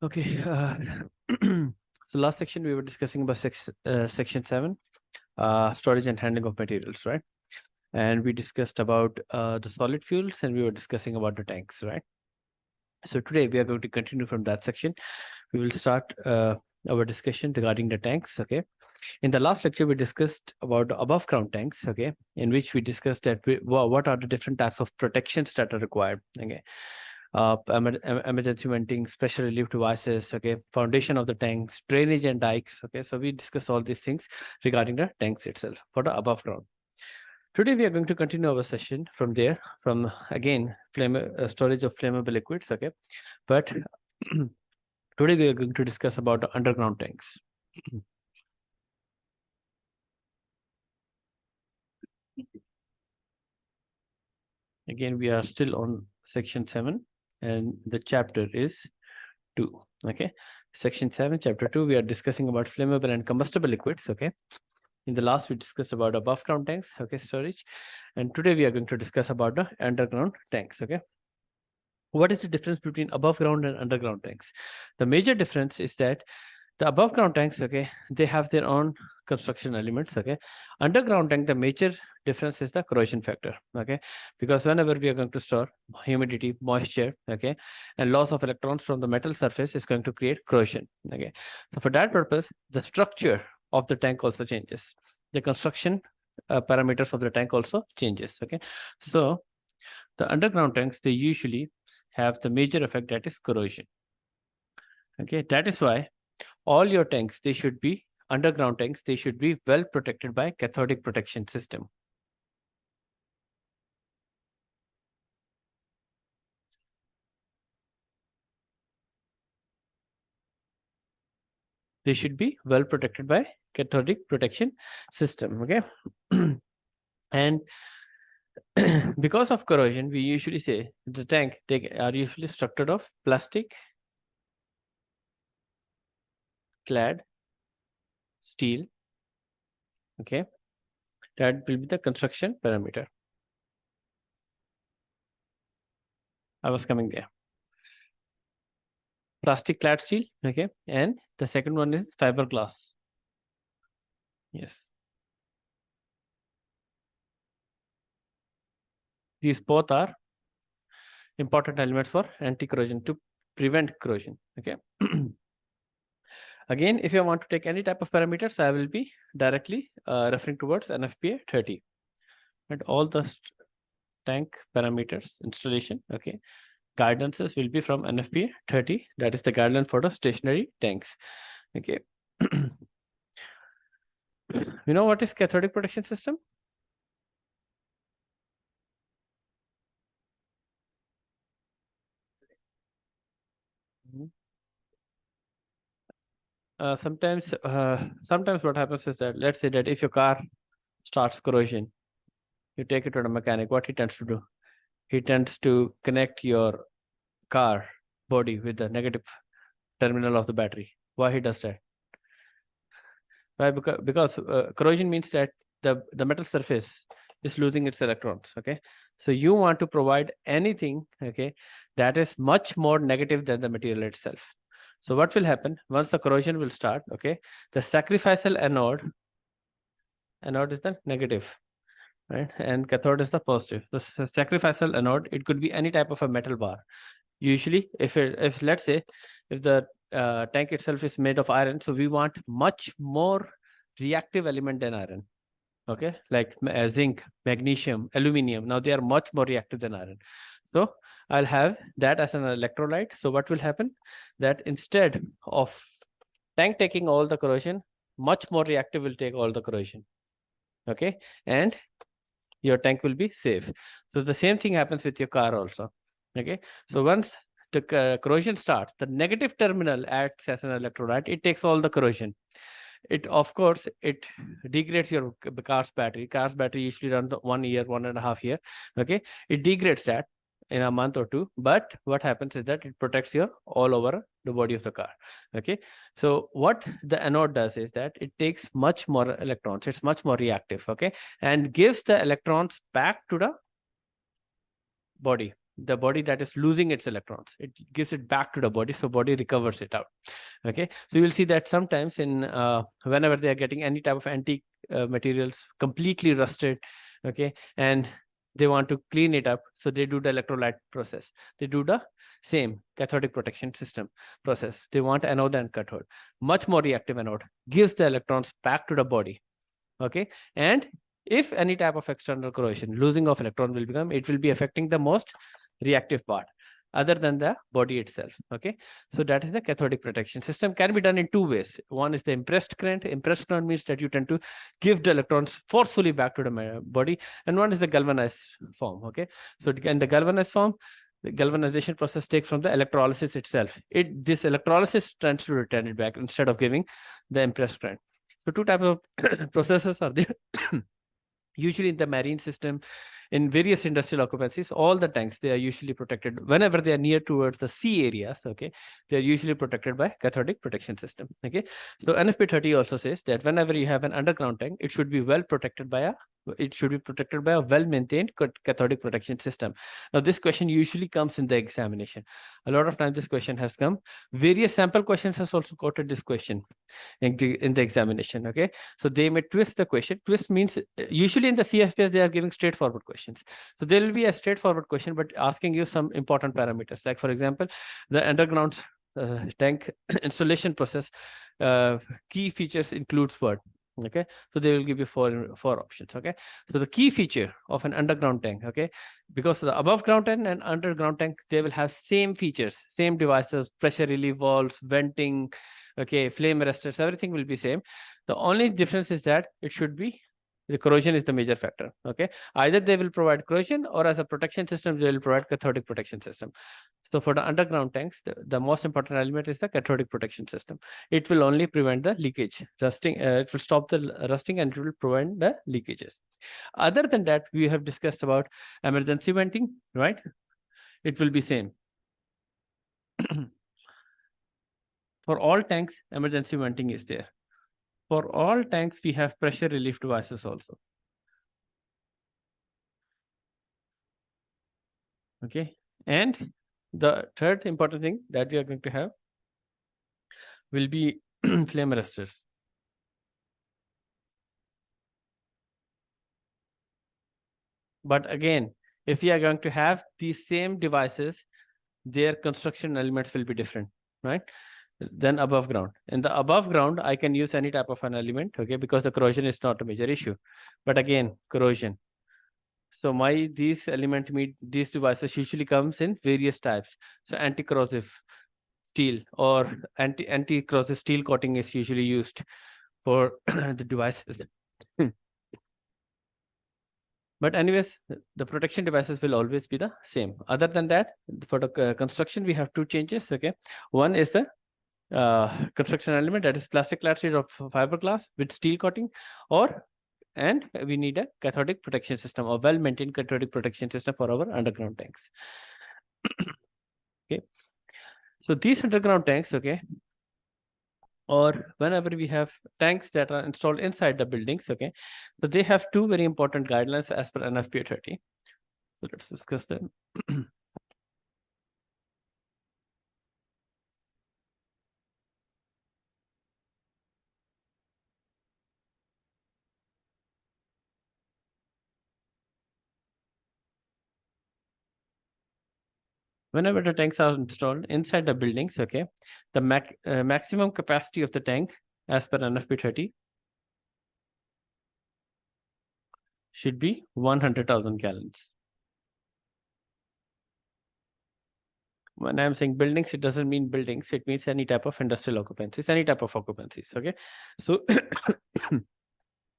Okay. So last section we were discussing about section 7, storage and handling of materials, right? And we discussed about the solid fuels, and we were discussing about the tanks, right? So today we are going to continue from that section. We will start our discussion regarding the tanks. Okay. In the last lecture, we discussed about the above ground tanks. Okay, in which we discussed that what are the different types of protections that are required. Okay. Emergency venting, special relief devices, okay, foundation of the tanks, drainage and dikes. Okay, so we discuss all these things regarding the tanks itself for the above ground. Today we are going to continue our session from there, from again storage of flammable liquids. Okay, but today we are going to discuss about the underground tanks. Again, we are still on section 7, and the chapter is 2. Okay, section 7, chapter 2, we are discussing about flammable and combustible liquids. Okay, in the last we discussed about above ground tanks, okay, storage, and today we are going to discuss about the underground tanks. Okay, what is the difference between above ground and underground tanks? The major difference is that the above ground tanks, okay, they have their own construction elements. Okay, underground tank, the major difference is the corrosion factor. Okay, because whenever we are going to store humidity, moisture, okay, and loss of electrons from the metal surface is going to create corrosion. Okay, so for that purpose, the structure of the tank also changes. The construction parameters of the tank also changes. Okay, so the underground tanks, they usually have the major effect, that is corrosion. Okay, that is why all your tanks, they should be underground tanks, they should be well protected by cathodic protection system. They should be well protected by cathodic protection system. Okay. And because of corrosion, we usually say the tank, they are usually structured of plastic clad steel. Okay, that will be the construction parameter. I was coming there. Plastic clad steel. Okay, and the second one is fiberglass. Yes, these both are important elements for anti-corrosion, to prevent corrosion. Okay. Again, if you want to take any type of parameters, I will be directly referring towards NFPA 30. And all the tank parameters installation, okay, guidances will be from NFPA 30. That is the guideline for the stationary tanks. Okay. You know what is cathodic protection system? Sometimes what happens is that, let's say that if your car starts corrosion, you take it to a mechanic. What he tends to do, he tends to connect your car body with the negative terminal of the battery. Why he does that? Why? Because corrosion means that the metal surface is losing its electrons. Okay, so you want to provide anything, okay, that is much more negative than the material itself. So what will happen once the corrosion will start? Okay, the sacrificial anode is the negative, right, and cathode is the positive. The sacrificial anode, it could be any type of a metal bar. Usually, if let's say if the tank itself is made of iron, so we want much more reactive element than iron. Okay, like zinc, magnesium, aluminum. Now they are much more reactive than iron. So I'll have that as an electrolyte. So what will happen? That instead of tank taking all the corrosion, much more reactive will take all the corrosion. Okay, and your tank will be safe. So the same thing happens with your car also. Okay, so once the corrosion starts, the negative terminal acts as an electrolyte. It takes all the corrosion. It, of course, it degrades your car's battery. Car's battery usually runs 1 year, 1.5 years. Okay, it degrades that in a month or two, but what happens is that it protects your all over the body of the car. Okay, so what the anode does is that it takes much more electrons. It's much more reactive. Okay, and gives the electrons back to the body. the body that is losing its electrons. It gives it back to the body, so body recovers it out. Okay, so you will see that sometimes in whenever they are getting any type of antique materials completely rusted, okay, and they want to clean it up, so they do the electrolyte process. They do the same cathodic protection system process. They want anode and cathode, much more reactive anode, gives the electrons back to the body. Okay, and if any type of external corrosion, losing of electron will become, it will be affecting the most reactive part other than the body itself. Okay, so that is the cathodic protection system. Can be done in two ways. One is the impressed current. Impressed current means that you tend to give the electrons forcefully back to the body, and one is the galvanized form. Okay, so in the galvanized form, the galvanization process takes from the electrolysis itself. This electrolysis tends to return it back instead of giving the impressed current. So two types of processes are there. Usually in the marine system, in various industrial occupancies, all the tanks, they are usually protected whenever they are near towards the sea areas. Okay, they are usually protected by cathodic protection system. Okay, so NFP30 also says that whenever you have an underground tank, it should be well protected by a well-maintained cathodic protection system. Now, this question usually comes in the examination. A lot of times this question has come. Various sample questions has also quoted this question in the examination. Okay, so they may twist the question. Twist means usually in the CFPS they are giving straightforward questions. So there will be a straightforward question, but asking you some important parameters. Like for example, the underground tank installation process key features includes what? Okay, so they will give you four options. Okay, so the key feature of an underground tank, okay, because the above ground tank and underground tank, they will have same features, same devices, pressure relief valves, venting, okay, flame arresters, everything will be same. The only difference is that it should be the corrosion is the major factor. Okay, either they will provide corrosion, or as a protection system they will provide cathodic protection system. So for the underground tanks, the most important element is the cathodic protection system. It will only prevent the leakage, rusting. It will stop the rusting and it will prevent the leakages. Other than that, we have discussed about emergency venting, right? It will be same. For all tanks, emergency venting is there. For all tanks, we have pressure relief devices also. Okay, and the third important thing that we are going to have will be flame arresters. But again, if we are going to have these same devices, their construction elements will be different, right? Than above ground. In the above ground, I can use any type of an element, okay, because the corrosion is not a major issue. But again, corrosion. So these devices usually comes in various types. So anti-corrosive steel or anti-corrosive steel coating is usually used for the devices. But anyways, the protection devices will always be the same. Other than that, for the construction, we have two changes. Okay, one is the construction element, that is plastic clad sheet of fiberglass with steel coating, and we need a cathodic protection system, or well-maintained cathodic protection system for our underground tanks. Okay, so these underground tanks, okay, or whenever we have tanks that are installed inside the buildings, okay, so they have two very important guidelines as per NFPA30. So let's discuss them. Whenever the tanks are installed inside the buildings, okay, the maximum capacity of the tank as per NFP30 should be 100,000 gallons. When I'm saying buildings, it doesn't mean buildings. It means any type of industrial occupancies, any type of occupancies. Okay, so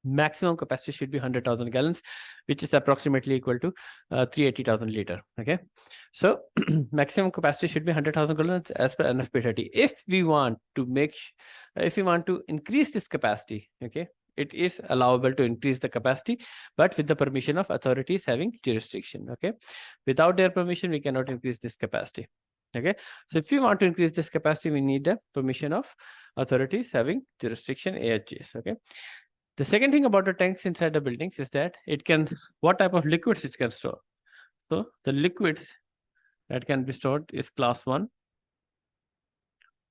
maximum capacity should be 100,000 gallons, which is approximately equal to 380,000 liter. Okay, so maximum capacity should be 100,000 gallons as per NFP30. If we want to increase this capacity, okay, it is allowable to increase the capacity, but with the permission of authorities having jurisdiction. Okay, without their permission, we cannot increase this capacity. Okay, so if we want to increase this capacity, we need the permission of authorities having jurisdiction, AHJs. Okay, the second thing about the tanks inside the buildings is that what type of liquids it can store. So the liquids that can be stored is class 1,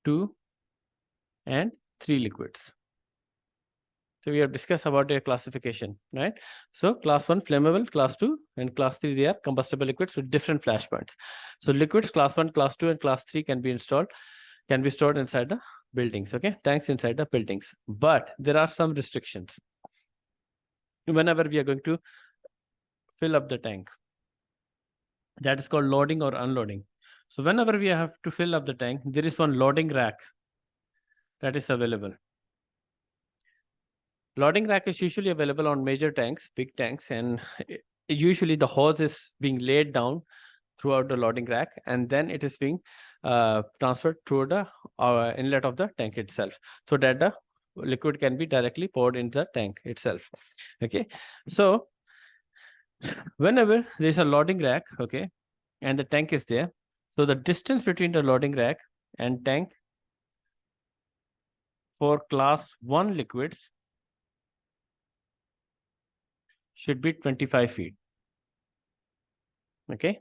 2, and 3 liquids. So we have discussed about their classification, right? So class 1 flammable, class 2, and class 3 they are combustible liquids with different flash points. So liquids class 1, class 2, and class 3 can be stored inside the buildings, okay? Tanks inside the buildings. But there are some restrictions. Whenever we are going to fill up the tank, that is called loading or unloading. So whenever we have to fill up the tank, there is one loading rack that is available. Loading rack is usually available on major tanks, big tanks, and usually the hose is being laid down throughout the loading rack, and then it is being transferred through the inlet of the tank itself, so that the liquid can be directly poured in the tank itself. Okay, so whenever there is a loading rack, okay, and the tank is there, so the distance between the loading rack and tank for class 1 liquids should be 25 feet. Okay,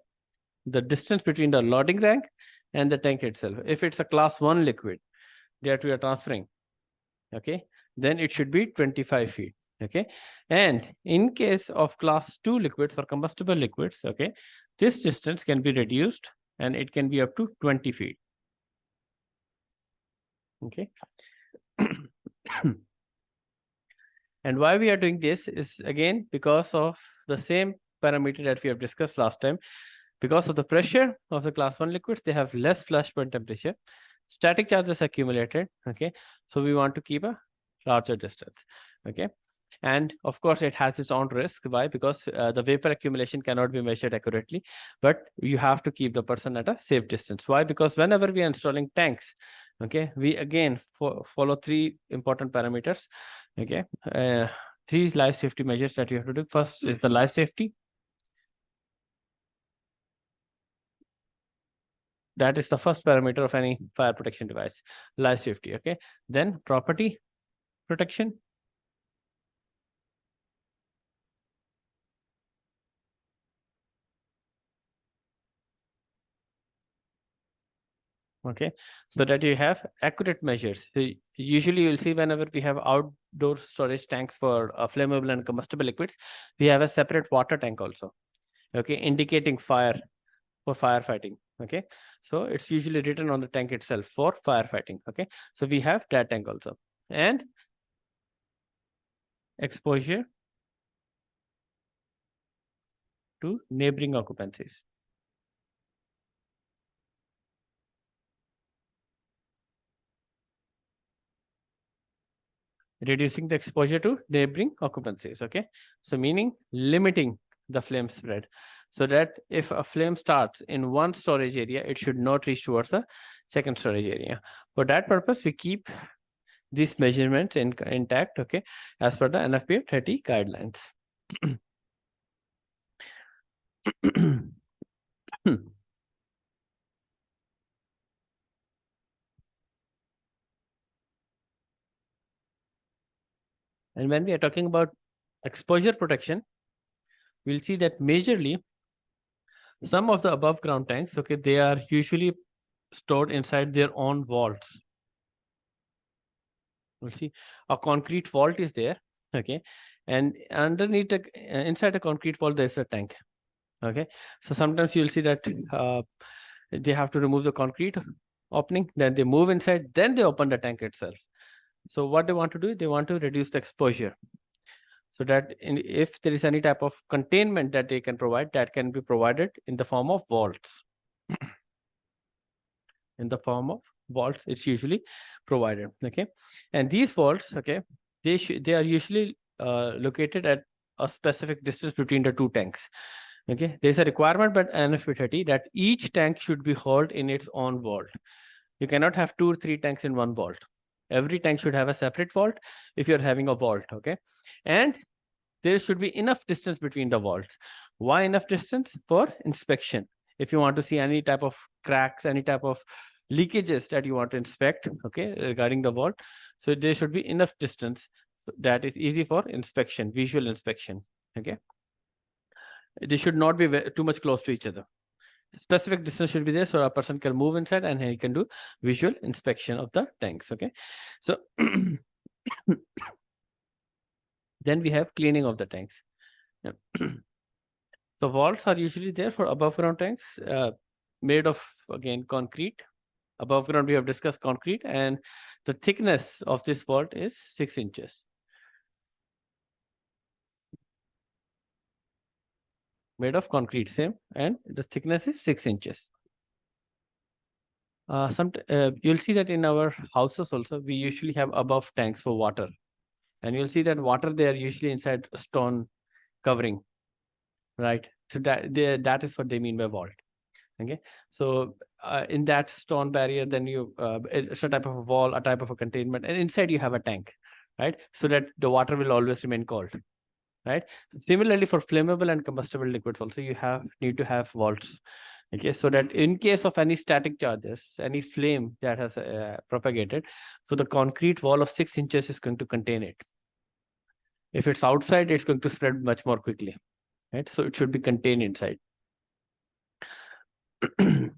the distance between the loading rack and the tank itself. If it's a class 1 liquid that we are transferring, okay, then it should be 25 feet. Okay, and in case of class 2 liquids or combustible liquids, okay, this distance can be reduced and it can be up to 20 feet. Okay. And why we are doing this is again because of the same parameter that we have discussed last time. Because of the pressure of the class 1 liquids, they have less flash point temperature. Static charges accumulated. Okay, so we want to keep a larger distance. Okay, and of course it has its own risk. Why? Because the vapor accumulation cannot be measured accurately, but you have to keep the person at a safe distance. Why? Because whenever we are installing tanks, okay, we again follow 3 important parameters. Okay, 3 life safety measures that you have to do. First is the life safety. That is the first parameter of any fire protection device, life safety. Okay, then property protection. Okay, so that you have accurate measures. So usually you'll see whenever we have outdoor storage tanks for flammable and combustible liquids, we have a separate water tank also. Okay, indicating fire for firefighting. Okay, so it's usually written on the tank itself for firefighting. Okay, so we have that tank also. And exposure to neighboring occupancies. Reducing the exposure to neighboring occupancies. Okay, so meaning limiting the flame spread, so that if a flame starts in one storage area, it should not reach towards the second storage area. For that purpose, we keep these measurements intact, okay, as per the NFPA 30 guidelines. And when we are talking about exposure protection, we'll see that majorly some of the above ground tanks, okay, they are usually stored inside their own vaults. We'll see a concrete vault is there, okay, and underneath inside a concrete vault there's a tank. Okay, so sometimes you'll see that they have to remove the concrete opening, then they move inside, then they open the tank itself. So what they want to do, they want to reduce the exposure, so that if there is any type of containment that they can provide, that can be provided in the form of vaults. In the form of vaults, it's usually provided. Okay, and these vaults, okay, they are usually located at a specific distance between the 2 tanks. Okay, there's a requirement by NFPA 30 that each tank should be hauled in its own vault. You cannot have 2 or 3 tanks in one vault. Every tank should have a separate vault if you're having a vault. Okay, and there should be enough distance between the vaults. Why enough distance? For inspection. If you want to see any type of cracks, any type of leakages that you want to inspect, okay, regarding the vault, so there should be enough distance that is easy for inspection, visual inspection. Okay, they should not be too much close to each other. Specific distance should be there so a person can move inside and he can do visual inspection of the tanks. Okay, so then we have cleaning of the tanks. The vaults are usually there for above ground tanks, made of, again, concrete. Above ground we have discussed concrete, and the thickness of this vault is 6 inches. Made of concrete, same, and the thickness is 6 inches. You'll see that in our houses also, we usually have above tanks for water. And you'll see that water, they are usually inside a stone covering, right? So that is what they mean by vault. Okay, so in that stone barrier, then it's a type of a wall, a type of a containment, and inside you have a tank, right? So that the water will always remain cold, right? Similarly, for flammable and combustible liquids also, you need to have vaults. Okay, so that in case of any static charges, any flame that has propagated, so the concrete wall of 6 inches is going to contain it. If it's outside, it's going to spread much more quickly, right? So it should be contained inside. Okay.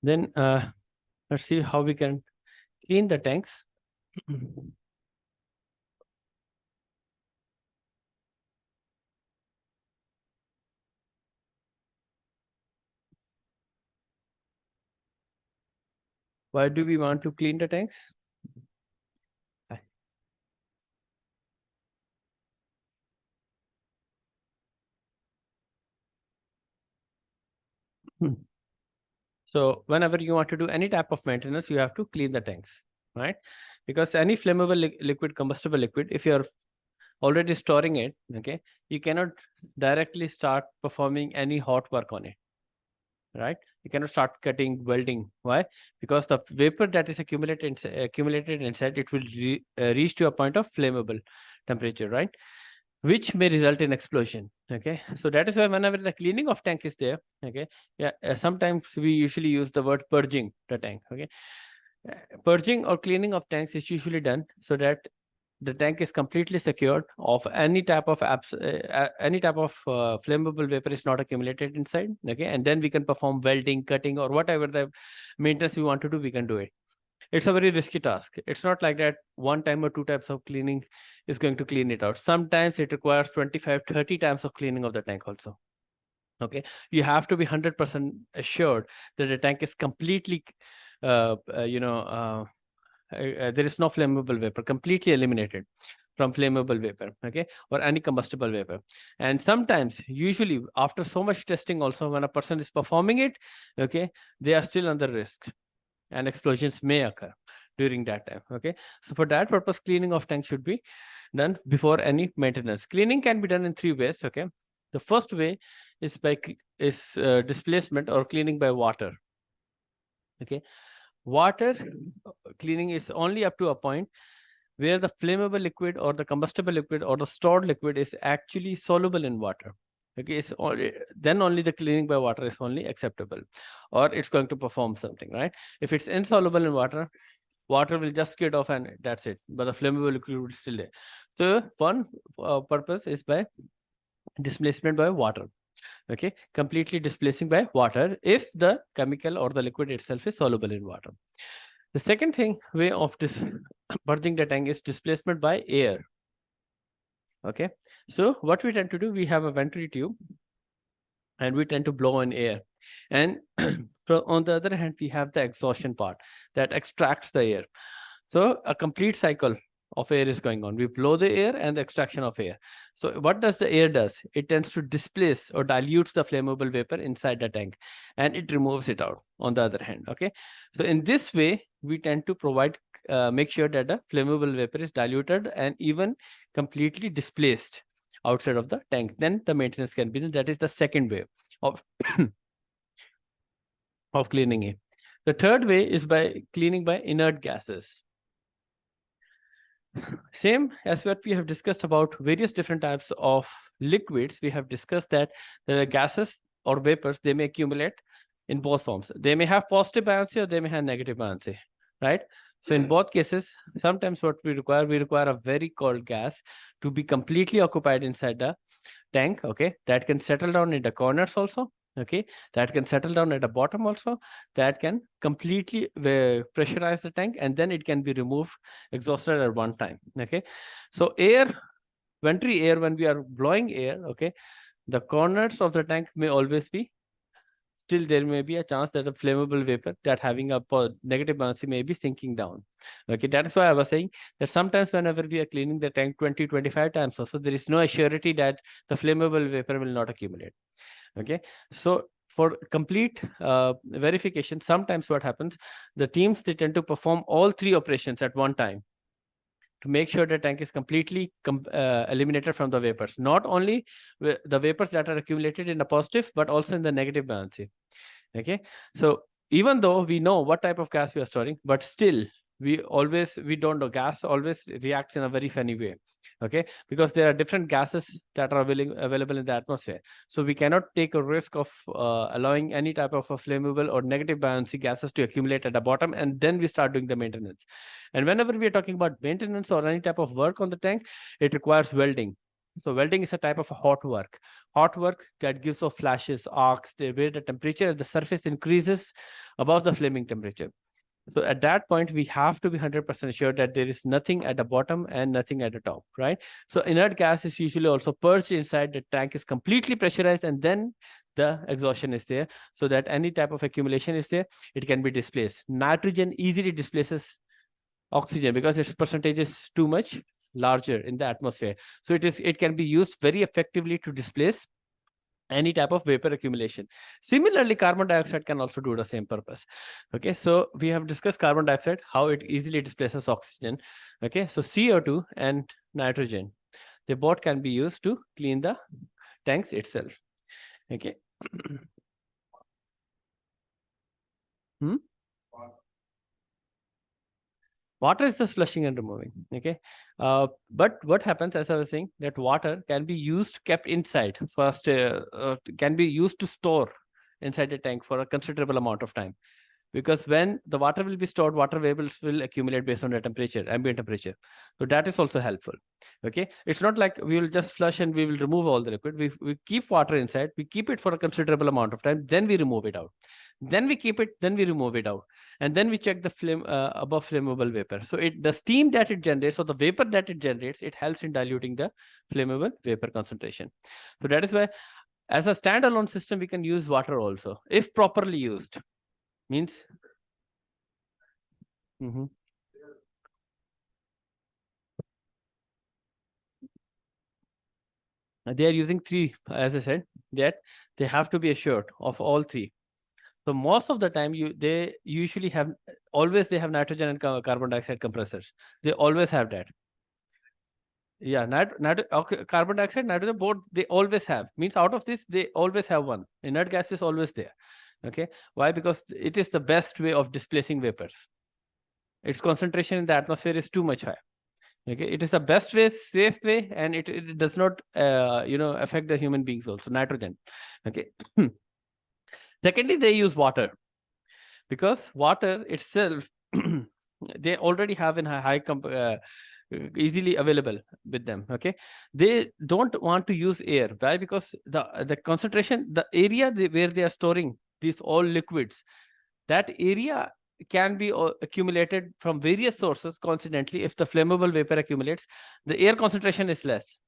Then let's see how we can clean the tanks. Why do we want to clean the tanks? So whenever you want to do any type of maintenance, you have to clean the tanks, right? Because any flammable liquid, combustible liquid, if you're already storing it, okay, you cannot directly start performing any hot work on it, right? You cannot start cutting, welding. Why? Because the vapor that is accumulated inside, it will reach to a point of flammable temperature, right? Which may result in explosion. Okay, so that is why whenever the cleaning of tank is there, okay, yeah, sometimes we usually use the word purging the tank. Okay, purging or cleaning of tanks is usually done so that the tank is completely secured of any type of flammable vapor is not accumulated inside. Okay, and then we can perform welding, cutting, or whatever the maintenance we want to do, we can do it. It's a very risky task. It's not like that one time or two types of cleaning is going to clean it out. Sometimes it requires 25, 30 times of cleaning of the tank also. Okay, you have to be 100% assured that the tank is completely, there is no flammable vapor, completely eliminated from flammable vapor, okay, or any combustible vapor. And sometimes, usually after so much testing also, when a person is performing it, okay, they are still under risk and explosions may occur during that time. Okay, so for that purpose, cleaning of tank should be done before any maintenance. Cleaning can be done in 3 ways. Okay, the first way is by displacement or cleaning by water. Okay, water cleaning is only up to a point where the flammable liquid or the combustible liquid or the stored liquid is actually soluble in water. Okay, then only the cleaning by water is only acceptable, or it's going to perform something, right? If it's insoluble in water, water will just get off and that's it, but the flammable liquid is still there. So one purpose is by displacement by water. Okay, completely displacing by water if the chemical or the liquid itself is soluble in water. The second way of purging the tank is displacement by air. Okay, so what we tend to do, we have a venturi tube and we tend to blow in air, and on the other hand we have the exhaustion part that extracts the air. So a complete cycle of air is going on. We blow the air and the extraction of air. So what does the air does? It tends to displace or dilutes the flammable vapor inside the tank and it removes it out on the other hand. Okay, so in this way we tend to make sure that the flammable vapor is diluted and even completely displaced outside of the tank. Then the maintenance can be done. That is the second way of of cleaning it. The third way is by cleaning by inert gases. Same as what we have discussed about various different types of liquids, we have discussed that the gases or vapors, they may accumulate in both forms. They may have positive buoyancy or they may have negative buoyancy, right? So in both cases, sometimes what we require a very cold gas to be completely occupied inside the tank, okay, that can settle down in the corners also, okay, that can settle down at the bottom also, that can completely pressurize the tank, and then it can be removed, exhausted at one time, okay. So ventry air, when we are blowing air, okay, the corners of the tank may always be, still there may be a chance that a flammable vapor that having a negative buoyancy may be sinking down. Okay, that is why I was saying that sometimes whenever we are cleaning the tank 20-25 times also, there is no surety that the flammable vapor will not accumulate. Okay, so for complete verification, sometimes what happens, the teams, they tend to perform all three operations at one time to make sure the tank is completely eliminated from the vapors, not only the vapors that are accumulated in the positive, but also in the negative buoyancy. Okay, so even though we know what type of gas we are storing, but still we don't know, gas always reacts in a very funny way. Okay, because there are different gases that are available in the atmosphere, so we cannot take a risk of allowing any type of a flammable or negative buoyancy gases to accumulate at the bottom, and then we start doing the maintenance. And whenever we are talking about maintenance or any type of work on the tank, it requires welding. So welding is a type of hot work that gives off flashes, arcs, where the temperature at the surface increases above the flaming temperature. So at that point, we have to be 100% sure that there is nothing at the bottom and nothing at the top, right? So inert gas is usually also purged inside the tank, is completely pressurized, and then the exhaustion is there, so that any type of accumulation is there, it can be displaced. Nitrogen easily displaces oxygen because its percentage is too much larger in the atmosphere. So it can be used very effectively to displace any type of vapor accumulation. Similarly, carbon dioxide can also do the same purpose. Okay, so we have discussed carbon dioxide, how it easily displaces oxygen. Okay, so CO2 and nitrogen, they both can be used to clean the tanks itself. Okay. Hmm? Water is just flushing and removing. Okay, but what happens, as I was saying, that water can be used, kept inside first, can be used to store inside the tank for a considerable amount of time, because when the water will be stored, water vapors will accumulate based on the temperature, ambient temperature. So that is also helpful. Okay, it's not like we will just flush and we will remove all the liquid. We keep water inside, we keep it for a considerable amount of time, then we remove it out, then we keep it, then we remove it out, and then we check the flame above flammable vapor. So the steam that it generates, or the vapor that it generates, it helps in diluting the flammable vapor concentration. So that is why, as a standalone system, we can use water also if properly used. Means they are using three, as I said, that they have to be assured of all three. So most of the time, they usually have, always they have nitrogen and carbon dioxide compressors. They always have that. Yeah, okay, carbon dioxide, nitrogen, both they always have. Means out of this, they always have one. Inert gas is always there. Okay, why? Because it is the best way of displacing vapors. Its concentration in the atmosphere is too much high. Okay, it is the best way, safe way, and it does not affect the human beings also. Nitrogen. Okay. Secondly, they use water, because water itself they already have in a high easily available with them. Okay, they don't want to use air. Why? Because the concentration, the area where they are storing these all liquids, that area can be accumulated from various sources coincidentally. If the flammable vapor accumulates, the air concentration is less.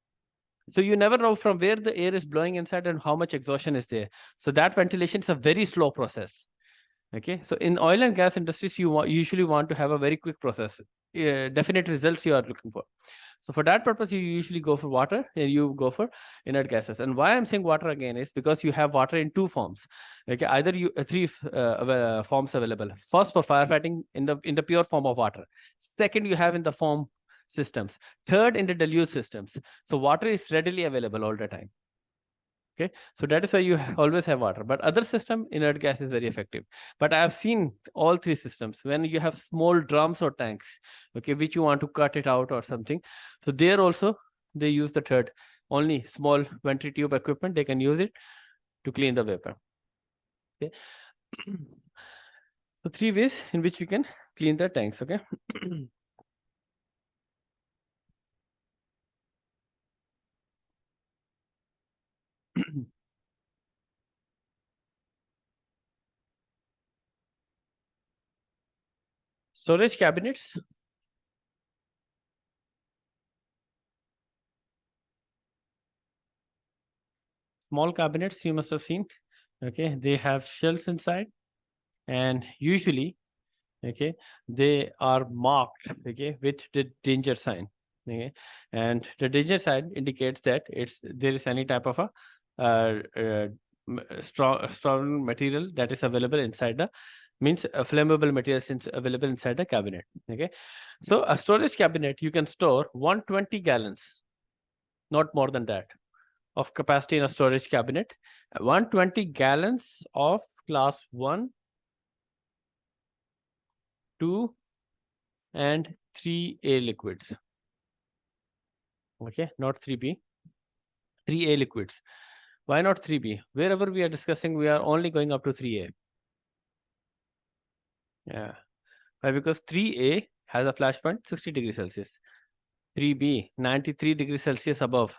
So you never know from where the air is blowing inside and how much exhaustion is there. So that ventilation is a very slow process. Okay, so in oil and gas industries, you usually want to have a very quick process, definite results you are looking for. So for that purpose, you usually go for water and you go for inert gases. And why I'm saying water again is because you have water in two forms. Okay, either you three forms available. First, for firefighting in the pure form of water. Second, you have in the foam systems. Third, in the deluge systems. So water is readily available all the time. Okay, so that is why you always have water. But other system, inert gas is very effective. But I have seen all three systems. When you have small drums or tanks, okay, which you want to cut it out or something, so there also they use the third, only small ventry tube equipment, they can use it to clean the vapor. Okay. So three ways in which we can clean the tanks. Okay. Storage cabinets. Small cabinets you must have seen. Okay, they have shelves inside, and usually, okay, they are marked, okay, with the danger sign. Okay, and the danger sign indicates that there is any type of a strong material that is available inside the, means a flammable material since available inside the cabinet. Okay, so a storage cabinet, you can store 120 gallons, not more than that, of capacity in a storage cabinet. 120 gallons of class 1, 2, and 3A liquids. Okay, not 3B, 3A liquids. Why not 3B? Wherever we are discussing, we are only going up to 3A. Yeah. Why? Because 3A has a flash point 60 degrees Celsius. 3B 93 degrees Celsius above.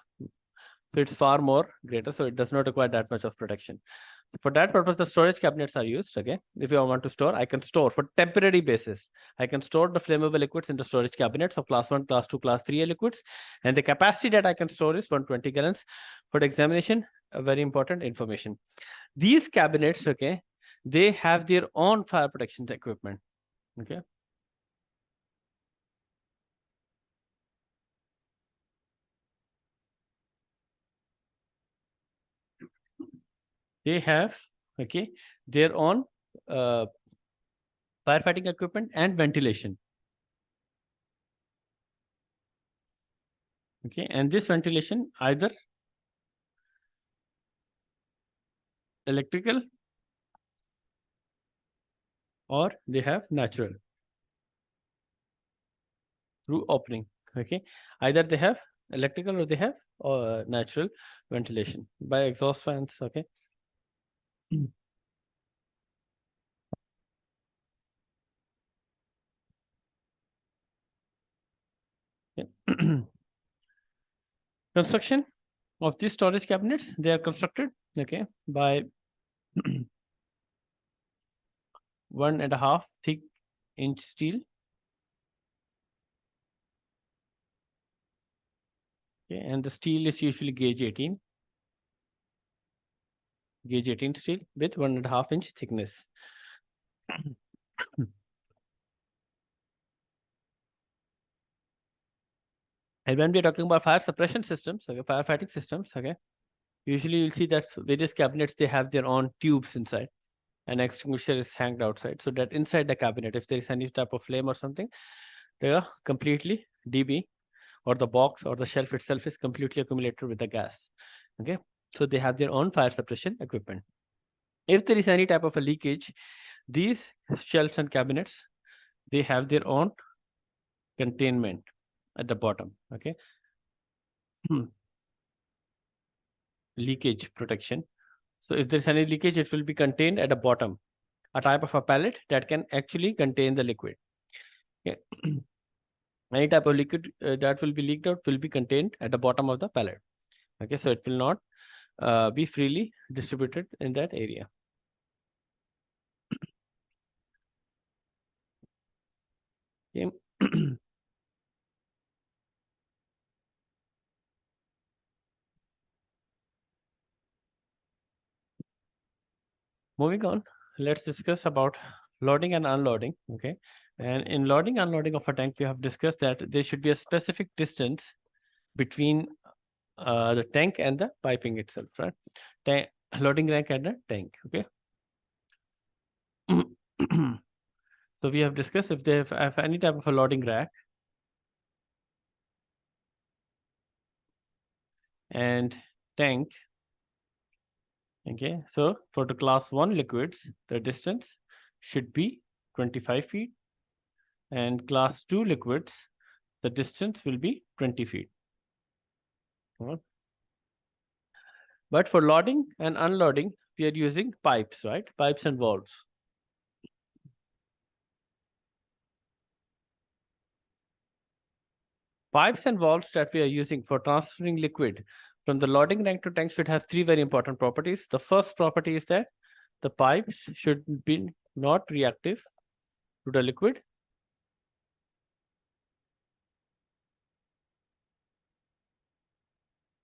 So it's far more greater. So it does not require that much of protection. For that purpose, the storage cabinets are used. Okay. If you want to store, I can store for temporary basis. I can store the flammable liquids in the storage cabinets of class 1, class 2, class 3A liquids. And the capacity that I can store is 120 gallons. For the examination, a very important information. These cabinets, okay, they have their own fire protection equipment. Okay. They have, okay, their own firefighting equipment and ventilation. Okay, and this ventilation either electrical or they have natural through opening. Okay, either they have electrical or they have natural ventilation by exhaust fans. Okay. Yeah. Construction of these storage cabinets, they are constructed, okay, by 1.5 thick inch steel. Okay, and the steel is usually gauge 18 steel with 1.5 inch thickness. And when we are talking about fire suppression systems, okay, firefighting systems, okay, usually you'll see that various cabinets, they have their own tubes inside. An extinguisher is hanged outside, so that inside the cabinet, if there is any type of flame or something, they are completely DB, or the box or the shelf itself is completely accumulated with the gas. Okay, so they have their own fire suppression equipment. If there is any type of a leakage, these shelves and cabinets, they have their own containment at the bottom. Okay. Leakage protection. So if there's any leakage, it will be contained at the bottom, a type of a pallet that can actually contain the liquid. Okay. Any type of liquid that will be leaked out will be contained at the bottom of the pallet. Okay, so it will not be freely distributed in that area. Okay. Moving on, let's discuss about loading and unloading. Okay, and in loading unloading of a tank, we have discussed that there should be a specific distance between the tank and the piping itself, right? Loading rack and the tank. Okay. So we have discussed if they have any type of a loading rack and tank. Okay, so for the class 1 liquids, the distance should be 25 feet, and class 2 liquids, the distance will be 20 feet. But for loading and unloading, we are using pipes, right? Pipes and valves. Pipes and valves that we are using for transferring liquid from the loading tank to tank should have three very important properties. The first property is that the pipes should be not reactive to the liquid.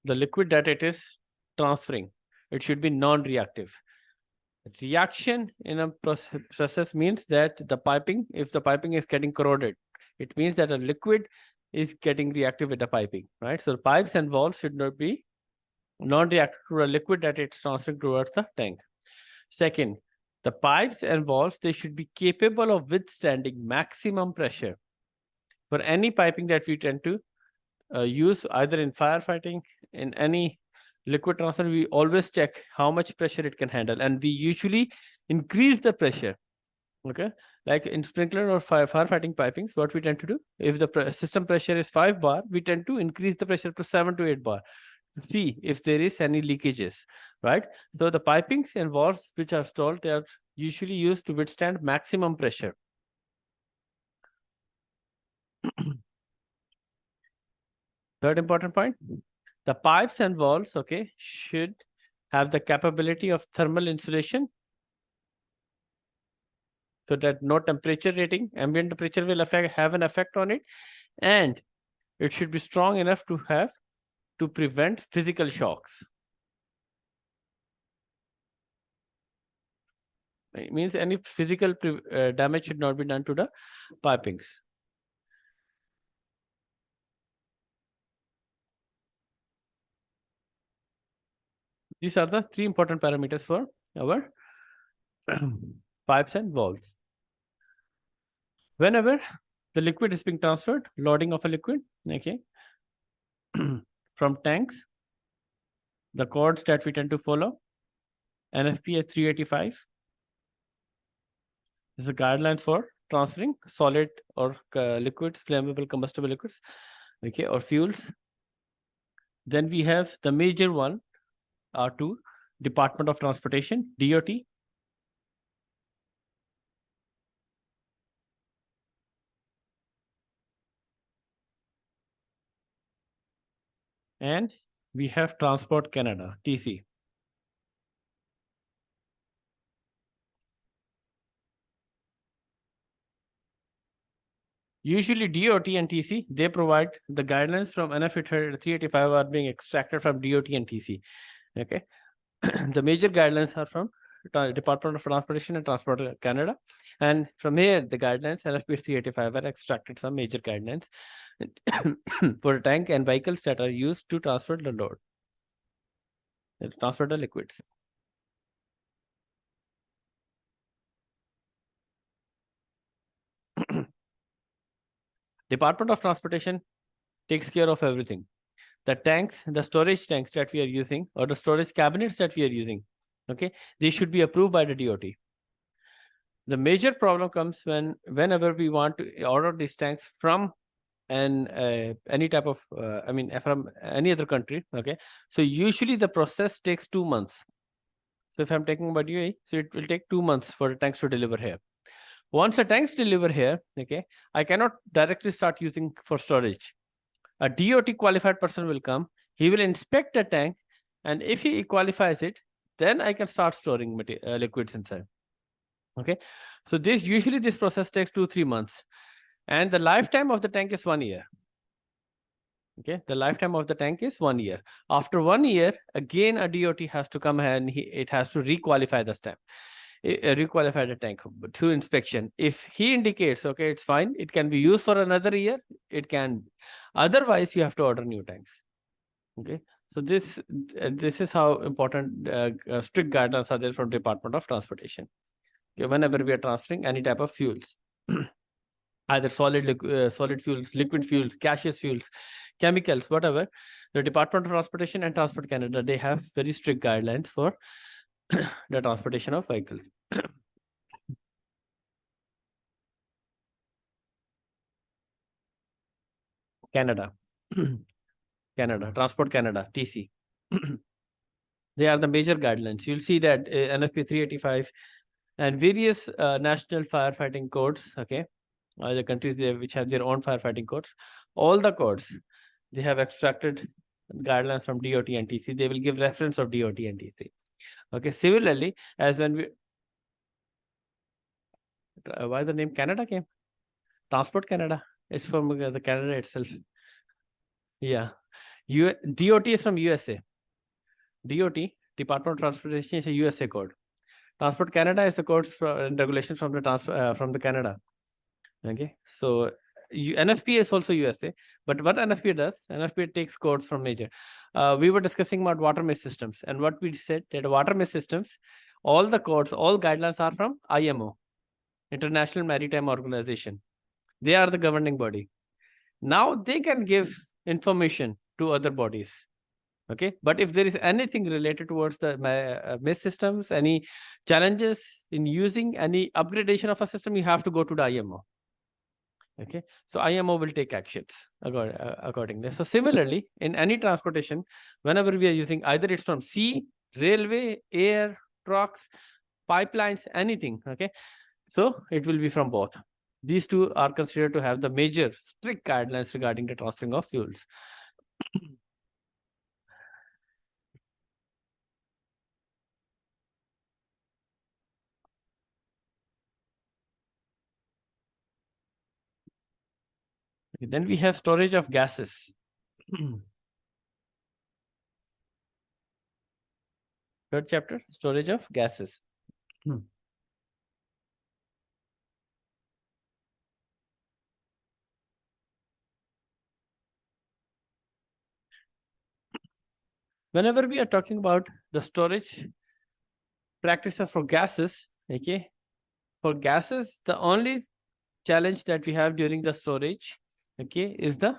The liquid that it is transferring, it should be non-reactive. Reaction in a process means that the piping, if the piping is getting corroded, it means that a liquid is getting reactive with the piping, right? So the pipes and valves should not be non-reactive to a liquid that it's transferring towards the tank. Second, the pipes and valves, they should be capable of withstanding maximum pressure. For any piping that we tend to use either in firefighting, in any liquid transfer, we always check how much pressure it can handle, and we usually increase the pressure. Okay, like in sprinkler or firefighting pipings, what we tend to do, if the system pressure is 5 bar, we tend to increase the pressure to 7 to 8 bar to see if there is any leakages, right? So the pipings and valves which are installed, they are usually used to withstand maximum pressure. Third important point, the pipes and valves, okay, should have the capability of thermal insulation, so that no temperature rating, ambient temperature will have an effect on it, and it should be strong enough to prevent physical shocks. It means any physical damage should not be done to the pipings. These are the three important parameters for our pipes and valves. Whenever the liquid is being transferred, loading of a liquid, okay, from tanks, the codes that we tend to follow, NFPA 385 is the guidelines for transferring solid or liquids, flammable combustible liquids, okay, or fuels. Then we have the major one, R2, Department of Transportation, DOT. And we have Transport Canada, TC. Usually DOT and TC, they provide the guidelines from NFPA 385 are being extracted from DOT and TC. Okay. The major guidelines are from Department of Transportation and Transport Canada. And from here, the guidelines, NFPA 385 are extracted some major guidelines for tank and vehicles that are used to transfer the load, transfer the liquids. Department of Transportation takes care of everything. The tanks, the storage tanks that we are using, or the storage cabinets that we are using, okay, they should be approved by the DOT. The major problem comes whenever we want to order these tanks from any type of, from any other country, okay. So usually the process takes 2 months. So if I'm taking about UAE, so it will take 2 months for the tanks to deliver here. Once the tanks deliver here, okay, I cannot directly start using for storage. A DOT qualified person will come, he will inspect the tank, and if he qualifies it, then I can start storing liquids inside. Okay, so usually this process takes 2-3 months, and the lifetime of the tank is 1 year. Okay, the lifetime of the tank is 1 year. After 1 year, again a DOT has to come and it has to requalify the stamp. Requalify the tank through inspection. If he indicates, okay, it's fine, it can be used for another year, it can. Otherwise, you have to order new tanks. Okay, so this is how important strict guidelines are there from Department of Transportation. Okay, whenever we are transferring any type of fuels, either solid fuels, liquid fuels, gaseous fuels, chemicals, whatever, the Department of Transportation and Transport Canada, they have very strict guidelines for the transportation of vehicles. Canada, Transport Canada, TC. They are the major guidelines. You'll see that NFPA 385 and various national firefighting codes, okay, the countries there which have their own firefighting codes, all the codes, they have extracted guidelines from DOT and TC. They will give reference of DOT and TC. Okay, similarly, as when we, why the name Canada came? Transport Canada. It's from the Canada itself. Yeah. DOT is from USA. DOT, Department of Transportation, is a USA code. Transport Canada is the codes and regulations from the Canada. Okay, so NFPA is also USA, but what NFPA does, NFPA takes codes from major. We were discussing about water mist systems, and what we said that water mist systems, all the codes, all guidelines are from IMO, International Maritime Organization. They are the governing body. Now they can give information to other bodies. Okay, but if there is anything related towards the mist systems, any challenges in using any upgradation of a system, you have to go to the IMO. Okay, so IMO will take actions accordingly. So similarly, in any transportation, whenever we are using, either it's from sea, railway, air, trucks, pipelines, anything. Okay, so it will be from both. These two are considered to have the major strict guidelines regarding the transferring of fuels. Then we have storage of gases. Third chapter, storage of gases. Whenever we are talking about the storage practices for gases, okay, for gases, the only challenge that we have during the storage, okay, is the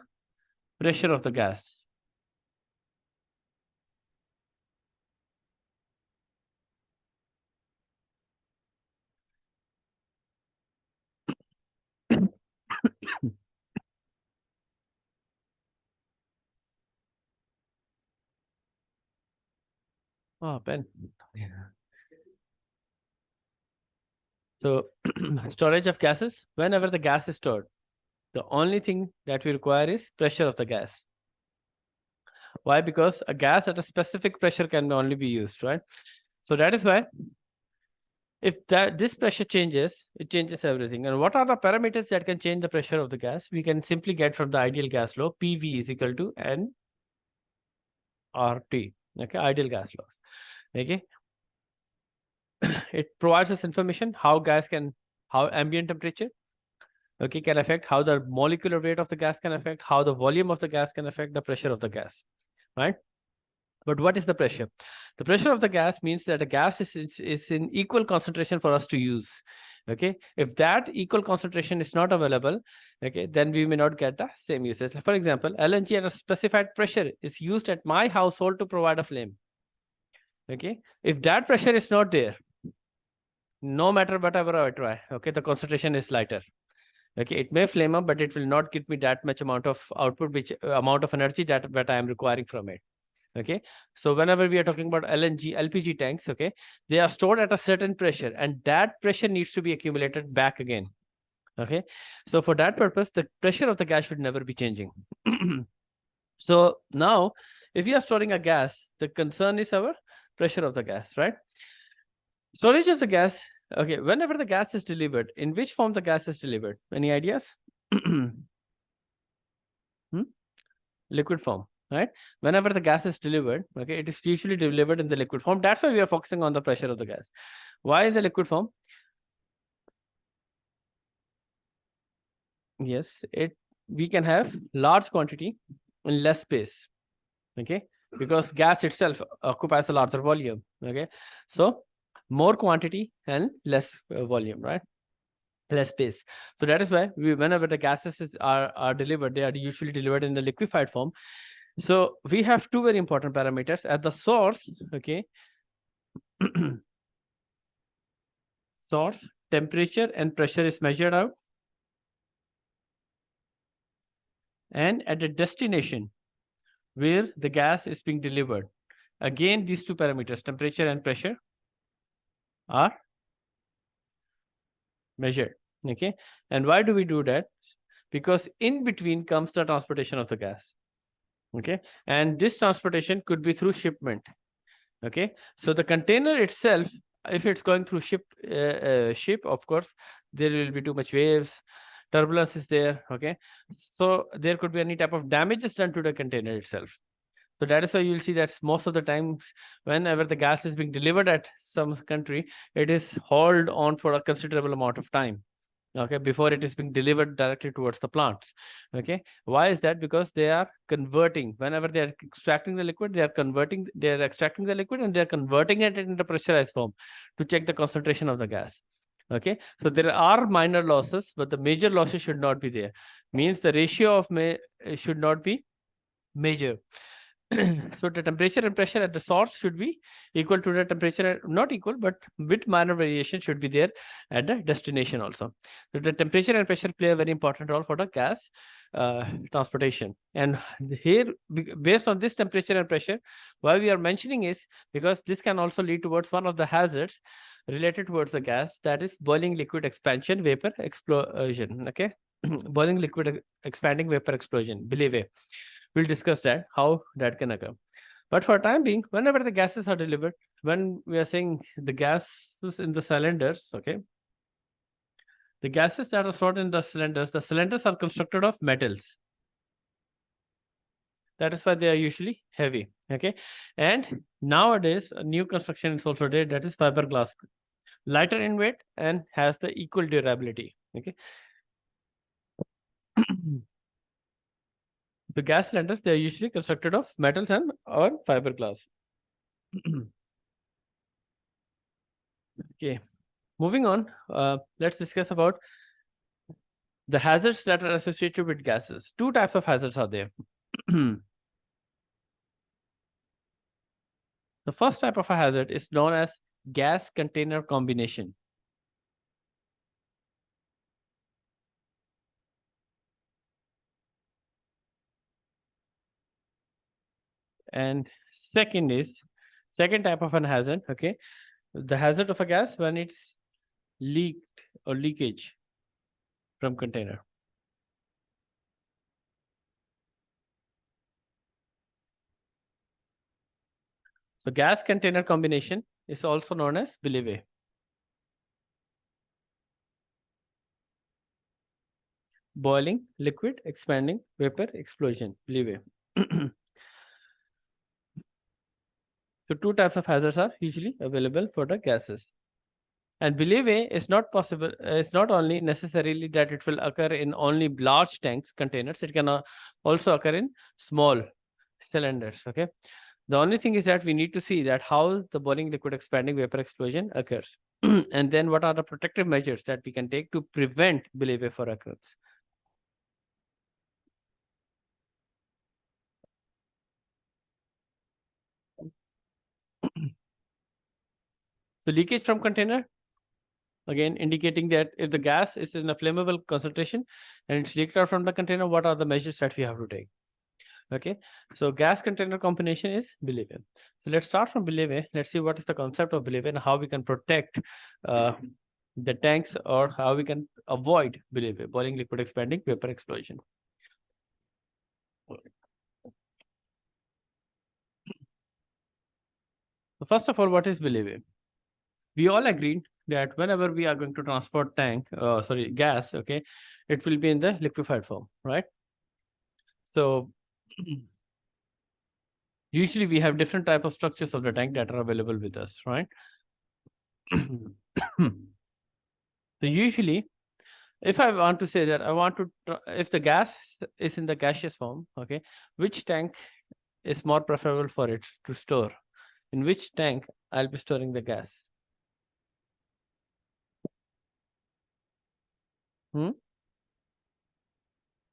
pressure of the gas. Oh, pen. So storage of gases, whenever the gas is stored, the only thing that we require is pressure of the gas. Why? Because a gas at a specific pressure can only be used, right? So that is why if this pressure changes, it changes everything. And what are the parameters that can change the pressure of the gas? We can simply get from the ideal gas law, PV is equal to nRT. Okay, ideal gas laws. Okay, it provides us information how ambient temperature, okay, can affect, how the molecular weight of the gas can affect, how the volume of the gas can affect the pressure of the gas, right? But what is the pressure? The pressure of the gas means that a gas is in equal concentration for us to use. Okay, if that equal concentration is not available, okay, then we may not get the same usage. For example, LNG at a specified pressure is used at my household to provide a flame. Okay, if that pressure is not there, no matter whatever I try, okay, the concentration is lighter. Okay, it may flame up, but it will not give me that much amount of output, which amount of energy that I am requiring from it. Okay, so whenever we are talking about LNG, LPG tanks, okay, they are stored at a certain pressure, and that pressure needs to be accumulated back again. Okay, so for that purpose, the pressure of the gas should never be changing. So now, if you are storing a gas, the concern is our pressure of the gas, right? Storage of the gas. Okay, whenever the gas is delivered, in which form the gas is delivered? Any ideas? Liquid form, right? Whenever the gas is delivered, okay, it is usually delivered in the liquid form. That's why we are focusing on the pressure of the gas. Why in the liquid form? Yes, we can have large quantity in less space, okay, because gas itself occupies a larger volume. Okay, so more quantity and less volume, right? Less space. So that is why whenever the gases are delivered, they are usually delivered in the liquefied form. So we have two very important parameters at the source. Okay, source temperature and pressure is measured out, and at the destination where the gas is being delivered, again these two parameters, temperature and pressure, are measured. Okay, and why do we do that? because in between comes the transportation of the gas. Okay, and this transportation could be through shipment. Okay, so the container itself, if it's going through ship, of course there will be too much waves, turbulence is there. Okay, so there could be any type of damages done to the container itself. So that is why you'll see that most of the times whenever the gas is being delivered at some country, it is hauled on for a considerable amount of time, okay, before it is being delivered directly towards the plants. Okay, why is that? Because they are converting, whenever they are extracting the liquid, they are extracting the liquid and they are converting it into pressurized form to check the concentration of the gas. Okay, so there are minor losses, but the major losses should not be there. Means the ratio of should not be major. So the temperature and pressure at the source should be equal to the temperature, not equal, but with minor variation should be there at the destination also. So the temperature and pressure play a very important role for the gas transportation. And here, based on this temperature and pressure, why we are mentioning is because this can also lead towards one of the hazards related towards the gas, that is boiling liquid expansion vapor explosion. Okay, boiling liquid expanding vapor explosion, believe. We'll discuss that, how that can occur. But for time being, whenever the gases are delivered, when we are saying the gases in the cylinders, okay, the gases that are stored in the cylinders are constructed of metals. That is why they are usually heavy. Okay, and nowadays a new construction is also there, that is fiberglass, lighter in weight and has the equal durability. Okay. The gas cylinders, they are usually constructed of metals and or fiberglass. Okay, moving on, let's discuss about the hazards that are associated with gases. Two types of hazards are there. The first type of a hazard is known as gas container combination. And second type of an hazard, okay, the hazard of a gas when it's leaked or leakage from container. So gas container combination is also known as believe. Boiling liquid expanding vapor explosion, believe. So two types of hazards are usually available for the gases. And believe it's not possible, it's not only necessarily that it will occur in only large tanks, containers, it can also occur in small cylinders. Okay. The only thing is that we need to see that how the boiling liquid expanding vapor explosion occurs. And then what are the protective measures that we can take to prevent believe for occurrence. So leakage from container, again indicating that if the gas is in a flammable concentration and it's leaked out from the container, what are the measures that we have to take? Okay, so gas container combination is believe. So let's start from believe. Let's see what is the concept of believe and how we can protect the tanks, or how we can avoid believe boiling liquid expanding vapor explosion. So first of all, what is believe? We all agreed that whenever we are going to transport gas, okay, it will be in the liquefied form, right? So usually we have different type of structures of the tank that are available with us, right? So usually, if I want to say that I want to, if the gas is in the gaseous form, okay, which tank is more preferable for it to store? In which tank I'll be storing the gas?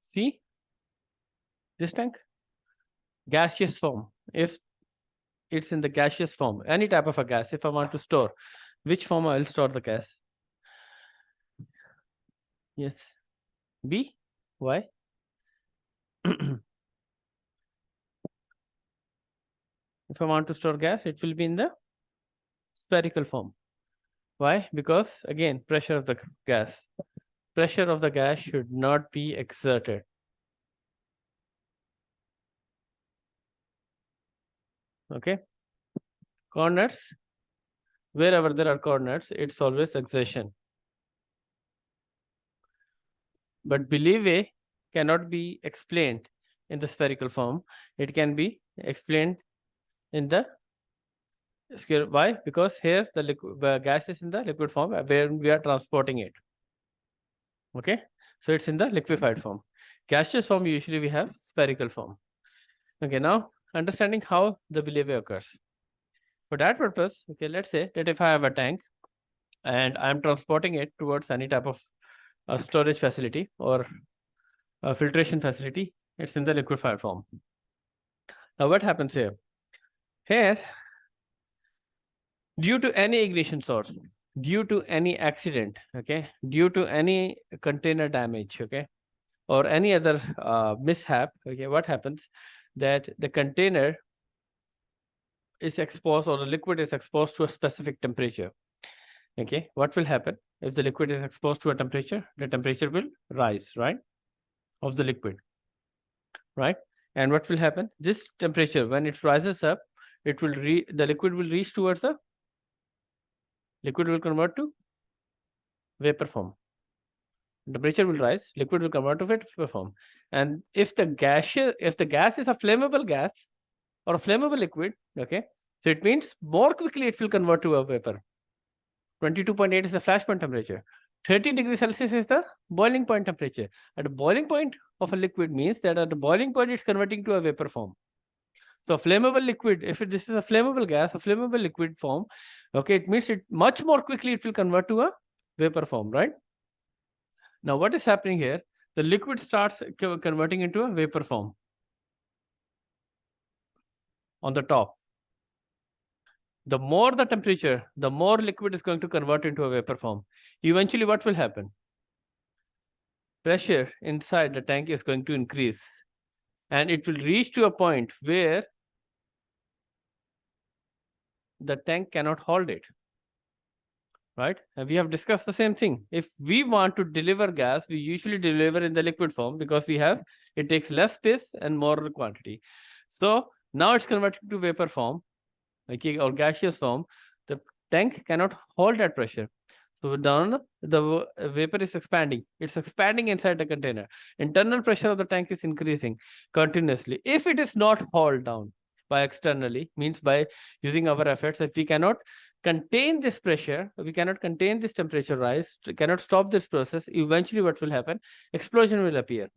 See, this tank, gaseous form. If it's in the gaseous form, any type of a gas, if I want to store, which form I'll store the gas? Yes, B. Why? If I want to store gas, it will be in the spherical form. Why? Because again, pressure of the gas. pressure of the gas should not be exerted. Okay. Coordinates, wherever there are coordinates, it's always exertion. But believe cannot be explained in the spherical form. It can be explained in the square. Why? Because here the gas is in the liquid form where we are transporting it. Okay, so it's in the liquefied form. Gaseous form, usually we have spherical form. Okay, now understanding how the believe occurs. For that purpose, okay, let's say that if I have a tank and I'm transporting it towards any type of storage facility or a filtration facility, it's in the liquefied form. Now what happens here? Here, due to any ignition source, due to any accident, okay, due to any container damage, okay, or any other mishap, okay, what happens that the container is exposed or the liquid is exposed to a specific temperature. Okay, what will happen if the liquid is exposed to a temperature? The temperature will rise, right, of the liquid, right? And what will happen? This temperature, when it rises up, it will the liquid will reach towards the liquid will convert to vapor form. Temperature will rise, liquid will convert to vapor form. And if the gas is a flammable gas or a flammable liquid, okay, so it means more quickly it will convert to a vapor. 22.8 is the flash point temperature. 30 degrees Celsius is the boiling point temperature. At the boiling point of a liquid means that at the boiling point it's converting to a vapor form. So flammable liquid, if this is a flammable gas, a flammable liquid form, okay, it means it much more quickly it will convert to a vapor form, right? Now what is happening here? The liquid starts converting into a vapor form on the top. The more the temperature, the more liquid is going to convert into a vapor form. Eventually, what will happen? Pressure inside the tank is going to increase, and it will reach to a point where the tank cannot hold it, right? And we have discussed the same thing. If we want to deliver gas, we usually deliver in the liquid form because it takes less space and more quantity. So now it's converted to vapor form, okay, or gaseous form. The tank cannot hold that pressure. So down the vapor is expanding. It's expanding inside the container. Internal pressure of the tank is increasing continuously. If it is not held down by externally, means by using our efforts, if we cannot contain this pressure, we cannot contain this temperature rise, cannot stop this process, eventually what will happen? Explosion will appear.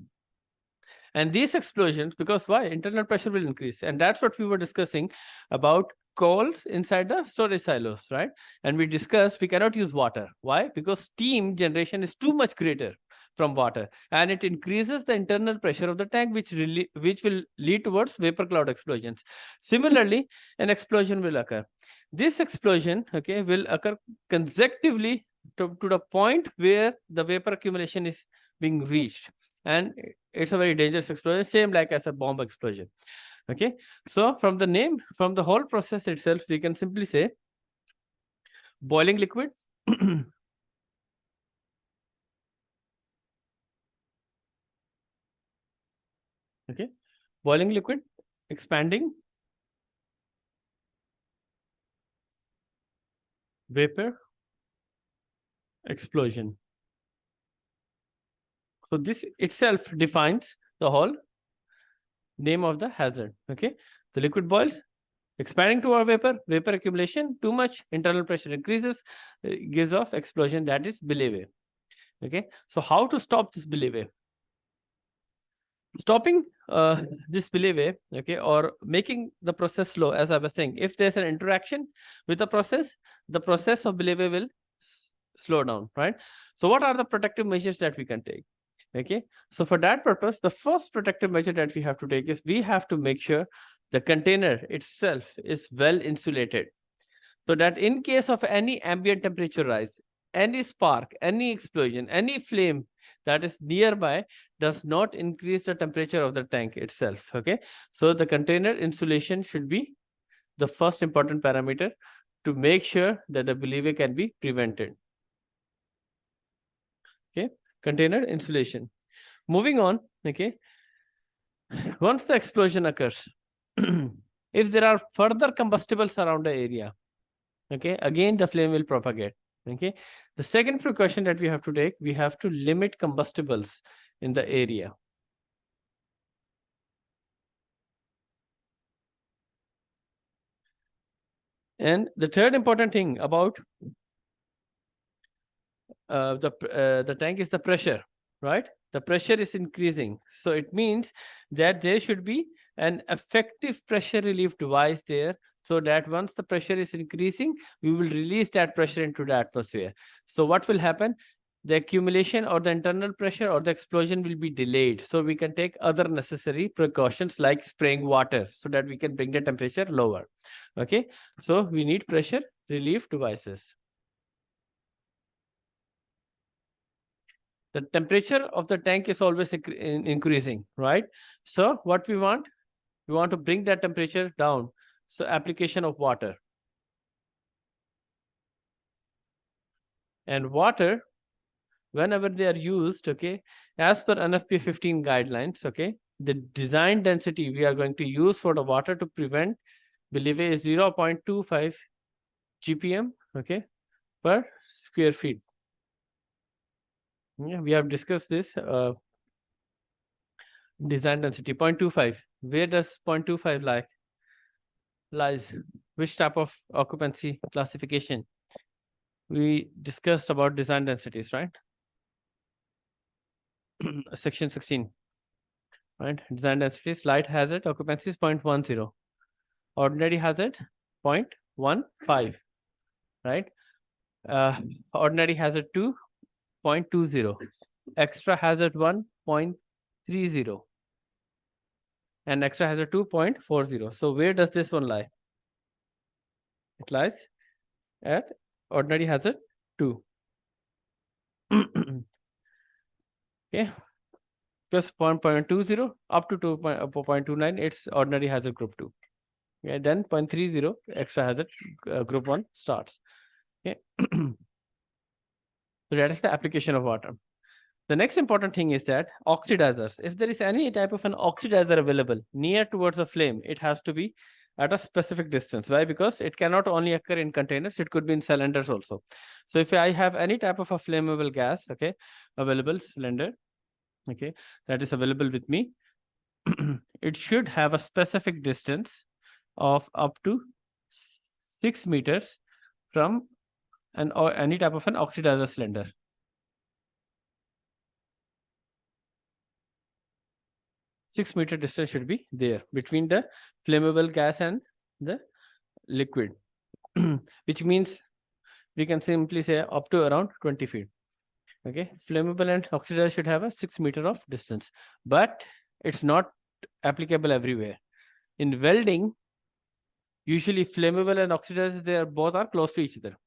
And these explosions, because why? Internal pressure will increase. And that's what we were discussing about coals inside the storage silos, right? And we discussed we cannot use water. Why? Because steam generation is too much greater from water, and it increases the internal pressure of the tank, which will lead towards vapor cloud explosions. Similarly, an explosion will occur. This explosion, okay, will occur consecutively to the point where the vapor accumulation is being reached, and it's a very dangerous explosion, same like as a bomb explosion. Okay, so from the name, from the whole process itself, we can simply say boiling liquids, okay, boiling liquid, expanding, vapor, explosion. So this itself defines the whole name of the hazard. Okay, the liquid boils, expanding to our vapor, vapor accumulation, too much, internal pressure increases, gives off explosion, that is belay. Okay, so how to stop this belay? Stopping this belay, okay, or making the process slow, as I was saying, if there's an interaction with the process of belay will slow down, right? So what are the protective measures that we can take? Okay, so for that purpose, the first protective measure that we have to take is we have to make sure the container itself is well insulated, so that in case of any ambient temperature rise, any spark, any explosion, any flame that is nearby does not increase the temperature of the tank itself. Okay, so the container insulation should be the first important parameter to make sure that the belay can be prevented. Okay, container insulation. Moving on, okay. Once the explosion occurs, if there are further combustibles around the area, okay, again the flame will propagate. Okay, the second precaution that we have to take, we have to limit combustibles in the area. And the third important thing about the tank is the pressure, right? The pressure is increasing. So it means that there should be an effective pressure relief device there, so that once the pressure is increasing, we will release that pressure into the atmosphere. So what will happen? The accumulation or the internal pressure or the explosion will be delayed. So we can take other necessary precautions like spraying water so that we can bring the temperature lower. Okay, so we need pressure relief devices. The temperature of the tank is always increasing, right? So what we want to bring that temperature down. So application of water. And water, whenever they are used, okay, as per NFPA 15 guidelines, okay, the design density we are going to use for the water to prevent, believe it, is 0.25 GPM, okay, per square feet. Yeah, we have discussed this design density 0.25. Where does 0.25 lie? Lies? Which type of occupancy classification? We discussed about design densities, right? Section 16, right? Design densities, light hazard occupancy is 0.10, ordinary hazard 0.15, right? Ordinary hazard 2, 0.20, extra hazard 1, 0.30, and extra hazard 2, 0.40. So where does this one lie? It lies at ordinary hazard 2. Okay, because 0.20 up to 2.29, it's ordinary hazard group 2. Okay, then 0.30 extra hazard group 1 starts. Okay, so that is the application of water. The next important thing is that oxidizers, if there is any type of an oxidizer available near towards a flame, it has to be at a specific distance. Why? Because it cannot only occur in containers, it could be in cylinders also. So if I have any type of a flammable gas, okay, available cylinder, okay, that is available with me, it should have a specific distance of up to 6 meters from an or any type of an oxidizer cylinder. Six-meter distance should be there between the flammable gas and the liquid, which means we can simply say up to around 20 feet. Okay, flammable and oxidizer should have a 6 meter of distance, but it's not applicable everywhere. In welding, usually flammable and oxidizer, they are both are close to each other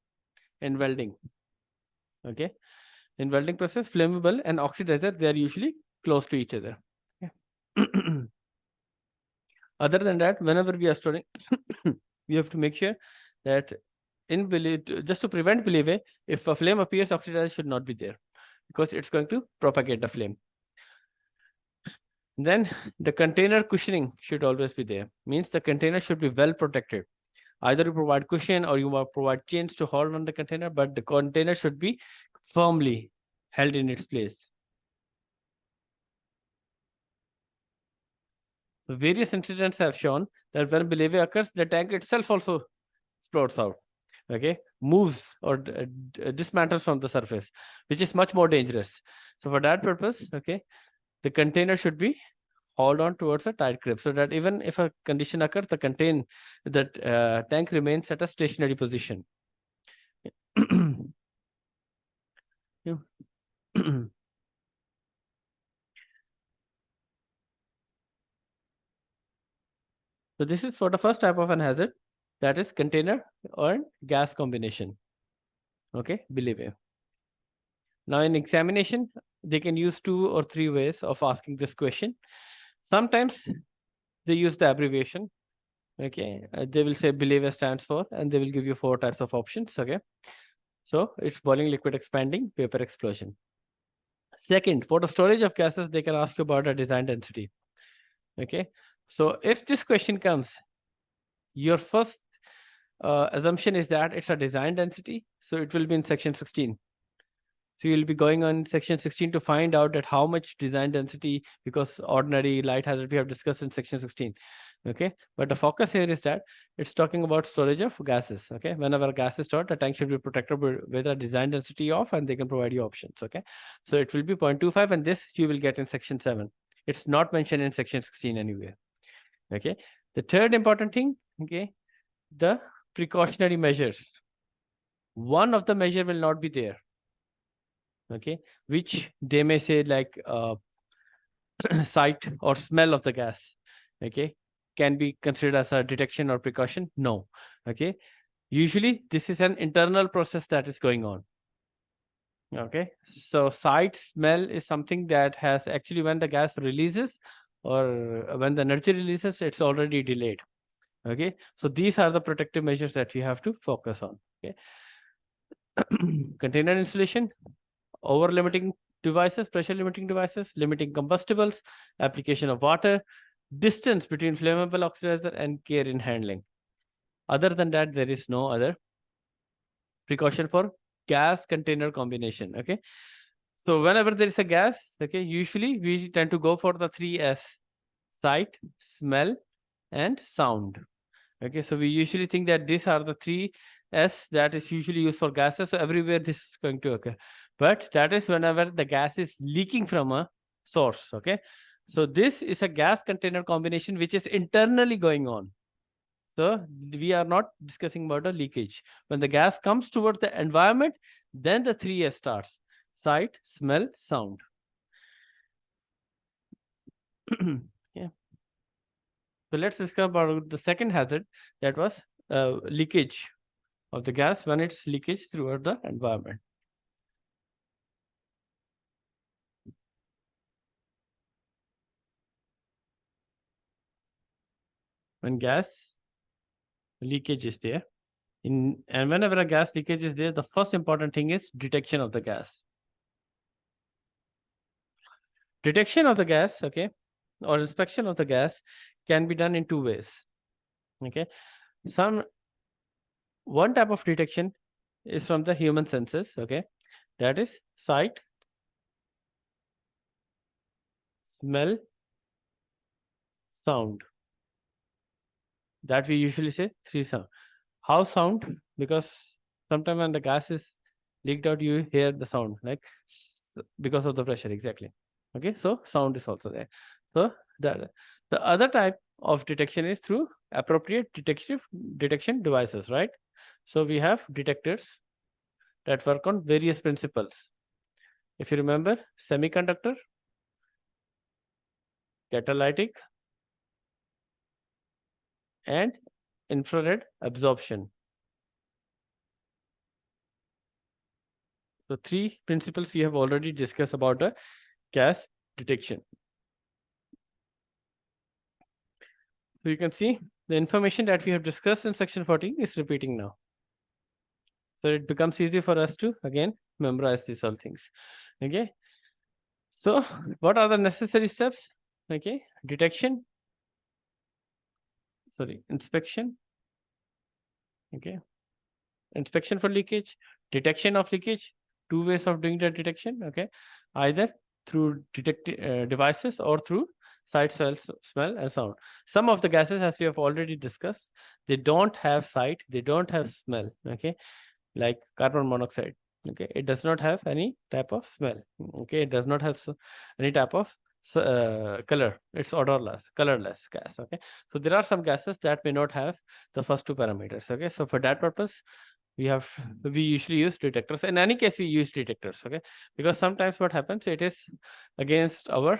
in welding. Okay, in welding process, flammable and oxidizer, they are usually close to each other. Okay. Other than that, whenever we are storing, we have to make sure that just to prevent believe, if a flame appears, oxidizer should not be there because it's going to propagate the flame. Then the container cushioning should always be there. Means the container should be well protected. Either you provide cushion or you provide chains to hold on the container, but the container should be firmly held in its place. So various incidents have shown that when believe occurs, the tank itself also explodes out. Okay, moves or dismantles from the surface, which is much more dangerous. So for that purpose, okay, the container should be hold on towards a tight grip so that even if a condition occurs, the tank remains at a stationary position. Yeah. So this is for the first type of an hazard, that is container or gas combination. Okay, believe it. Now in examination, they can use 2 or 3 ways of asking this question. Sometimes they use the abbreviation. Okay, they will say believe stands for, and they will give you 4 types of options. Okay, so it's boiling, liquid, expanding, vapor, explosion. Second, for the storage of gases, they can ask you about a design density. Okay, so if this question comes, your first assumption is that it's a design density, so it will be in section 16. So you'll be going on section 16 to find out that how much design density, because ordinary light hazard we have discussed in section 16. Okay, but the focus here is that it's talking about storage of gases. Okay, whenever a gas is stored, the tank should be protected with a design density of, and they can provide you options. Okay, so it will be 0.25, and this you will get in section 7. It's not mentioned in section 16 anywhere. Okay, the third important thing, okay, the precautionary measures. One of the measure will not be there. Okay, which they may say like sight or smell of the gas, okay, can be considered as a detection or precaution. No. Okay, usually this is an internal process that is going on. Okay, so sight, smell is something that has actually, when the gas releases or when the energy releases, it's already delayed. Okay, so these are the protective measures that we have to focus on. Okay, container installation, over limiting devices, pressure limiting devices, limiting combustibles, application of water, distance between flammable oxidizer, and care in handling. Other than that, there is no other precaution for gas container combination. Okay, so whenever there is a gas, okay, usually we tend to go for the 3S: sight, smell, and sound. Okay, so we usually think that these are the 3S that is usually used for gases. So everywhere this is going to occur. But that is whenever the gas is leaking from a source. Okay, so this is a gas container combination which is internally going on. So we are not discussing about a leakage. When the gas comes towards the environment, then the 3S starts: sight, smell, sound. Yeah. So let's discuss about the second hazard, that was leakage of the gas when it's leakage throughout the environment. When gas leakage is there, and whenever a gas leakage is there, the first important thing is detection of the gas. Detection of the gas, okay, or inspection of the gas can be done in two ways. Okay, one type of detection is from the human senses. Okay, that is sight, smell, sound. That we usually say 3 sound. How sound? Because sometimes when the gas is leaked out, you hear the sound like because of the pressure. Exactly. Okay, so sound is also there. So the other type of detection is through appropriate detection devices, right? So we have detectors that work on various principles. If you remember, semiconductor, catalytic, and infrared absorption. So 3 principles we have already discussed about the gas detection. So you can see the information that we have discussed in section 14 is repeating now. So it becomes easy for us to again memorize these all things. Okay. So what are the necessary steps? Okay. Detection. Sorry, inspection. Okay. Inspection for leakage, detection of leakage, 2 ways of doing the detection. Okay. Either through devices or through sight, smell, and sound. Some of the gases, as we have already discussed, they don't have sight, they don't have smell. Okay, like carbon monoxide. Okay, it does not have any type of smell. Okay, it does not have any type of color. It's odorless, colorless gas. Okay, so there are some gases that may not have the first 2 parameters. Okay, so for that purpose, we usually use detectors. In any case, we use detectors. Okay, because sometimes what happens, it is against our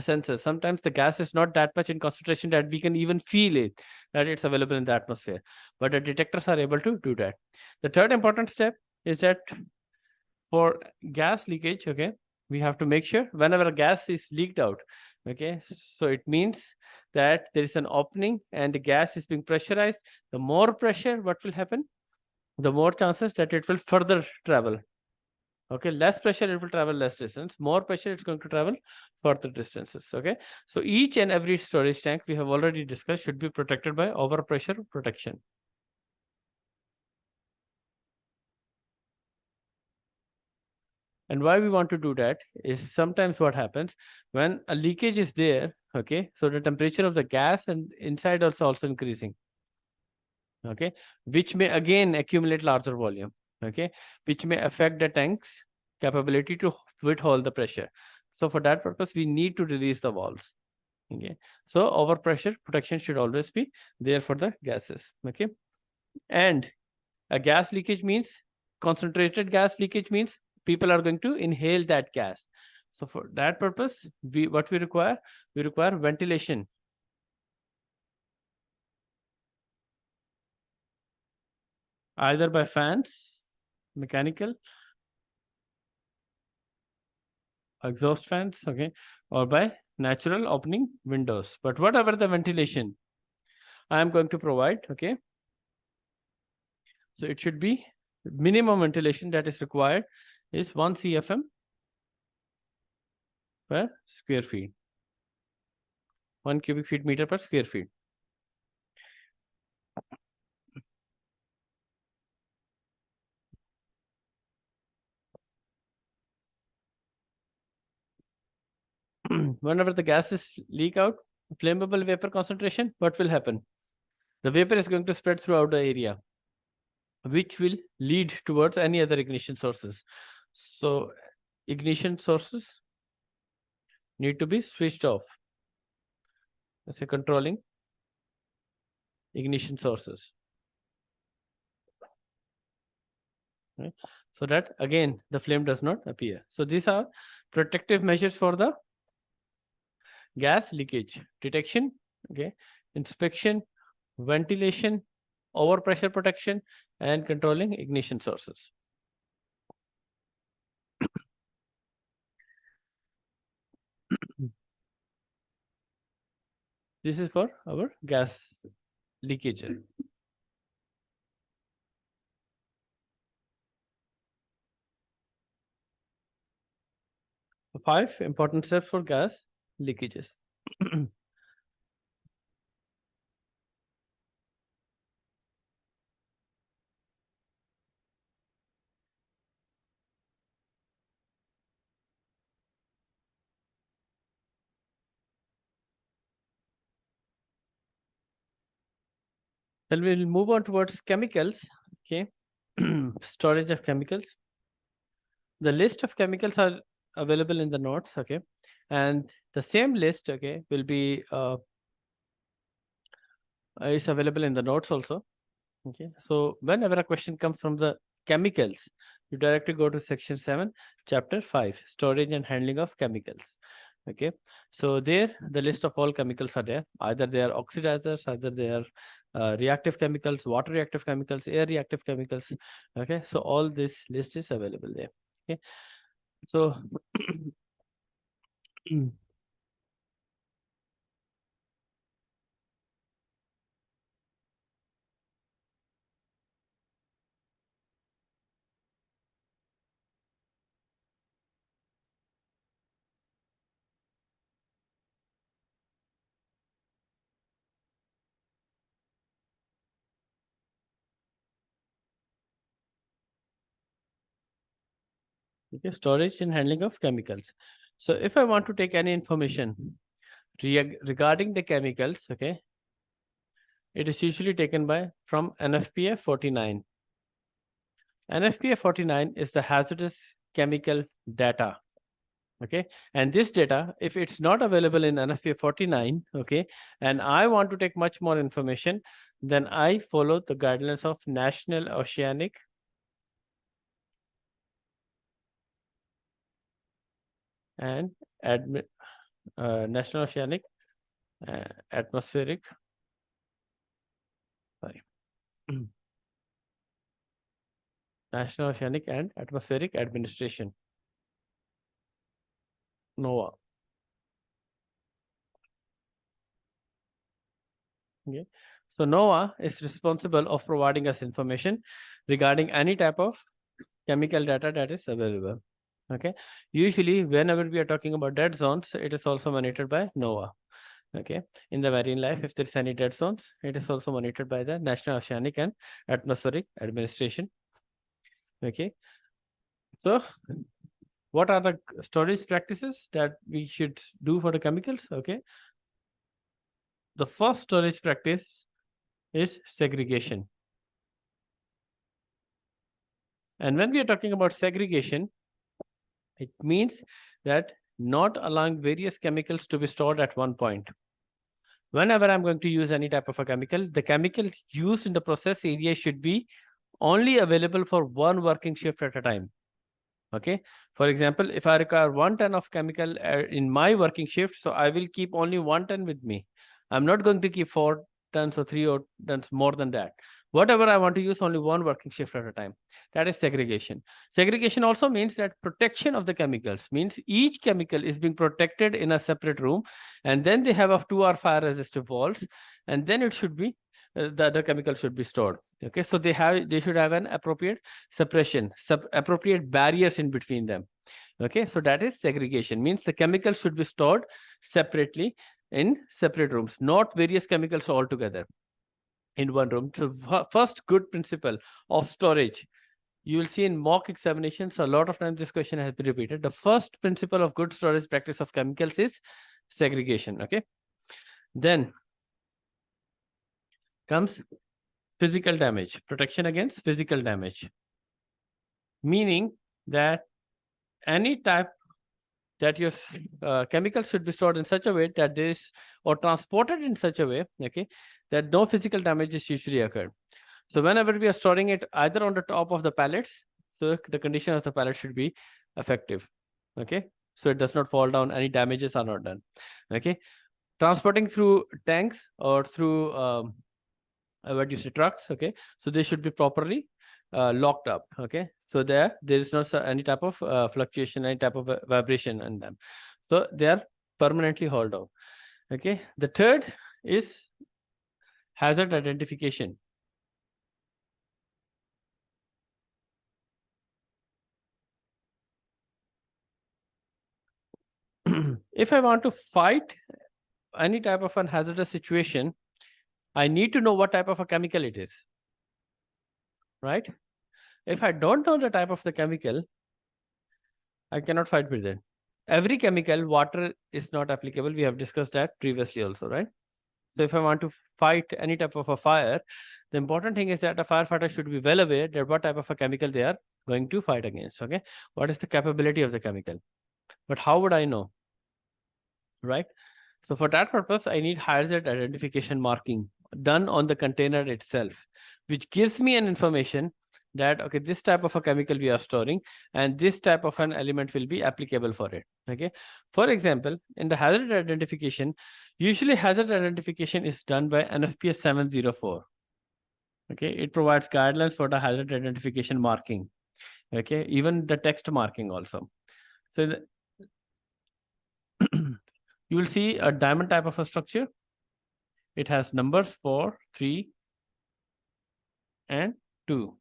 senses. Sometimes the gas is not that much in concentration that we can even feel it, that it's available in the atmosphere, but the detectors are able to do that. The third important step is that for gas leakage, okay, we have to make sure whenever a gas is leaked out, okay, so it means that there is an opening and the gas is being pressurized. The more pressure, what will happen? The more chances that it will further travel. Okay, less pressure, it will travel less distance. More pressure, it's going to travel further distances. Okay, so each and every storage tank we have already discussed should be protected by overpressure protection. And why we want to do that is sometimes what happens when a leakage is there, okay, so the temperature of the gas and inside also increasing, okay, which may again accumulate larger volume, okay, which may affect the tank's capability to withhold the pressure. So for that purpose, we need to release the valves. Okay, so overpressure protection should always be there for the gases. Okay, and a gas leakage means concentrated gas leakage means people are going to inhale that gas. So for that purpose, we require ventilation. Either by fans, mechanical, exhaust fans, okay, or by natural opening windows. But whatever the ventilation I am going to provide, okay, so it should be minimum ventilation that is required is 1 CFM per square feet, 1 cubic feet meter per square feet. Whenever the gases leak out, flammable vapor concentration, what will happen? The vapor is going to spread throughout the area, which will lead towards any other ignition sources. So ignition sources need to be switched off. Let's say controlling ignition sources. Right? So that again, the flame does not appear. So these are protective measures for the gas leakage detection, okay, inspection, ventilation, overpressure protection, and controlling ignition sources. This is for our gas leakage. 5 important steps for gas leakages. Then we'll move on towards chemicals. Okay, storage of chemicals. The list of chemicals are available in the notes. Okay, and the same list, okay, will be is available in the notes also. Okay, so whenever a question comes from the chemicals, you directly go to section 7, chapter 5, storage and handling of chemicals. Okay, so there the list of all chemicals are there. Either they are oxidizers, either they are reactive chemicals, water reactive chemicals, air reactive chemicals. Okay, so all this list is available there. Okay, so okay, storage and handling of chemicals. So if I want to take any information regarding the chemicals, okay, it is usually taken by from NFPA 49. NFPA 49 is the hazardous chemical data. Okay, and this data, if it's not available in NFPA 49, okay, and I want to take much more information, then I follow the guidelines of National Oceanic and National Oceanic Atmospheric, sorry, National Oceanic and Atmospheric Administration, NOAA. Okay. So NOAA is responsible of providing us information regarding any type of chemical data that is available. Okay. Usually, whenever we are talking about dead zones, it is also monitored by NOAA. Okay. In the marine life, if there is any dead zones, it is also monitored by the National Oceanic and Atmospheric Administration. Okay. So, what are the storage practices that we should do for the chemicals? Okay. The first storage practice is segregation. And when we are talking about segregation, it means that not allowing various chemicals to be stored at one point. Whenever I'm going to use any type of a chemical, the chemical used in the process area should be only available for one working shift at a time. Okay. For example, if I require 1 ton of chemical in my working shift, so I will keep only 1 ton with me. I'm not going to keep 4 tons or 3 tons more than that. Whatever I want to use, only one working shift at a time. That is segregation. Segregation also means that protection of the chemicals means each chemical is being protected in a separate room, and then they have a 2-hour fire resistive walls, and then it should be the other chemical should be stored. Okay, so they should have an appropriate suppression, appropriate barriers in between them. Okay, so that is segregation, means the chemicals should be stored separately in separate rooms, not various chemicals all together in one room. So first good principle of storage, you will see in mock examinations, a lot of times this question has been repeated. The first principle of good storage practice of chemicals is segregation. Okay, then comes physical damage, protection against physical damage, meaning that any type that your chemicals should be stored in such a way that there is, or transported in such a way, okay, that no physical damage is usually occurred. So whenever we are storing it either on the top of the pallets, so the condition of the pallet should be effective. Okay, so it does not fall down, any damages are not done. Okay, transporting through tanks or through what you say, trucks. Okay, so they should be properly locked up. Okay, so there is not any type of fluctuation, any type of vibration in them, so they are permanently hauled out. Okay, the third is hazard identification. If I want to fight any type of a hazardous situation, I need to know what type of a chemical it is, right? If I don't know the type of the chemical, I cannot fight with it. Every chemical, water is not applicable. We have discussed that previously also, right? So if I want to fight any type of a fire, the important thing is that a firefighter should be well aware that what type of a chemical they are going to fight against. Okay, what is the capability of the chemical? But how would I know, right? So for that purpose, I need hazard identification marking done on the container itself, which gives me an information that, okay, this type of a chemical we are storing and this type of an element will be applicable for it. Okay. For example, in the hazard identification, usually hazard identification is done by NFPA 704. Okay. It provides guidelines for the hazard identification marking. Okay. Even the text marking also. So you will see a diamond type of a structure. It has numbers 4, 3, and 2.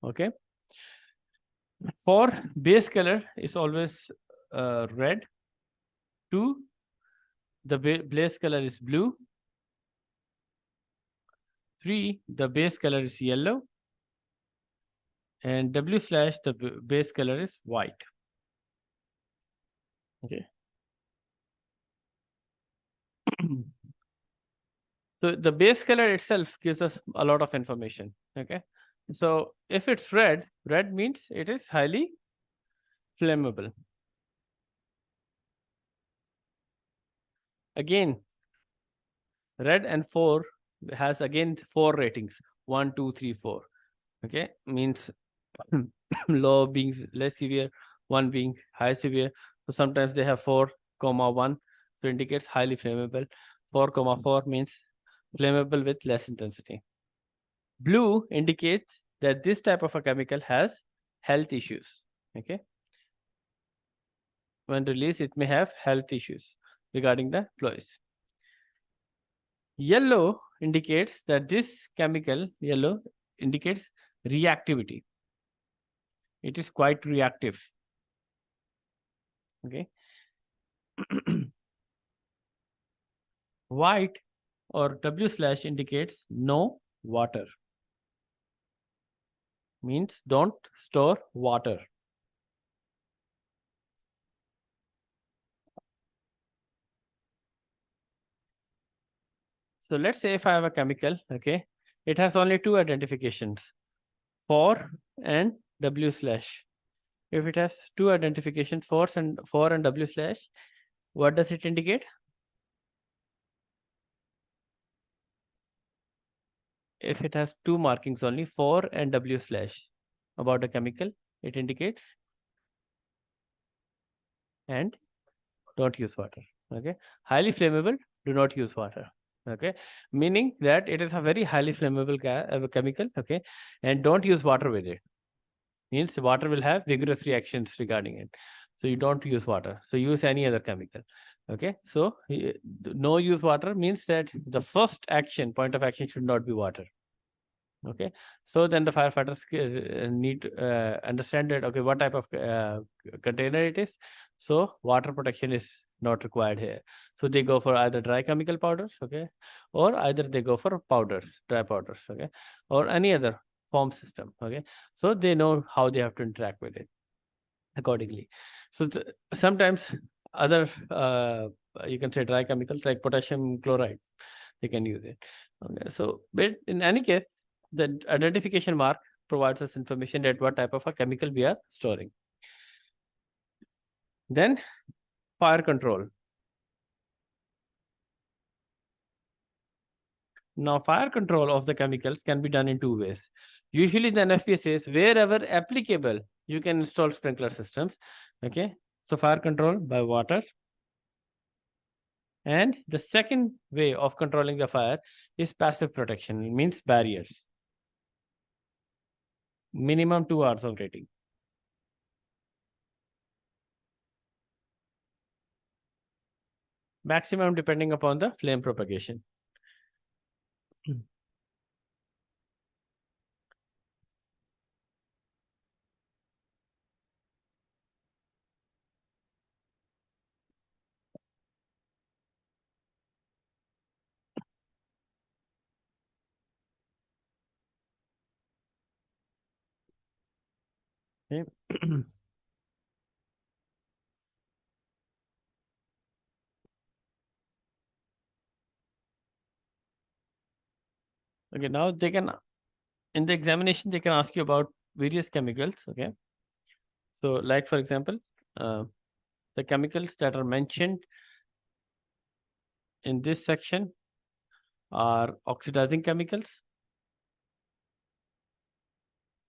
Okay. For base color is always red. 2, the base color is blue. 3, the base color is yellow. And W/, the base color is white. Okay. So the base color itself gives us a lot of information. Okay. So if it's red, red means it is highly flammable. Again, red and 4 has again 4 ratings, 1, 2, 3, 4. Okay, means low being less severe, 1 being high severe. So sometimes they have 4,1, so indicates highly flammable. 4,4 means flammable with less intensity. Blue indicates that this type of a chemical has health issues. Okay, when released, it may have health issues regarding the flows. Yellow indicates that this chemical, yellow indicates reactivity. it is quite reactive. Okay. White or W slash indicates no water, means don't store water. So let's say if I have a chemical, okay, it has only two identifications, for and W slash. If it has two identifications, for and W slash, what does it indicate? If it has two markings only, for and W slash, about a chemical, it indicates and don't use water. Okay, highly flammable, do not use water. Okay, meaning that it is a very highly flammable chemical. Okay, and don't use water with it. Means water will have vigorous reactions regarding it, so you don't use water, so use any other chemical. Okay, so no use water means that the first point of action should not be water. Okay, so then the firefighters need to understand that, okay, what type of container it is. So water protection is not required here, so they go for either dry chemical powders, okay, or either they go for powders, dry powders, okay, or any other form system. Okay, so they know how they have to interact with it accordingly. So sometimes other you can say dry chemicals like potassium chloride, they can use it. Okay, so but in any case, the identification mark provides us information that what type of a chemical we are storing. Then fire control. Now fire control of the chemicals can be done in two ways. Usually the NFPA says wherever applicable, you can install sprinkler systems. Okay, so fire control by water. And the second way of controlling the fire is passive protection. It means barriers. Minimum 2 hours of rating. Maximum depending upon the flame propagation. Okay. Okay, now they can, in the examination, they can ask you about various chemicals. Okay. So like, for example, the chemicals that are mentioned in this section are oxidizing chemicals.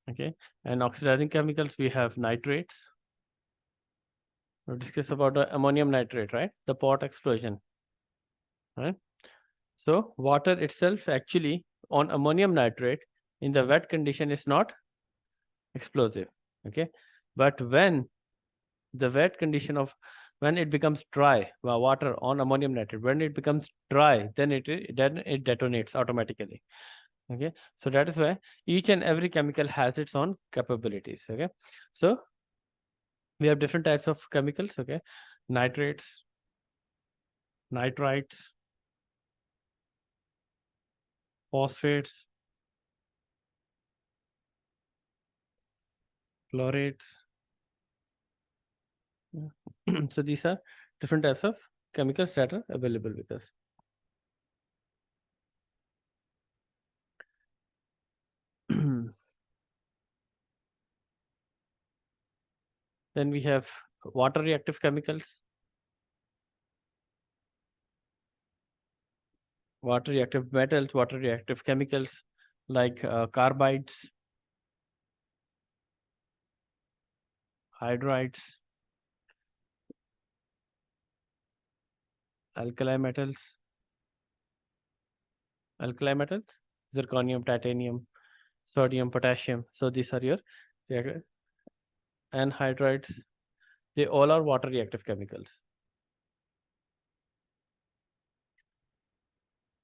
Okay. And oxidizing chemicals, we have nitrates. We'll discuss about the ammonium nitrate, right? The pot explosion, right? So water itself actually on ammonium nitrate in the wet condition is not explosive. Okay. But when the wet condition of, when it becomes dry, water on ammonium nitrate, when it becomes dry, then it detonates automatically. Okay, so that is why each and every chemical has its own capabilities. Okay, so we have different types of chemicals. Okay, nitrates, nitrites, phosphates, chlorates. So these are different types of chemicals that are available with us. Then we have water reactive chemicals, water reactive metals, water reactive chemicals like carbides, hydrides, alkali metals, zirconium, titanium, sodium, potassium. So these are your anhydrides. They all are water reactive chemicals.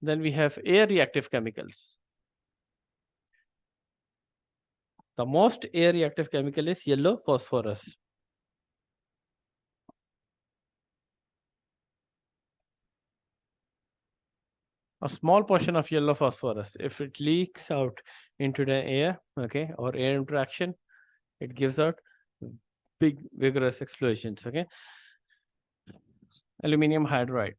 Then we have air reactive chemicals. The most air reactive chemical is yellow phosphorus. A small portion of yellow phosphorus, if it leaks out into the air, okay, or air interaction, it gives out big vigorous explosions. Okay, aluminum hydride.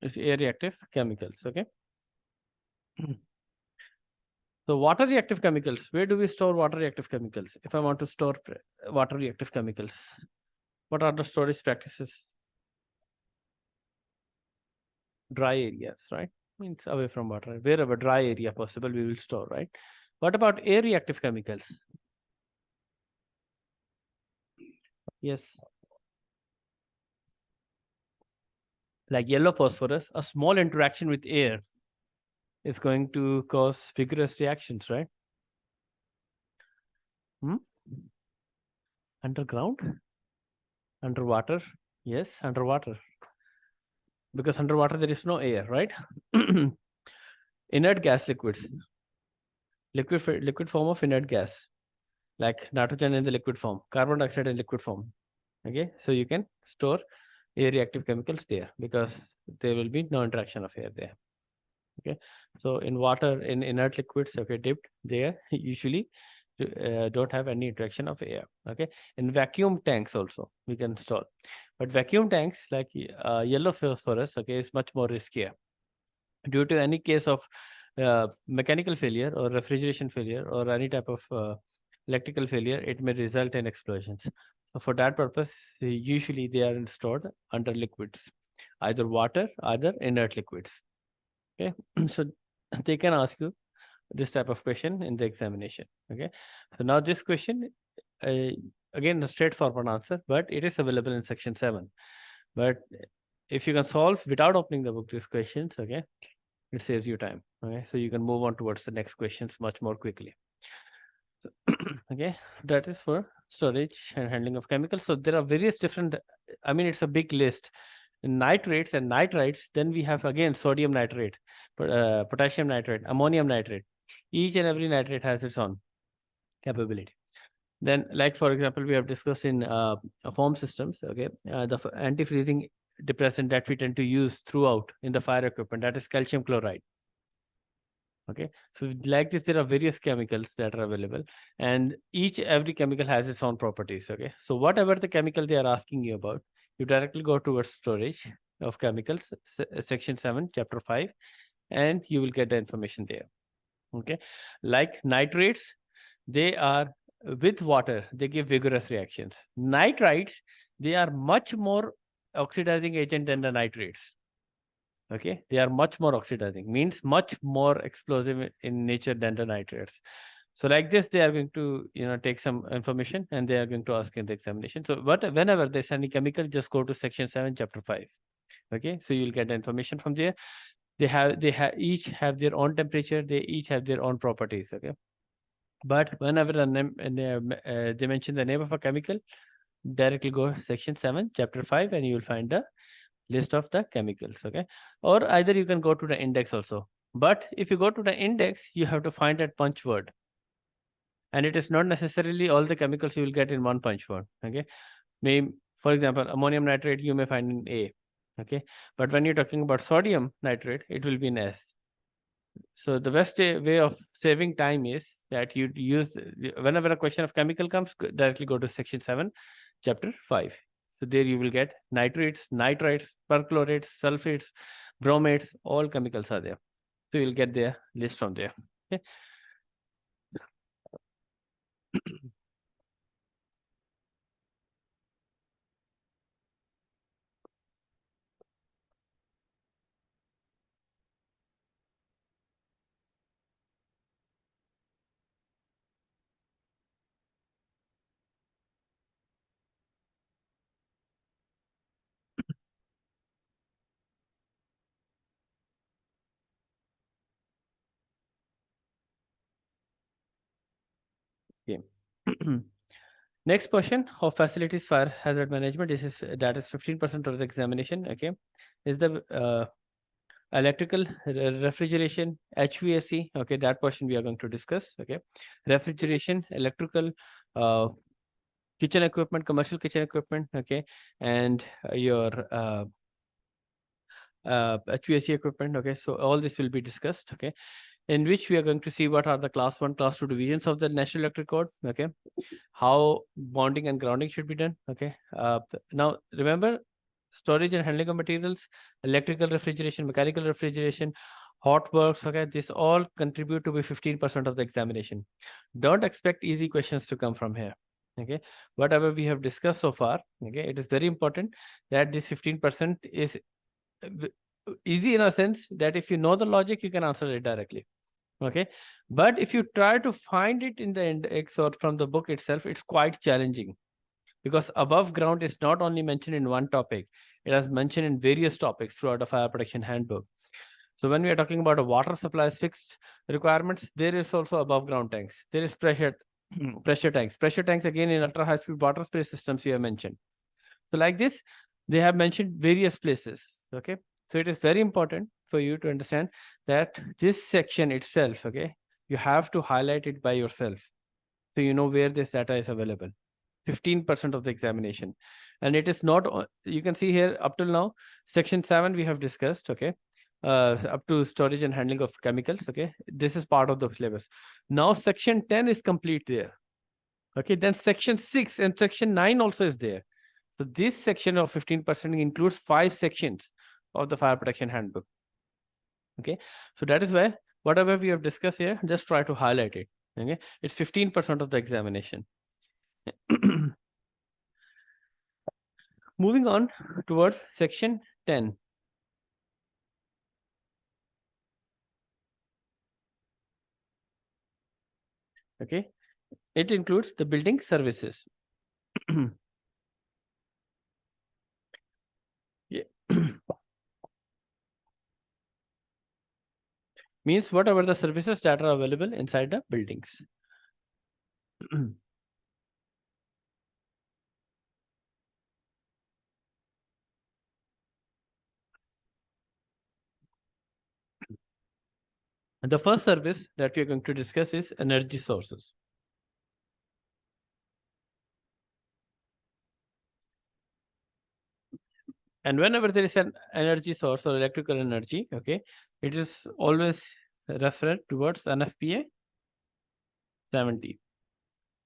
Is air reactive chemicals. Okay. So water reactive chemicals, where do we store water reactive chemicals? If I want to store water reactive chemicals, what are the storage practices? Dry areas, right? Means away from water. Wherever dry area possible, we will store, right? What about air reactive chemicals? Yes. Like yellow phosphorus, a small interaction with air is going to cause vigorous reactions, right? Hmm? Underground? Underwater? Yes, underwater. Because underwater there is no air, right? Inert gas liquids. Liquid form of inert gas, like nitrogen in the liquid form, carbon dioxide in liquid form. Okay, so you can store air reactive chemicals there because there will be no interaction of air there. Okay, so in water, in inert liquids, okay, dipped there usually don't have any interaction of air. Okay, in vacuum tanks also we can store, but vacuum tanks like yellow phosphorus, okay, is much more riskier due to any case of mechanical failure or refrigeration failure or any type of electrical failure. It may result in explosions. So for that purpose, usually they are stored under liquids, either water, either inert liquids. Okay, so they can ask you this type of question in the examination. Okay, so now this question, uh, again, a straightforward answer, but it is available in section 7. But if you can solve without opening the book these questions, okay, it saves you time. Okay, so you can move on towards the next questions much more quickly. So, okay, so that is for storage and handling of chemicals. So there are various different, I mean, it's a big list. Nitrates and nitrites, then we have again sodium nitrate, potassium nitrate, ammonium nitrate. Each and every nitrate has its own capability. Then, like for example, we have discussed in foam systems, okay, the anti-freezing depressant that we tend to use throughout in the fire equipment, that is calcium chloride. Okay, so like this, there are various chemicals that are available, and every chemical has its own properties. Okay, so whatever the chemical they are asking you about, you directly go towards storage of chemicals, section 7, chapter 5, and you will get the information there. Okay, like nitrates, they are with water, they give vigorous reactions. Nitrites, they are much more oxidizing agent than the nitrates. Okay, they are much more oxidizing, means much more explosive in nature than the nitrates. So like this, they are going to take some information and they are going to ask in the examination. So whenever there's any chemical, just go to section 7, chapter 5. Okay, so you'll get the information from there. They each have their own temperature, they each have their own properties. Okay, but whenever they mention the name of a chemical, directly go section 7, chapter 5, and you will find the list of the chemicals. Okay, or either you can go to the index also, but if you go to the index, you have to find that punch word, and it is not necessarily all the chemicals you will get in one punch word. Okay, for example, ammonium nitrate you may find in A. Okay, but when you're talking about sodium nitrate, it will be in S. So the best way of saving time is that you use, whenever a question of chemical comes, directly go to section 7, chapter 5. So there you will get nitrates, nitrites, perchlorates, sulfates, bromates, all chemicals are there. So you'll get their list from there. Okay. Okay. Next question of facilities fire hazard management. That is 15% of the examination. Okay, is the electrical refrigeration, HVAC. Okay, that portion we are going to discuss. Okay, refrigeration, electrical, kitchen equipment, commercial kitchen equipment. Okay, and your HVAC equipment. Okay, so all this will be discussed. Okay, in which we are going to see what are the class 1, class 2 divisions of the National Electric Code. Okay, how bonding and grounding should be done. Okay, now remember, storage and handling of materials, electrical refrigeration, mechanical refrigeration, hot works. Okay, this all contribute to be 15% of the examination. Don't expect easy questions to come from here. Okay, whatever we have discussed so far, okay, it is very important that this 15% is easy in a sense that if you know the logic, you can answer it directly. Okay, but if you try to find it in the index or from the book itself, it's quite challenging, because above ground is not only mentioned in one topic, it has mentioned in various topics throughout the fire protection handbook. So when we are talking about a water supply's fixed requirements, there is also above ground tanks. There is pressure pressure tanks again in ultra high speed water spray systems you have mentioned. So like this, they have mentioned various places. Okay, so it is very important for you to understand that this section itself, okay, you have to highlight it by yourself, so you know where this data is available. 15% of the examination, and it is not. You can see here up till now, section 7 we have discussed. Okay, up to storage and handling of chemicals. Okay, this is part of the syllabus. Now section 10 is complete there. Okay, then section 6 and section 9 also is there. So this section of 15% includes 5 sections of the fire protection handbook. Okay, so that is why whatever we have discussed here, just try to highlight it. Okay, it's 15% of the examination. Moving on towards section 10. Okay, it includes the building services. Yeah. Means whatever the services that are available inside the buildings. The first service that we are going to discuss is energy sources. And whenever there is an energy source or electrical energy, okay, it is always referred towards NFPA 70,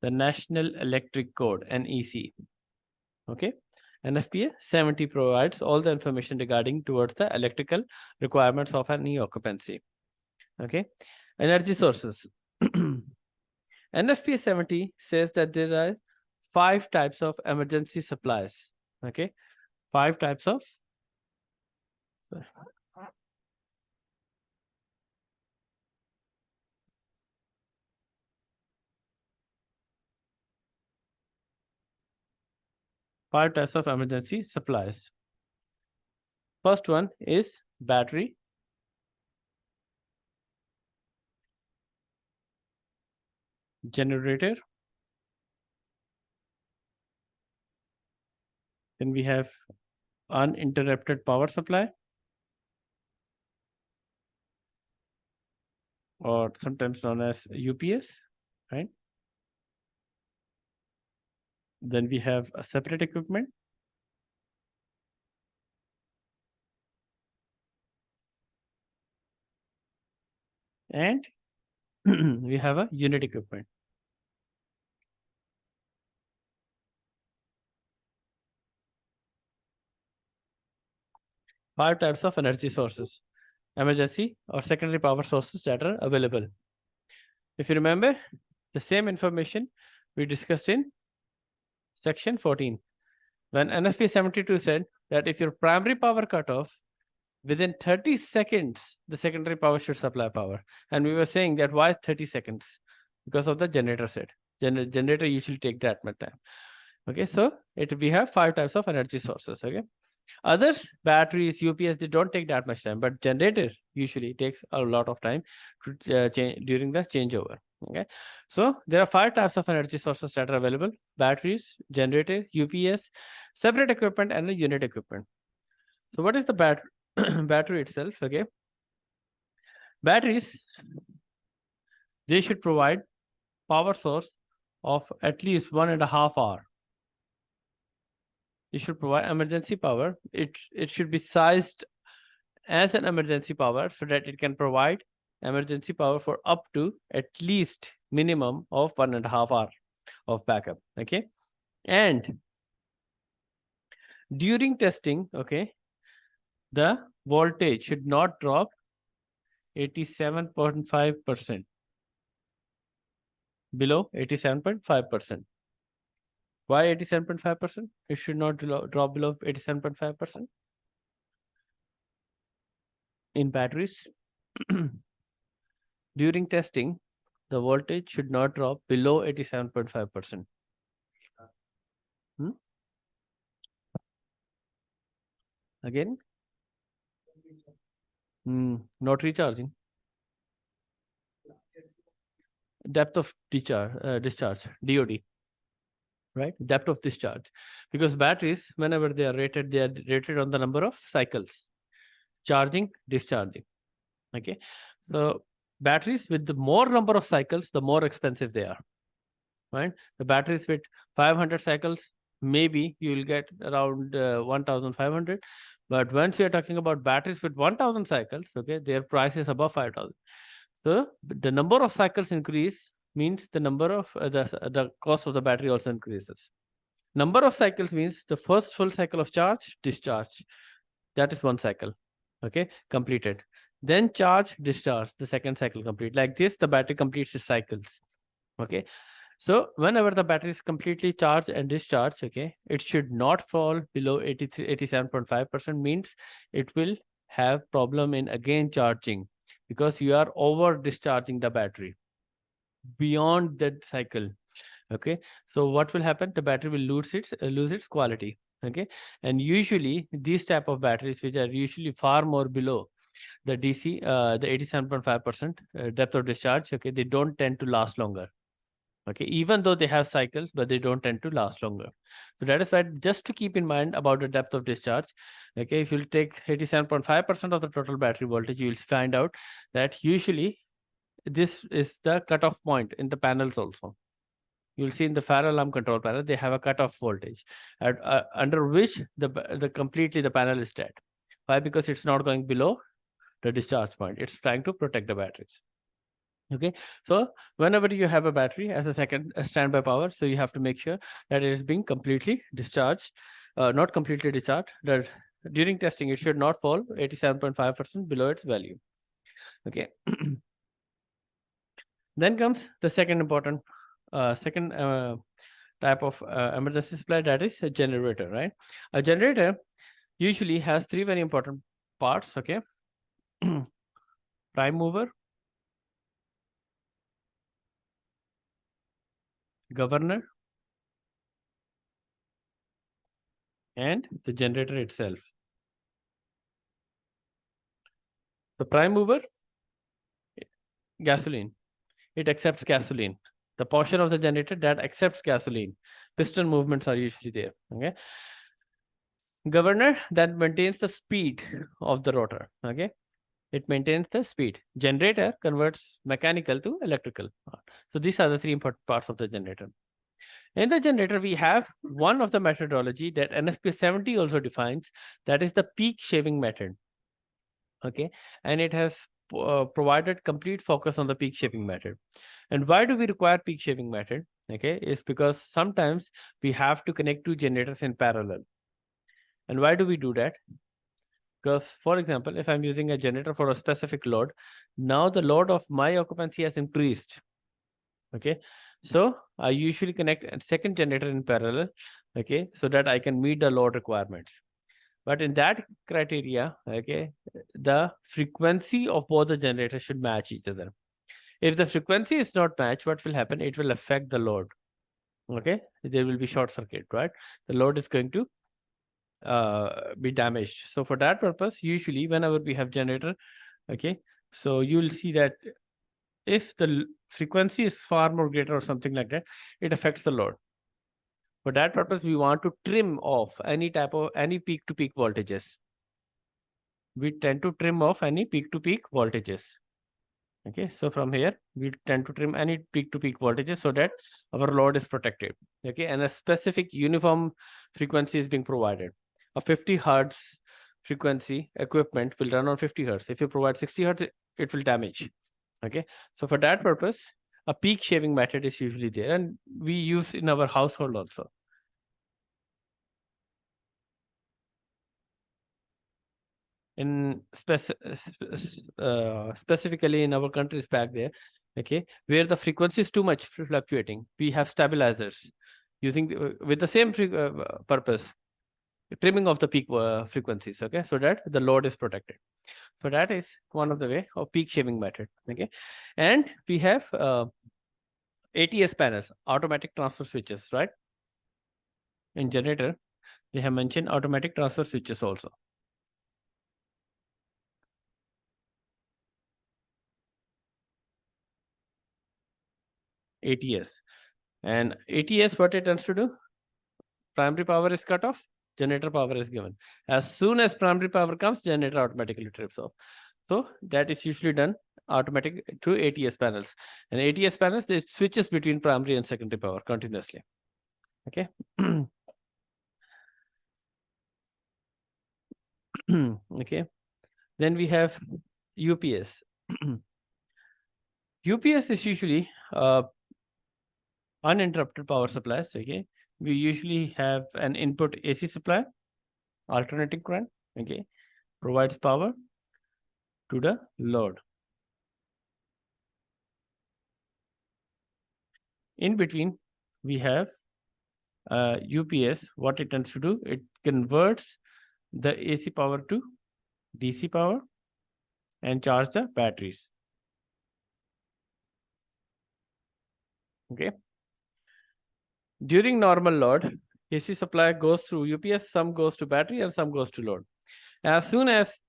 the National Electric Code, NEC. Okay, NFPA 70 provides all the information regarding towards the electrical requirements of any occupancy. Okay, energy sources. NFPA 70 says that there are 5 types of emergency supplies. Okay, 5 types of 5 types of emergency supplies. First one is battery. Generator. Then we have uninterrupted power supply, or sometimes known as UPS, right? Then we have a separate equipment. And we have a unit equipment. Five types of energy sources, emergency or secondary power sources that are available. If you remember, the same information we discussed in section 14, when NFP 72 said that if your primary power cut off, within 30 seconds, the secondary power should supply power. And we were saying that why 30 seconds? Because of the generator set. Generator usually take that much time. Okay, so we have 5 types of energy sources. Okay, others, batteries, UPS, they don't take that much time, but generator usually takes a lot of time to change during the changeover. Okay, so there are 5 types of energy sources that are available: batteries, generator, UPS, separate equipment, and the unit equipment. So what is the battery? battery itself, okay, batteries, they should provide power source of at least 1.5 hour. You should provide emergency power. It should be sized as an emergency power so that it can provide emergency power for up to at least minimum of 1.5 hour of backup. Okay, and during testing, okay, the voltage should not drop 87.5%, below 87.5%. Why 87.5%? It should not drop below 87.5%. In batteries, during testing, the voltage should not drop below 87.5%. Again, not recharging. Depth of discharge, DOD, right? Depth of discharge. Because batteries, whenever they are rated on the number of cycles, charging, discharging. Okay, so batteries with the more number of cycles, the more expensive they are, right? The batteries with 500 cycles, maybe you will get around 1,500. But once you are talking about batteries with 1,000 cycles, okay, their price is above 5,000. So the number of cycles increase means the number of the cost of the battery also increases. Number of cycles means the first full cycle of charge, discharge. That is one cycle, okay, completed. Then charge, discharge, the second cycle complete. Like this, the battery completes its cycles, okay. So whenever the battery is completely charged and discharged, okay, it should not fall below 87.5%, means it will have problem in again charging because you are over discharging the battery beyond that cycle. Okay, so what will happen? The battery will lose its quality. Okay, and usually these type of batteries, which are usually far more below the DC, the 87.5% depth of discharge, okay, they don't tend to last longer. Okay, even though they have cycles, but they don't tend to last longer. So that is why, just to keep in mind about the depth of discharge, okay, if you take 87.5% of the total battery voltage, you will find out that usually this is the cutoff point in the panels also. You'll see in the fire alarm control panel, they have a cutoff voltage at, under which the completely the panel is dead. Why? Because it's not going below the discharge point. It's trying to protect the batteries. Okay, so whenever you have a battery as a standby power, so you have to make sure that it is being completely discharged, not completely discharged. That during testing, it should not fall 87.5% below its value. Okay. Then comes the second important type of emergency supply, that is a generator, right? A generator usually has three very important parts. Okay. Prime mover, governor, and the generator itself. The prime mover, gasoline. It accepts gasoline. The portion of the generator that accepts gasoline. Piston movements are usually there. Okay. Governor, that maintains the speed of the rotor. Okay. It maintains the speed. Generator converts mechanical to electrical. So these are the three important parts of the generator. In the generator, we have one of the methodology that NFPA4 also defines, that is the peak shaving method. Okay, and it has provided complete focus on the peak shaving method. And why do we require peak shaving method? Okay, is because sometimes we have to connect two generators in parallel. And why do we do that? Because, for example, if I'm using a generator for a specific load, now the load of my occupancy has increased. Okay, so I usually connect a second generator in parallel, okay, so that I can meet the load requirements. But in that criteria, okay, the frequency of both the generators should match each other. If the frequency is not matched, what will happen? It will affect the load. Okay, there will be short circuit, right? The load is going to be damaged. So for that purpose, usually whenever we have generator, okay, so you will see that if the frequency is far more greater or something like that, it affects the load. For that purpose, we want to trim off any peak to peak voltages. we tend to trim off any peak-to-peak voltages. Okay, so from here, we tend to trim any peak-to-peak voltages so that our load is protected. Okay, and a specific uniform frequency is being provided. A 50 hertz frequency equipment will run on 50 hertz. If you provide 60 hertz, it will damage. Okay, so for that purpose, a peak shaving method is usually there, and we use in our household also. In specifically in our countries back there, okay, where the frequency is too much fluctuating, we have stabilizers using with the same purpose, trimming of the peak frequencies, okay, so that the load is protected. So that is one of the way of peak shaving method. Okay, and we have ATS panels, automatic transfer switches, right? In generator, they have mentioned automatic transfer switches also. ATS. And ATS, what it tends to do? Primary power is cut off, generator power is given. As soon as primary power comes, generator automatically trips off. So that is usually done automatic through ATS panels. And ATS panels, it switches between primary and secondary power continuously. Okay. Okay. Then we have UPS. UPS is usually uninterrupted power supplies. Okay, we usually have an input AC supply, alternating current. Okay, provides power to the load. In between, we have UPS. What it tends to do, it converts the AC power to DC power and charge the batteries. Okay. During normal load, AC supply goes through UPS, some goes to battery and some goes to load. As soon as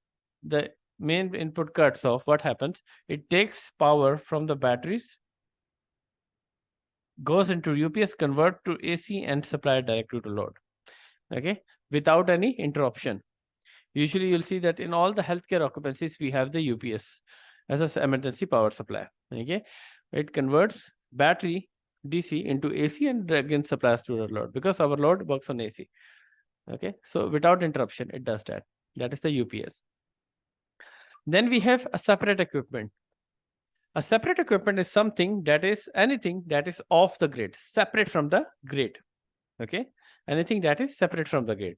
the main input cuts off, what happens? It takes power from the batteries, goes into UPS, convert to AC and supply directly to load. Okay, without any interruption. Usually you'll see that in all the healthcare occupancies, we have the UPS as an emergency power supply. Okay, it converts battery DC into AC and again supplies to the load because our load works on AC. Okay, so without interruption, it does that. That is the UPS. Then we have a separate equipment. A separate equipment is something that is anything that is off the grid, separate from the grid. Okay, anything that is separate from the grid.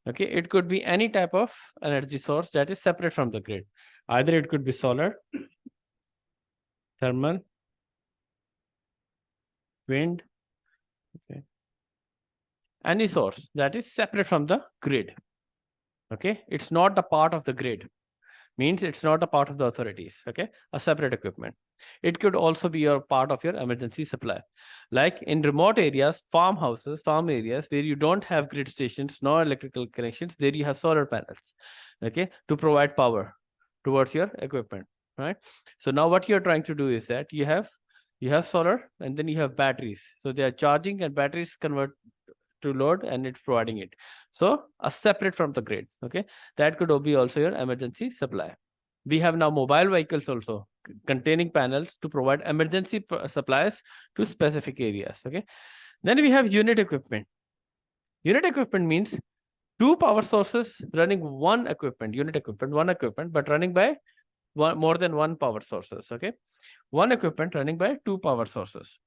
Okay, it could be any type of energy source that is separate from the grid. Either it could be solar, thermal, wind, okay, any source that is separate from the grid. Okay, it's not a part of the grid, means it's not a part of the authorities. Okay, a separate equipment. It could also be your part of your emergency supply, like in remote areas, farmhouses, farm areas where you don't have grid stations, no electrical connections. There you have solar panels, okay, to provide power towards your equipment, right? So now what you're trying to do is that you have solar and then you have batteries. So they are charging and batteries convert to load and it's providing it. So a separate from the grid. Okay, that could be also your emergency supply. We have now mobile vehicles also containing panels to provide emergency supplies to specific areas. Okay, then we have unit equipment. Unit equipment means two power sources running one equipment, one equipment, but running by more than one power sources. Okay, one equipment running by two power sources,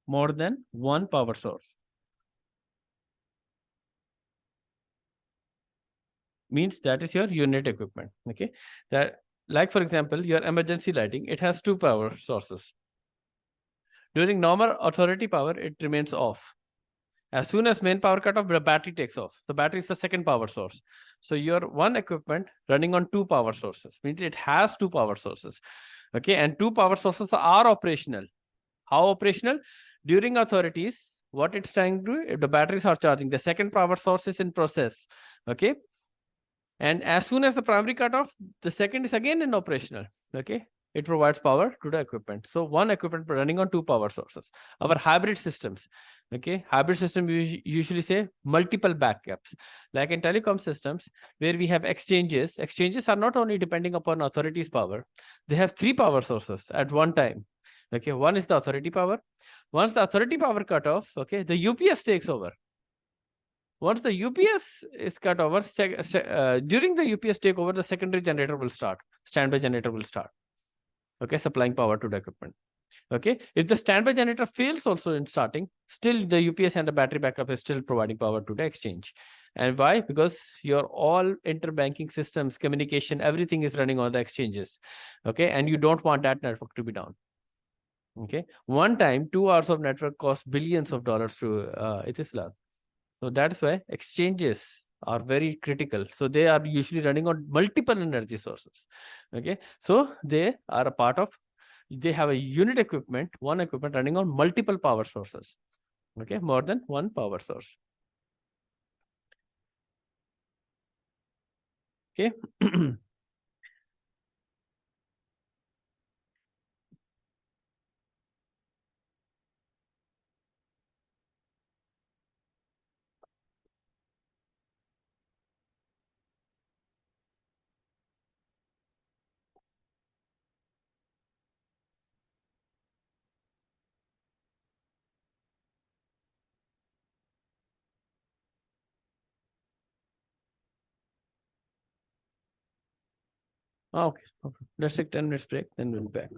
more than one power source. Means that is your unit equipment. Okay, that, like for example, your emergency lighting, it has two power sources. During normal authority power, it remains off. As soon as main power cut off, the battery takes off. The battery is the second power source. So your one equipment running on two power sources means it has two power sources. Okay, and two power sources are operational. How operational? During authorities, what it's trying to do, if the batteries are charging, the second power source is in process. Okay, and as soon as the primary cut off, the second is again in operational. Okay, it provides power to the equipment. So one equipment running on two power sources. Our hybrid systems, Okay, hybrid system usually say multiple backups. Like in telecom systems, where we have exchanges. Exchanges are not only depending upon authority's power; they have three power sources at one time. Okay, one is the authority power. Once the authority power cut off, okay, the UPS takes over. Once the UPS is cut over, during the UPS takeover, the secondary generator will start. Standby generator will start. Okay, supplying power to the equipment. Okay, if the standby generator fails also in starting, still the UPS and the battery backup is still providing power to the exchange. And why? Because your all interbanking systems, communication, everything is running on the exchanges. Okay, and you don't want that network to be down. Okay, one time, 2 hours of network cost billions of dollars to it is lost. So that's why exchanges are very critical. So they are usually running on multiple energy sources. Okay, so they are a part of, they have a unit equipment, one equipment running on multiple power sources. Okay, more than one power source. Okay. Okay, let's take 10 minutes break, then we'll be back.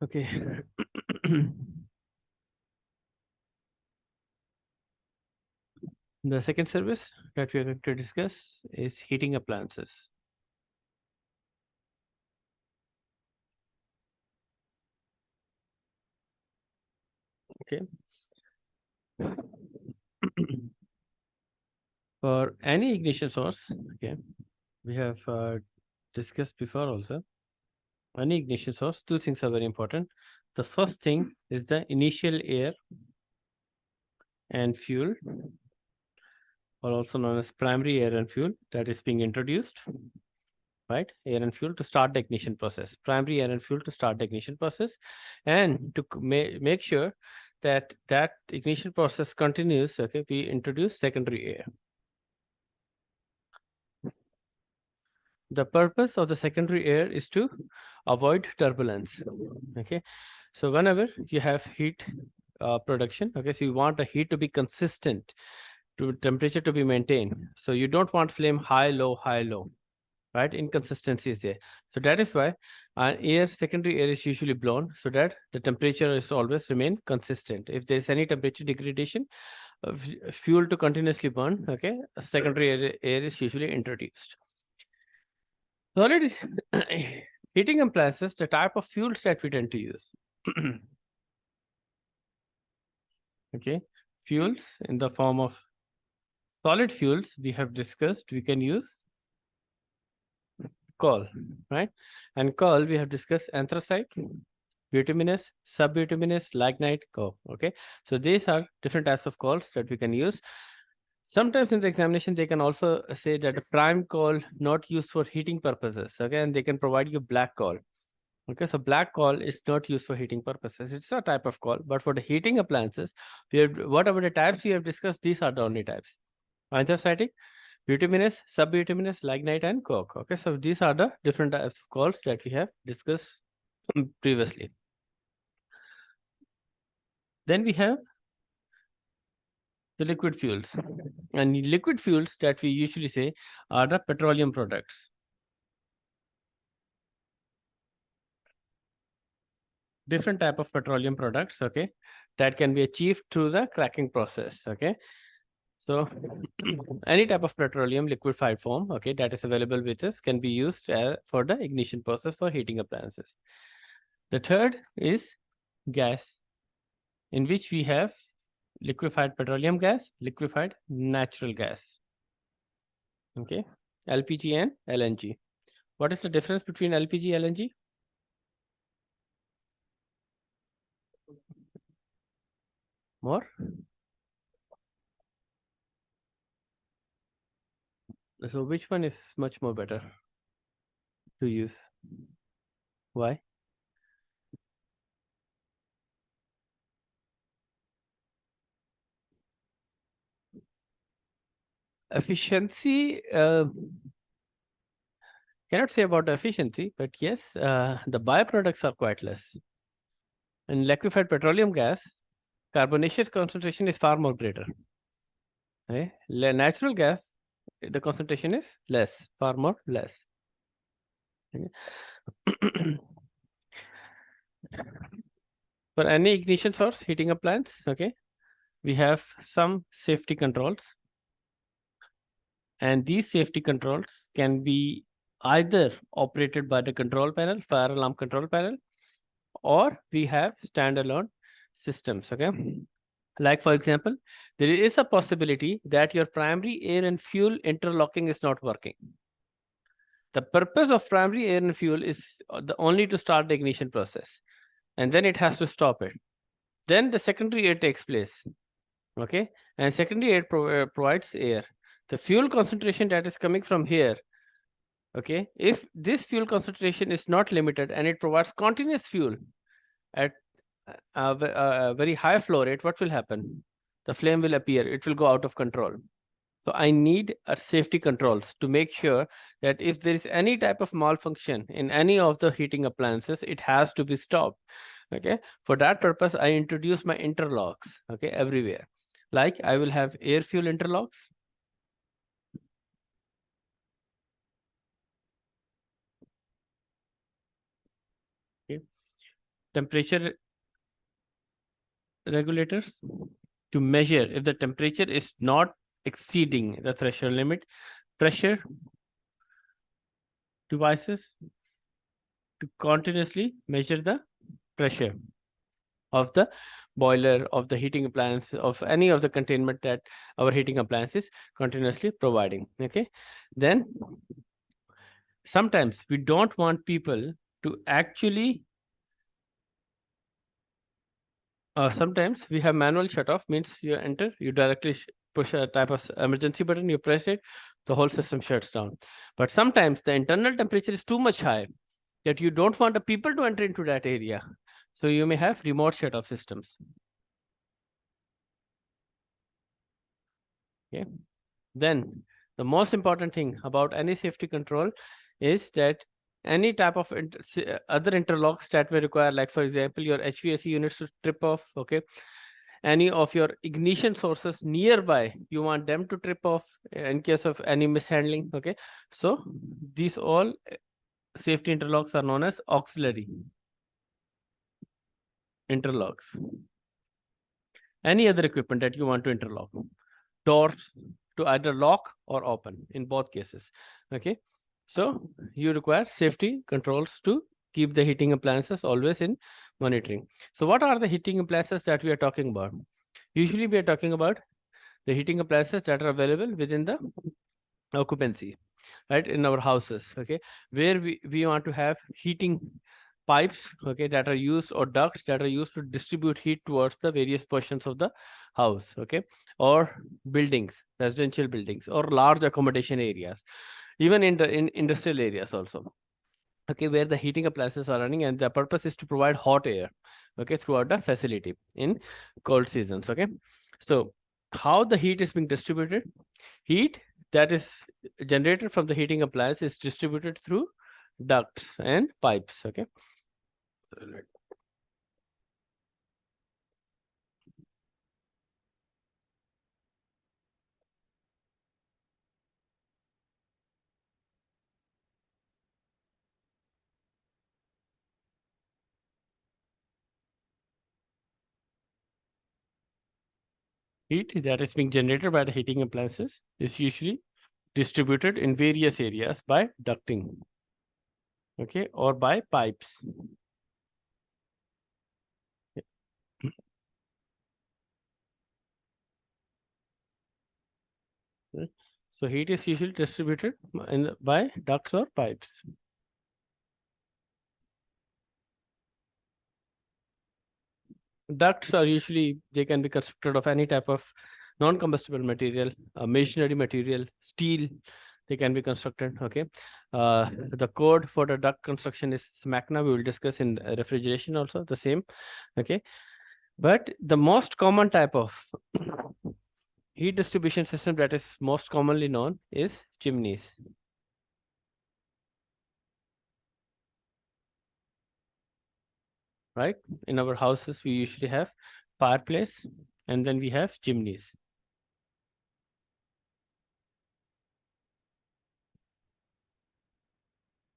Okay. The second service that we are going to discuss is heating appliances. Okay. For any ignition source, okay, we have discussed before also. Any ignition source, two things are very important. The first thing is the initial air and fuel, or also known as primary air and fuel, that is being introduced, right? Air and fuel to start the ignition process, primary air and fuel to start the ignition process, and to make sure that that ignition process continues, okay, we introduce secondary air. The purpose of the secondary air is to avoid turbulence. Okay, so whenever you have heat production, okay, so you want the heat to be consistent, to temperature to be maintained. So you don't want flame high, low, right? Inconsistency is there. So that is why secondary air is usually blown so that the temperature is always remain consistent. If there is any temperature degradation, fuel to continuously burn, okay, secondary air is usually introduced. Solid heating appliances, the type of fuels that we tend to use. Okay, fuels in the form of solid fuels we have discussed, we can use coal, right? And coal we have discussed anthracite, bituminous, subbituminous, lignite, coke. Okay, so these are different types of coals that we can use. Sometimes in the examination, they can also say that a prime coal not used for heating purposes. Okay, and they can provide you black coal. Okay, so black coal is not used for heating purposes. It's a type of coal, but for the heating appliances, we have whatever the types we have discussed, these are the only types. Anthracitic, bituminous, subbituminous, lignite, and coke. Okay, so these are the different types of coals that we have discussed previously. Then we have the liquid fuels. And liquid fuels that we usually say are the petroleum products. Different type of petroleum products, okay, that can be achieved through the cracking process, okay. So any type of petroleum liquefied form, okay, that is available with us can be used for the ignition process for heating appliances. The third is gas, in which we have liquefied petroleum gas, liquefied natural gas, okay, LPG and LNG. What is the difference between LPG and LNG? More? So which one is much more better to use? Why? Efficiency, cannot say about efficiency, but yes, the byproducts are quite less. In liquefied petroleum gas, carbonaceous concentration is far more greater. Okay? Natural gas, the concentration is less, far more less. Okay? For any ignition source, heating appliance, okay, we have some safety controls. And these safety controls can be either operated by the control panel, fire alarm control panel, or we have standalone systems, okay? Like for example, there is a possibility that your primary air and fuel interlocking is not working. The purpose of primary air and fuel is only to start the ignition process, and then it has to stop it. Then the secondary air takes place. Okay, and secondly, it provides air. The fuel concentration that is coming from here, okay, if this fuel concentration is not limited and it provides continuous fuel at a very high flow rate, what will happen? The flame will appear, it will go out of control. So I need a safety controls to make sure that if there is any type of malfunction in any of the heating appliances, it has to be stopped. Okay, for that purpose, I introduce my interlocks, okay, everywhere. Like I will have air fuel interlocks. Okay. Temperature regulators to measure if the temperature is not exceeding the threshold limit. Pressure devices to continuously measure the pressure of the boiler, of the heating appliance, of any of the containment that our heating appliance is continuously providing. Okay, then sometimes we don't want people to actually sometimes we have manual shut off, means you enter, you directly push a type of emergency button, you press it, the whole system shuts down. But sometimes the internal temperature is too much high that you don't want the people to enter into that area. So you may have remote shut off systems. Okay. Then the most important thing about any safety control is that any type of other interlocks that may require, like for example, your HVAC units to trip off, okay, any of your ignition sources nearby, you want them to trip off in case of any mishandling. Okay, so these all safety interlocks are known as auxiliary interlocks. Any other equipment that you want to interlock, doors to either lock or open in both cases. Okay, so you require safety controls to keep the heating appliances always in monitoring. So what are the heating appliances that we are talking about? Usually we are talking about the heating appliances that are available within the occupancy, right, in our houses. Okay, where we want to have heating pipes, okay, that are used, or ducts that are used to distribute heat towards the various portions of the house. Okay, or buildings, residential buildings, or large accommodation areas, even in industrial areas also. Okay, where the heating appliances are running and the purpose is to provide hot air, okay, throughout the facility in cold seasons. Okay, so how the heat is being distributed? Heat that is generated from the heating appliance is distributed through ducts and pipes. Okay, heat that is being generated by the heating appliances is usually distributed in various areas by ducting, okay, or by pipes. Okay. So heat is usually distributed by ducts or pipes. Ducts are usually, they can be constructed of any type of non-combustible material, masonry material, steel, they can be constructed. Okay, the code for the duct construction is SMACNA. We will discuss in refrigeration also the same. Okay, but the most common type of heat distribution system that is most commonly known is chimneys. Right, in our houses we usually have fireplace and then we have chimneys.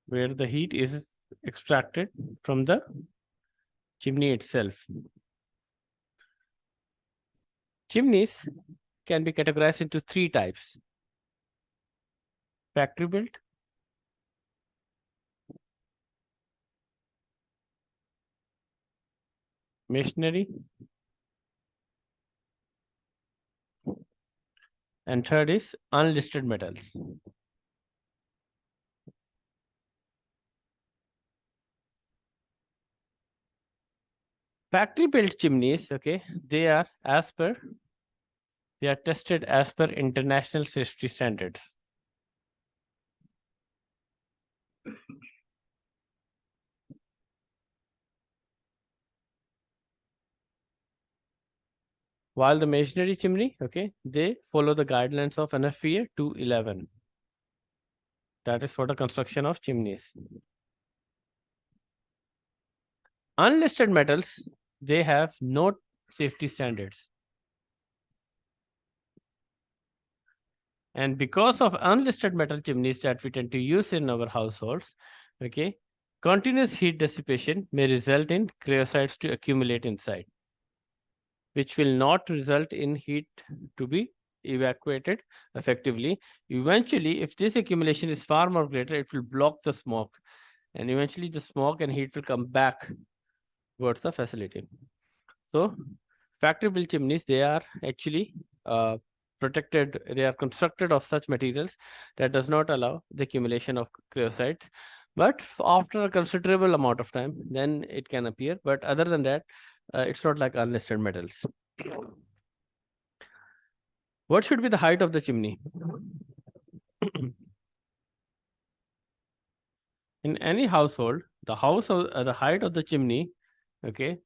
Where the heat is extracted from the chimney itself. Chimneys can be categorized into three types: factory built, masonry, and third is unlisted metals. Factory built chimneys, okay, they are as per They are tested as per international safety standards. While the masonry chimney, okay, they follow the guidelines of NFPA 211. That is for the construction of chimneys. Unlisted metals, they have no safety standards. And because of unlisted metal chimneys that we tend to use in our households, okay, continuous heat dissipation may result in cryosites to accumulate inside, which will not result in heat to be evacuated effectively. Eventually, if this accumulation is far more greater, it will block the smoke, and eventually the smoke and heat will come back towards the facility. So factory built chimneys, they are actually protected, they are constructed of such materials that does not allow the accumulation of cryosites. But after a considerable amount of time, then it can appear. But other than that, it's not like unlisted metals. What should be the height of the chimney? In any household, the height of the chimney, okay,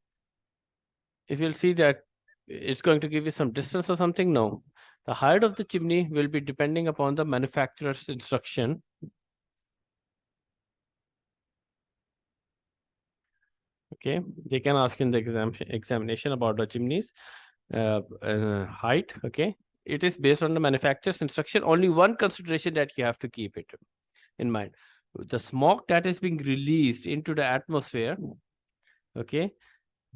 if you'll see that it's going to give you some distance or something, no. The height of the chimney will be depending upon the manufacturer's instruction. Okay, they can ask in the examination about the chimneys height. Okay, it is based on the manufacturer's instruction. Only one consideration that you have to keep it in mind: the smoke that is being released into the atmosphere, okay,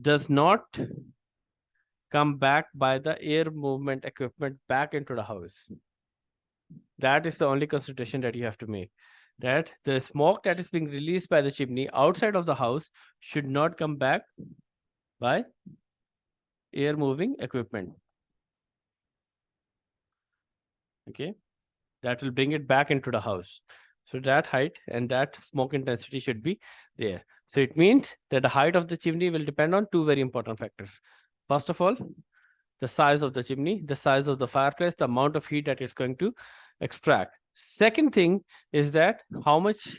does not come back by the air movement equipment back into the house. That is the only consideration that you have to make. That the smoke that is being released by the chimney outside of the house should not come back by air moving equipment. Okay, that will bring it back into the house. So that height and that smoke intensity should be there. So it means that the height of the chimney will depend on two very important factors. First of all, the size of the chimney, the size of the fireplace, the amount of heat that it's going to extract. Second thing is that how much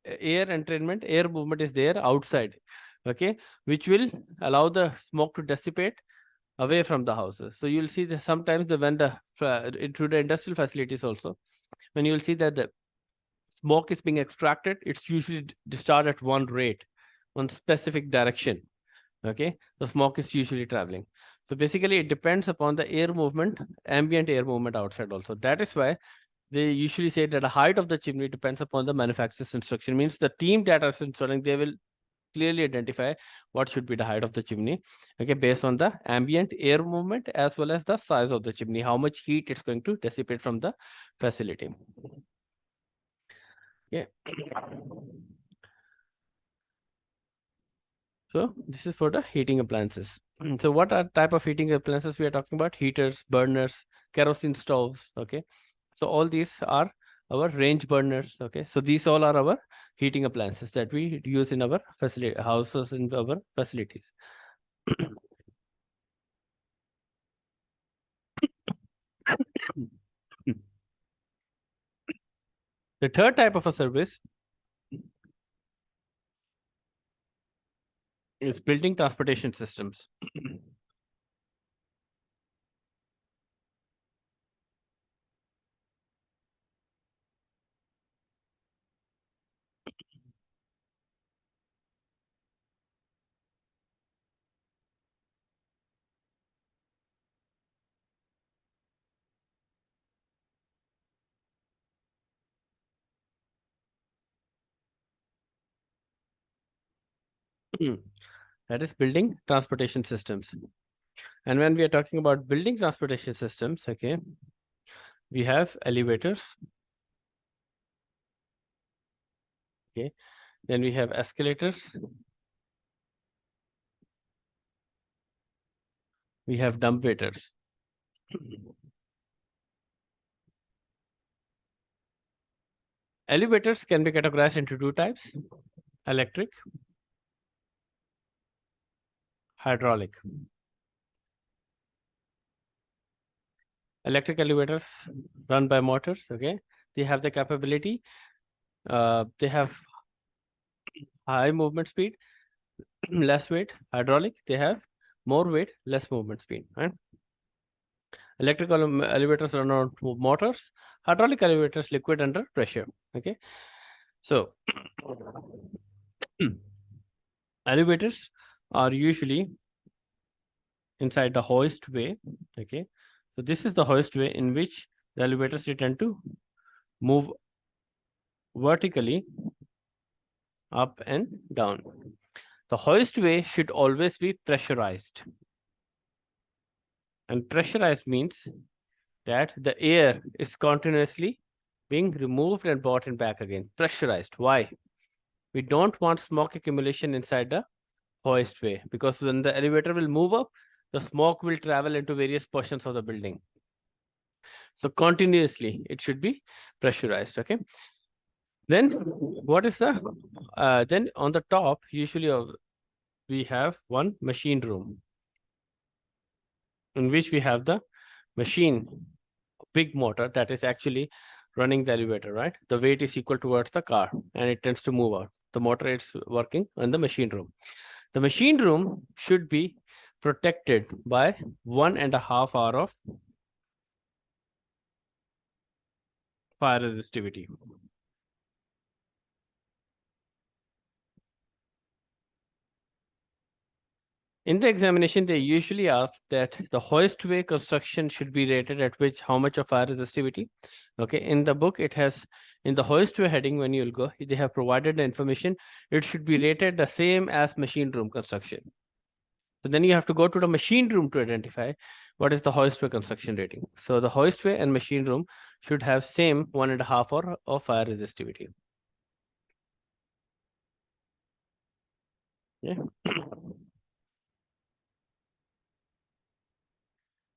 air entrainment, air movement is there outside, okay, which will allow the smoke to dissipate away from the houses. So you'll see that sometimes when the through the industrial facilities also, when you'll see that the smoke is being extracted, it's usually discharged at one rate, one specific direction. Okay, the smoke is usually traveling. So basically, it depends upon the air movement, ambient air movement outside also. That is why they usually say that the height of the chimney depends upon the manufacturer's instruction. Means the team that is installing, they will clearly identify what should be the height of the chimney, okay, based on the ambient air movement as well as the size of the chimney, how much heat it's going to dissipate from the facility. Yeah. So this is for the heating appliances. So what are type of heating appliances we are talking about? Heaters, burners, kerosene stoves. Okay. So all these are our range burners. Okay. So these all are our heating appliances that we use in our facility houses, in our facilities. The third type of a service is building transportation systems. That is building transportation systems. And when we are talking about building transportation systems, okay, we have elevators. Okay, then we have escalators. We have dump waiters. Elevators can be categorized into two types: electric, hydraulic. Electric elevators run by motors. Okay, they have the capability. They have high movement speed, less weight. Hydraulic, they have more weight, less movement speed. Right? Electrical elevators run on motors. Hydraulic elevators liquid under pressure. Okay, so elevators are usually inside the hoist way. Okay, so this is the hoist way in which the elevators tend to move vertically up and down. The hoist way should always be pressurized. And pressurized means that the air is continuously being removed and brought in back again. Pressurized. Why? We don't want smoke accumulation inside the hoist way, because when the elevator will move up, the smoke will travel into various portions of the building. So continuously, it should be pressurized. Okay. Then what is the, then on the top, usually we have one machine room in which we have the machine, big motor that is actually running the elevator, right? The weight is equal towards the car and it tends to move out. The motor is working in the machine room. The machine room should be protected by 1.5 hours of fire resistivity. In the examination, they usually ask that the hoistway construction should be rated at which, how much of fire resistivity. Okay, in the book, it has, in the hoistway heading, when you'll go, they have provided the information, it should be rated the same as machine room construction. So then you have to go to the machine room to identify what is the hoistway construction rating. So the hoistway and machine room should have same 1.5 hours of fire resistivity. Yeah.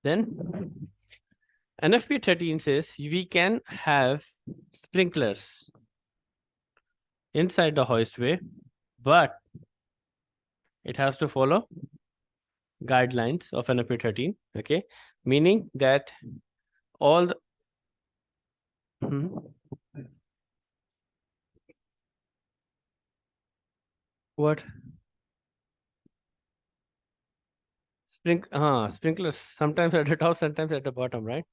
Then NFPA 13 says we can have sprinklers inside the hoistway, but it has to follow guidelines of NFPA 13. Okay, meaning that all the what sprinklers sometimes at the top, sometimes at the bottom, right?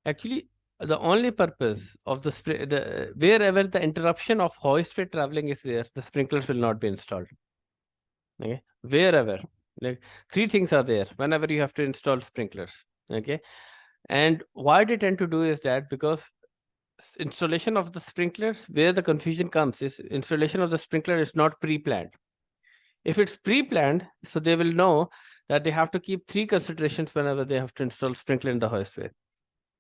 Actually, the only purpose of the wherever the interruption of hoistway traveling is there, the sprinklers will not be installed. Okay, wherever, like, three things are there whenever you have to install sprinklers. Okay, and why they tend to do is that because installation of the sprinklers, where the confusion comes is installation of the sprinkler is not pre-planned. If it's pre-planned, so they will know that they have to keep three considerations whenever they have to install sprinkler in the hoistway.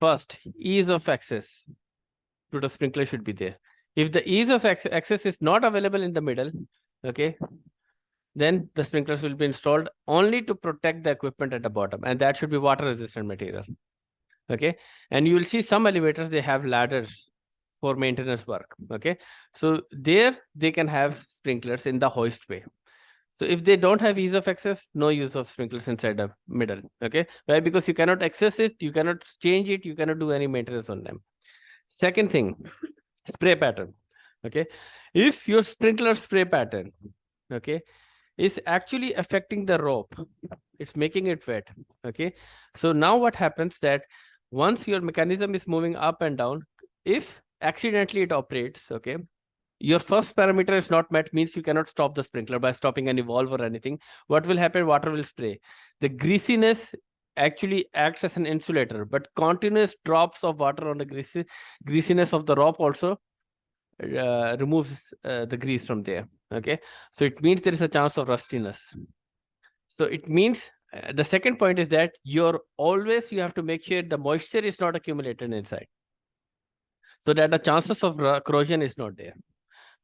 First, ease of access to the sprinkler should be there. If the ease of access is not available in the middle, okay, then the sprinklers will be installed only to protect the equipment at the bottom, and that should be water resistant material. Okay, and you will see some elevators, they have ladders for maintenance work. Okay, so there they can have sprinklers in the hoistway. So if they don't have ease of access, no use of sprinklers inside the middle. Okay, why? Because you cannot access it, you cannot change it, you cannot do any maintenance on them. Second thing, spray pattern. Okay, if your sprinkler spray pattern, okay, is actually affecting the rope, it's making it wet. Okay, so now what happens that once your mechanism is moving up and down, if accidentally it operates, okay, your first parameter is not met, means you cannot stop the sprinkler by stopping any valve or anything. What will happen? Water will spray. The greasiness actually acts as an insulator, but continuous drops of water on the greasiness of the rope also removes the grease from there. Okay, so it means there is a chance of rustiness. So it means the second point is that you have to make sure the moisture is not accumulated inside, so that the chances of corrosion is not there.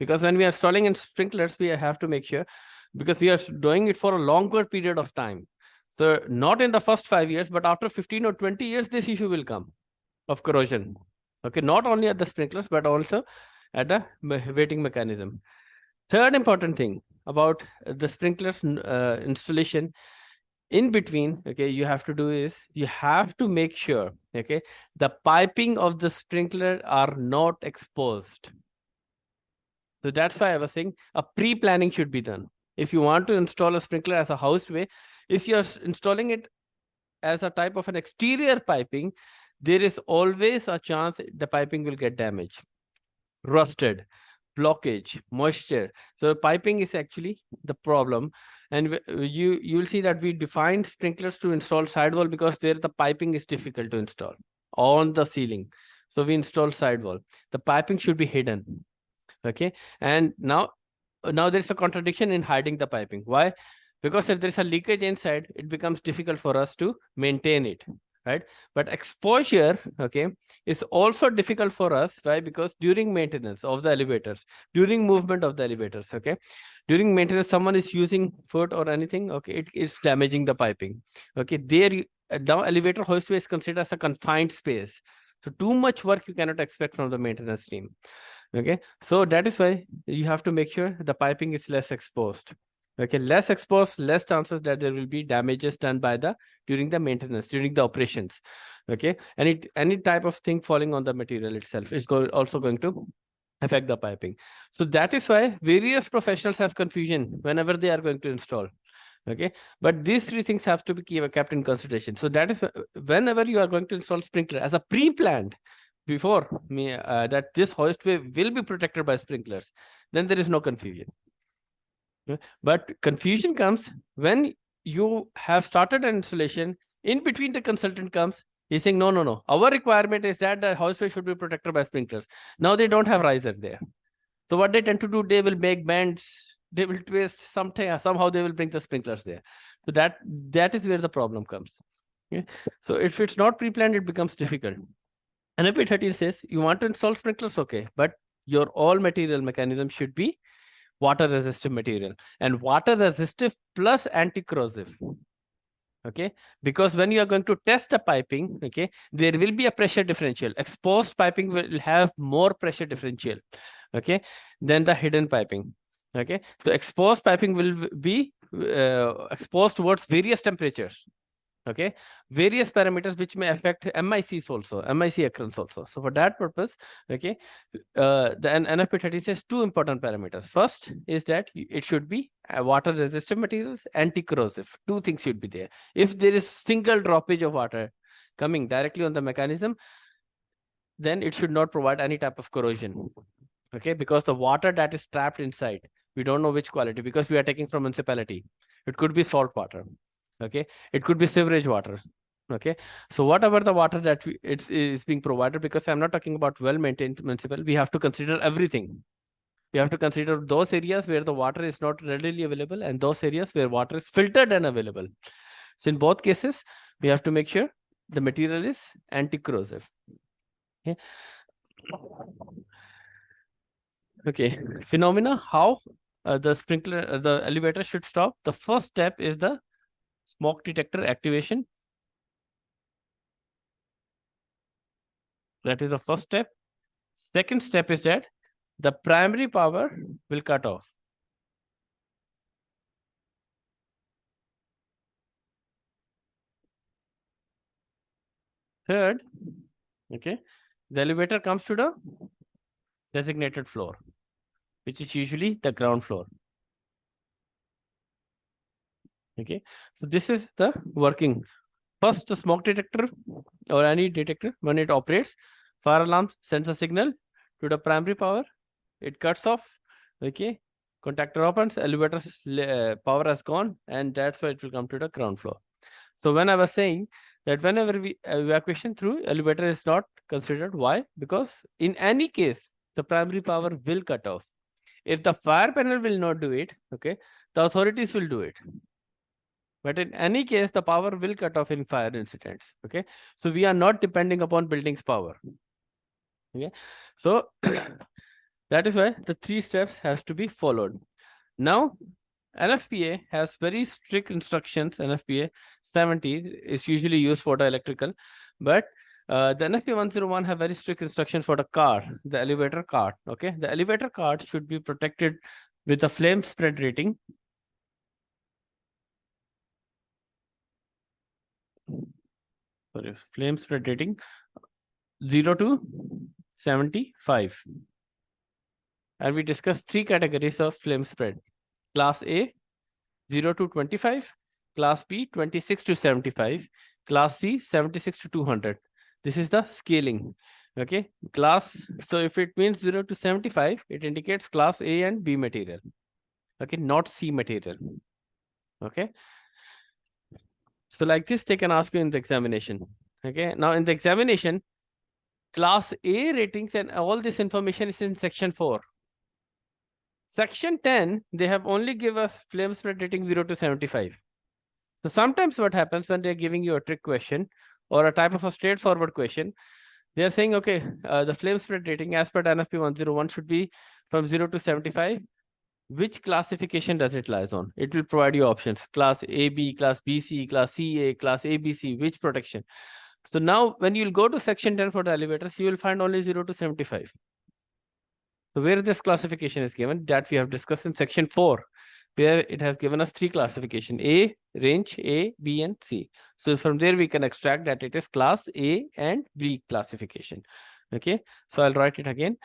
Because when we are installing in sprinklers, we have to make sure, because we are doing it for a longer period of time. So not in the first 5 years, but after 15 or 20 years, this issue will come of corrosion. Okay, not only at the sprinklers, but also at the waiting mechanism. Third important thing about the sprinklers installation in between, okay, you have to do is you have to make sure, okay, the piping of the sprinkler are not exposed. So that's why I was saying a pre-planning should be done. If you want to install a sprinkler as a houseway, if you're installing it as a type of an exterior piping, there is always a chance the piping will get damaged, rusted, blockage, moisture. So piping is actually the problem. And you will see that we defined sprinklers to install sidewall because there the piping is difficult to install on the ceiling. So we install sidewall. The piping should be hidden. Okay. And now there's a contradiction in hiding the piping. Why? Because if there's a leakage inside, it becomes difficult for us to maintain it, right? But exposure, okay, is also difficult for us. Why? Because during maintenance of the elevators, during movement of the elevators, okay, during maintenance, someone is using foot or anything, okay, it is damaging the piping. Okay, there now elevator hoistway is considered as a confined space. So too much work you cannot expect from the maintenance team. Okay, so that is why you have to make sure the piping is less exposed. Okay, less exposed, less chances that there will be damages done by the during the maintenance, during the operations. Okay, any type of thing falling on the material itself is also going to affect the piping. So that is why various professionals have confusion whenever they are going to install. Okay, but these three things have to be kept in consideration. So that is whenever you are going to install sprinkler as a pre-planned before me that this hoistway will be protected by sprinklers, then there is no confusion. But confusion comes when you have started an installation, in between the consultant comes, he's saying, no, our requirement is that the houseway should be protected by sprinklers. Now they don't have riser there. So what they tend to do, they will make bends, they will twist something, somehow they will bring the sprinklers there. So that is where the problem comes. Okay? So if it's not pre-planned, it becomes difficult. NFPA4 says you want to install sprinklers, okay, but your all material mechanism should be water resistive material and water resistive plus anti-corrosive. Okay, because when you are going to test a piping, okay, there will be a pressure differential. Exposed piping will have more pressure differential, okay, than the hidden piping. Okay, so exposed piping will be exposed towards various temperatures. Okay, various parameters which may affect MICs also, MIC occurrence also. So for that purpose, okay, the NFPA4 says two important parameters. First is that it should be water resistant materials, anti-corrosive. Two things should be there. If there is single droppage of water coming directly on the mechanism, then it should not provide any type of corrosion. Okay, because the water that is trapped inside, we don't know which quality because we are taking from municipality. It could be salt water. Okay, it could be sewage water. Okay, so whatever the water that is being provided, because I'm not talking about well-maintained municipal, we have to consider everything. We have to consider those areas where the water is not readily available and those areas where water is filtered and available. So in both cases, we have to make sure the material is anti-corrosive. Okay. Okay, phenomena, how the sprinkler, the elevator should stop. The first step is the smoke detector activation. That is the first step. Second step is that the primary power will cut off. Third, okay, the elevator comes to the designated floor, which is usually the ground floor. Okay, so this is the working. First, the smoke detector or any detector, when it operates, fire alarm sends a signal to the primary power. It cuts off. Okay, contactor opens, elevator's power has gone, and that's why it will come to the ground floor. So when I was saying that whenever we evacuation through elevator is not considered, why? Because in any case, the primary power will cut off. If the fire panel will not do it, okay, the authorities will do it. But in any case, the power will cut off in fire incidents. Okay, so we are not depending upon building's power. Okay, so that is why the three steps has to be followed. Now, NFPA has very strict instructions. NFPA 70 is usually used for the electrical, but The NFPA101 have very strict instruction for the car, the elevator cart. Okay, the elevator cart should be protected with a flame spread rating. Sorry, flame spread rating 0 to 75. And we discussed three categories of flame spread. Class A, 0 to 25. Class B, 26 to 75. Class C, 76 to 200. This is the scaling. Okay, class. So if it means 0 to 75, it indicates class A and B material. Okay, not C material. Okay. So like this, they can ask you in the examination. Okay, now in the examination, class A ratings and all this information is in section 4. Section 10, they have only give us flame spread rating 0 to 75. So sometimes what happens when they're giving you a trick question or a type of a straightforward question, they're saying, okay, the flame spread rating as per NFP101 should be from 0 to 75. Which classification does it lies on? It will provide you options: class AB, class BC, class CA, class ABC, which protection. So now when you'll go to section 10 for the elevators, you will find only 0 to 75. So where this classification is given, that we have discussed in section 4, where it has given us three classification: A, range, A, B, and C. So from there we can extract that it is class A and B classification. Okay, so I'll write it again.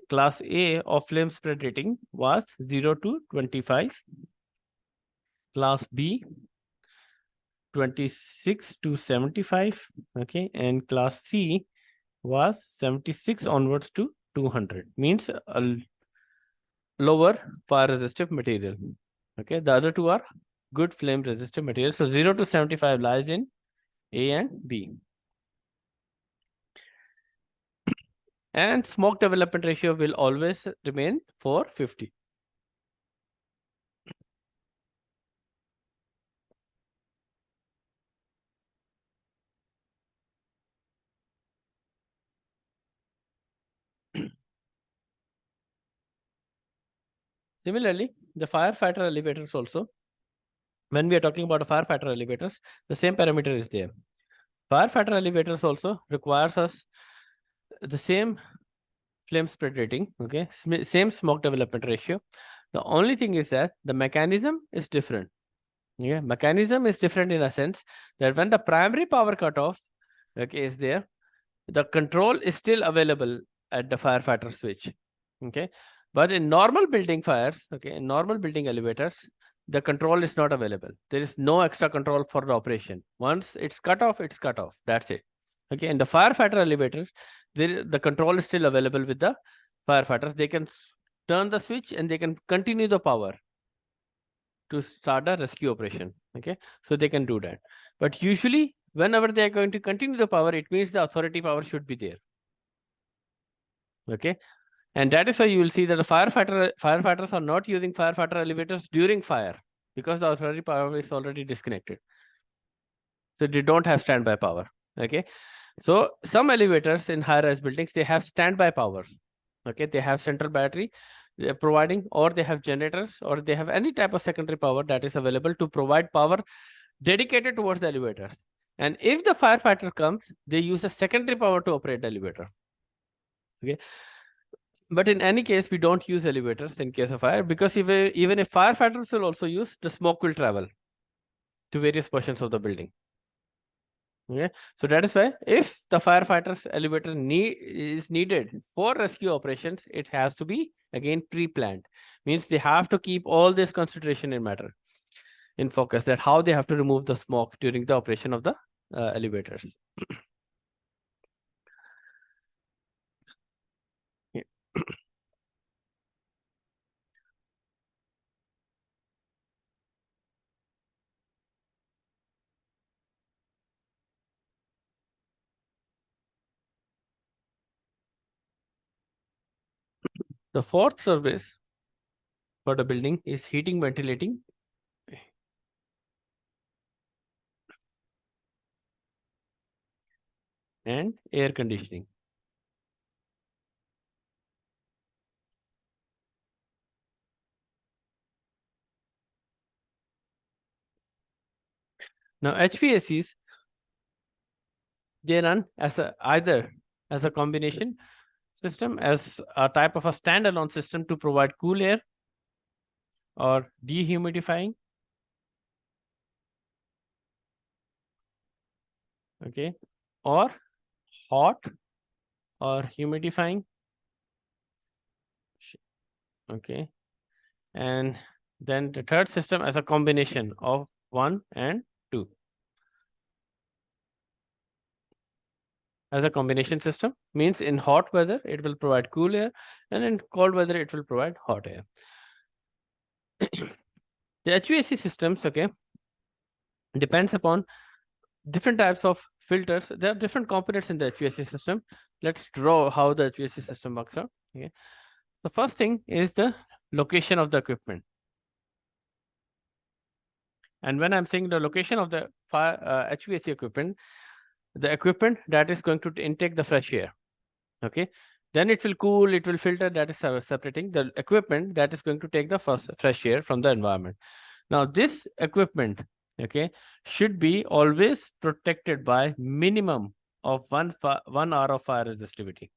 Class A of flame spread rating was 0 to 25. Class B, 26 to 75. Okay, and class C was 76 onwards to 200. Means a lower fire resistive material. Okay, the other two are good flame resistive material. So 0 to 75 lies in A and B. And smoke development ratio will always remain 450. Similarly, the firefighter elevators also, when we are talking about firefighter elevators, the same parameter is there. Firefighter elevators also requires us the same flame spread rating, okay, same smoke development ratio. The only thing is that the mechanism is different. Yeah, mechanism is different in a sense that when the primary power cutoff, okay, is there, the control is still available at the firefighter switch. Okay, but in normal building fires, okay, in normal building elevators, the control is not available. There is no extra control for the operation. Once it's cut off, it's cut off. That's it. Okay, in the firefighter elevators, the control is still available with the firefighters. They can turn the switch and they can continue the power to start a rescue operation. Okay, so they can do that. But usually, whenever they are going to continue the power, it means the authority power should be there. Okay, and that is why you will see that the firefighters are not using firefighter elevators during fire because the auxiliary power is already disconnected. So they don't have standby power. Okay, so some elevators in high-rise buildings, they have standby powers. Okay, they have central battery they're providing, or they have generators, or they have any type of secondary power that is available to provide power dedicated towards the elevators. And if the firefighter comes, they use a secondary power to operate the elevator. Okay, but in any case, we don't use elevators in case of fire because even if firefighters will also use, the smoke will travel to various portions of the building. Okay, so that is why if the firefighters elevator is needed for rescue operations, it has to be again pre-planned. Means they have to keep all this consideration in focus, that how they have to remove the smoke during the operation of the elevators. Yeah. The fourth service for the building is heating, ventilating, and air conditioning. Now HVACs, They run as either as a combination system, as a type of a standalone system to provide cool air, or dehumidifying, okay, or hot or humidifying, okay. And then the third system as a combination of 1 and 2. As a combination system means in hot weather it will provide cool air, and in cold weather it will provide hot air. The HVAC systems, okay, depends upon different types of filters. There are different components in the HVAC system. Let's draw how the HVAC system works out. Okay. The first thing is the location of the equipment. And when I'm saying the location of the HVAC equipment, the equipment that is going to intake the fresh air, okay, then it will cool, it will filter, that is separating the equipment that is going to take the fresh air from the environment. Now this equipment, okay, should be always protected by minimum of 1 hour of fire resistivity.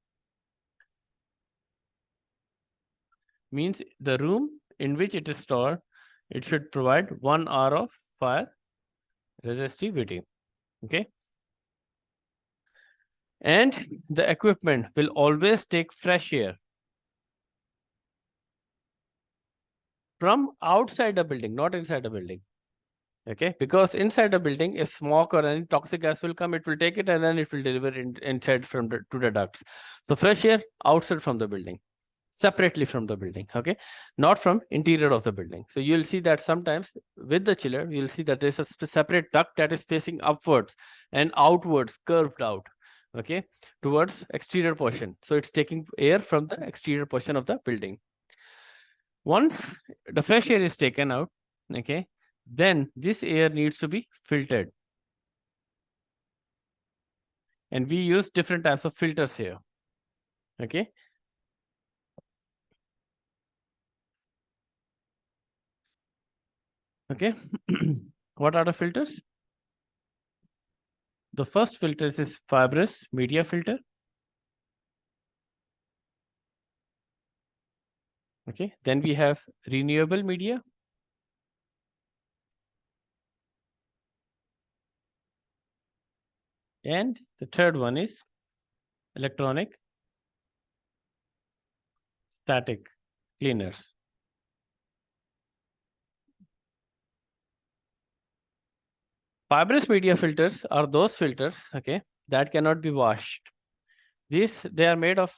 Means the room in which it is stored, it should provide 1 hour of fire resistivity, okay. And the equipment will always take fresh air from outside the building, not inside the building, okay. Because inside the building, if smoke or any toxic gas will come, it will take it and then it will deliver inside from to the ducts. So fresh air outside from the building, separately from the building, okay, not from interior of the building. So you'll see that sometimes with the chiller, you'll see that there's a separate duct that is facing upwards and outwards, curved out, okay, towards exterior portion. So it's taking air from the exterior portion of the building. Once the fresh air is taken out, okay, then this air needs to be filtered. And we use different types of filters here, okay. Okay, what are the filters? The first filter is fibrous media filter. Okay, then we have renewable media. And the third one is electronic static cleaners. Fibrous media filters are those filters, okay, that cannot be washed. They are made of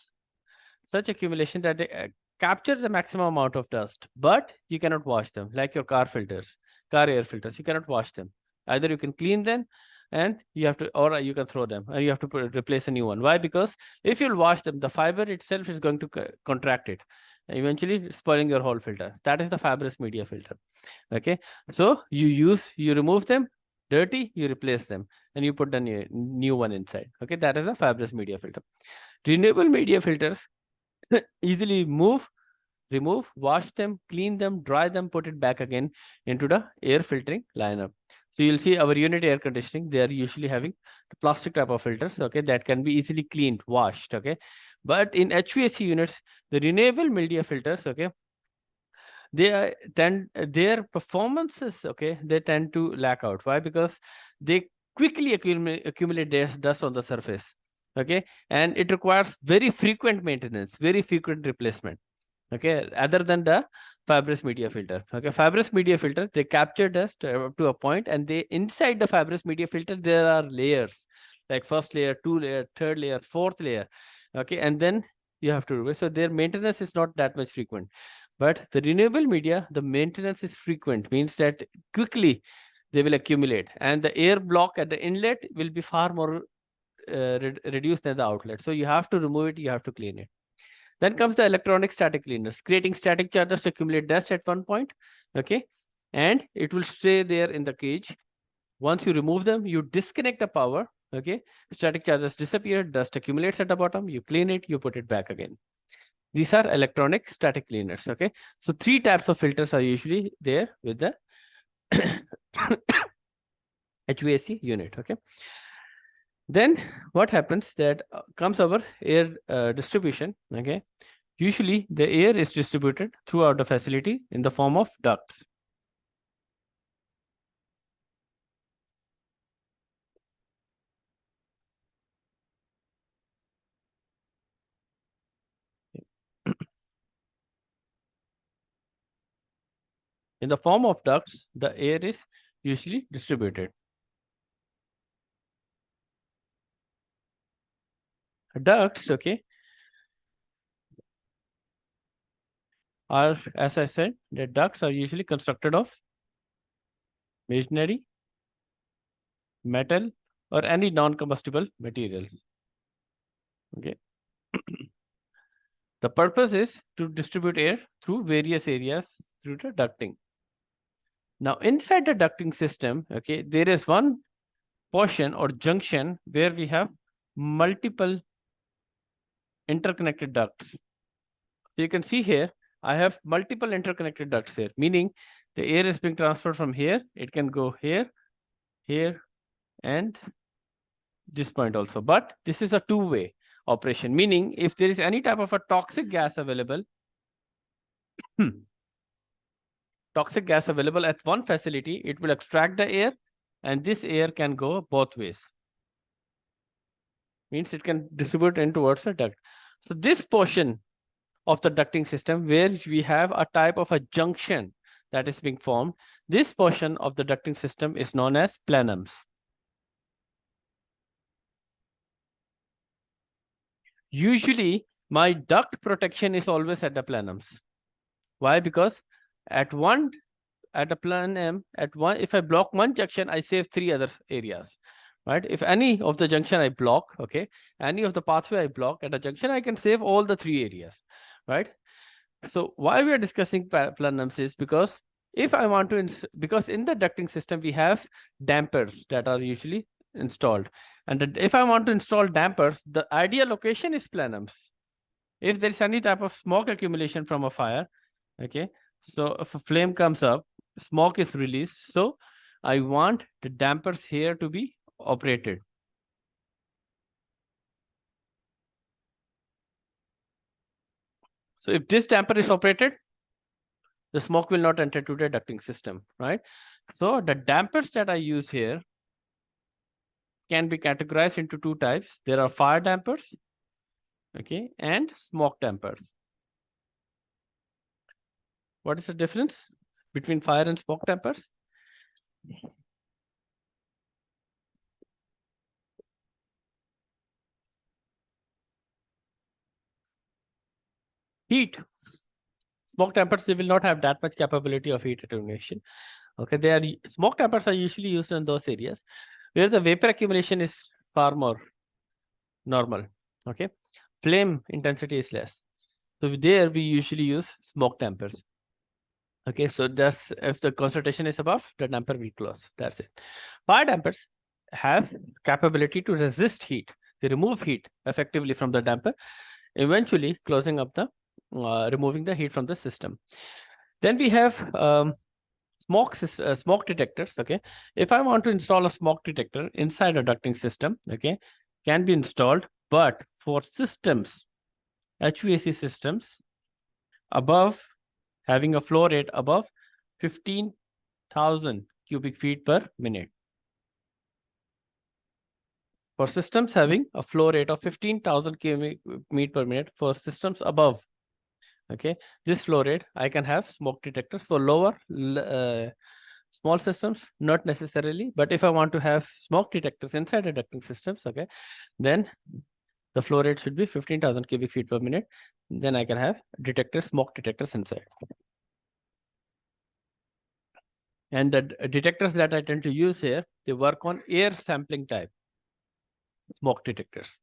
such accumulation that they capture the maximum amount of dust, but you cannot wash them, like your car filters, car air filters. You cannot wash them. Either you can clean them and you have to, or you can throw them and you have to replace a new one. Why? Because if you'll wash them, the fiber itself is going to contract it, eventually spoiling your whole filter. That is the fibrous media filter. Okay, so you remove them, dirty, you replace them, and you put the new one inside. Okay, that is a fibrous media filter. Renewable media filters easily remove, wash them, clean them, dry them, put it back again into the air filtering lineup. So you'll see our unit air conditioning, they are usually having the plastic type of filters, okay, that can be easily cleaned, washed, okay. But in HVAC units, the renewable media filters, okay, their performances, okay, they tend to lack out. Why? Because they quickly accumulate dust on the surface, okay, and it requires very frequent maintenance, very frequent replacement, okay, other than the fibrous media filter. Okay, fibrous media filter, they capture dust up to a point, and they inside the fibrous media filter there are layers, like first layer, two layer, third layer, fourth layer, okay, and then you have to replace. So their maintenance is not that much frequent. But the renewable media, the maintenance is frequent, means that quickly they will accumulate, and the air block at the inlet will be far more reduced than the outlet. So you have to remove it, you have to clean it. Then comes the electronic static cleaners, creating static charges to accumulate dust at one point, okay, and it will stay there in the cage. Once you remove them, you disconnect the power, okay, static charges disappear, dust accumulates at the bottom, you clean it, you put it back again. These are electronic static cleaners, okay. So 3 types of filters are usually there with the HVAC unit, okay. Then what happens that comes our air distribution. Okay, usually the air is distributed throughout the facility in the form of ducts. In the form of ducts, the air is usually distributed. Ducts, okay, are, as I said, the ducts are usually constructed of masonry, metal, or any non-combustible materials. Okay. The purpose is to distribute air through various areas through the ducting. Now, inside the ducting system, okay, there is one portion or junction where we have multiple interconnected ducts. So you can see here, I have multiple interconnected ducts here, meaning the air is being transferred from here. It can go here, here, and this point also. But this is a two-way operation, meaning if there is any type of a toxic gas available, toxic gas available at one facility, it will extract the air, and this air can go both ways. Means it can distribute in towards the duct. So this portion of the ducting system where we have a type of a junction that is being formed, this portion of the ducting system is known as plenums. Usually, my duct protection is always at the plenums. Why? Because at a plenum, if I block one junction, I save three other areas. Right? If any of the junction I block, okay, any of the pathway I block at a junction, I can save all the three areas. Right? So why we are discussing plenums is because if I want to, because in the ducting system, we have dampers that are usually installed. And if I want to install dampers, the ideal location is plenums. If there is any type of smoke accumulation from a fire, okay, so if a flame comes up, smoke is released. So I want the dampers here to be operated. So if this damper is operated, the smoke will not enter to the ducting system, right? So the dampers that I use here can be categorized into two types. There are fire dampers, okay, and smoke dampers. What is the difference between fire and smoke dampers? Heat. Smoke dampers, they will not have that much capability of heat attenuation. Okay, smoke dampers are usually used in those areas where the vapor accumulation is far more normal. Okay, flame intensity is less. So there we usually use smoke dampers. Okay, so that's if the concentration is above, the damper will close. That's it. Fire dampers have capability to resist heat. They remove heat effectively from the damper, eventually closing up removing the heat from the system. Then we have smoke detectors. Okay, if I want to install a smoke detector inside a ducting system, okay, can be installed, but for systems, HVAC systems, above having a flow rate above 15,000 cubic feet per minute. For systems having a flow rate of 15,000 cubic feet per minute, for systems above, okay, this flow rate, I can have smoke detectors. For lower, small systems, not necessarily. But if I want to have smoke detectors inside the ducting systems, okay, then the flow rate should be 15,000 cubic feet per minute. Then I can have smoke detectors inside. And the detectors that I tend to use here, they work on air sampling type smoke detectors.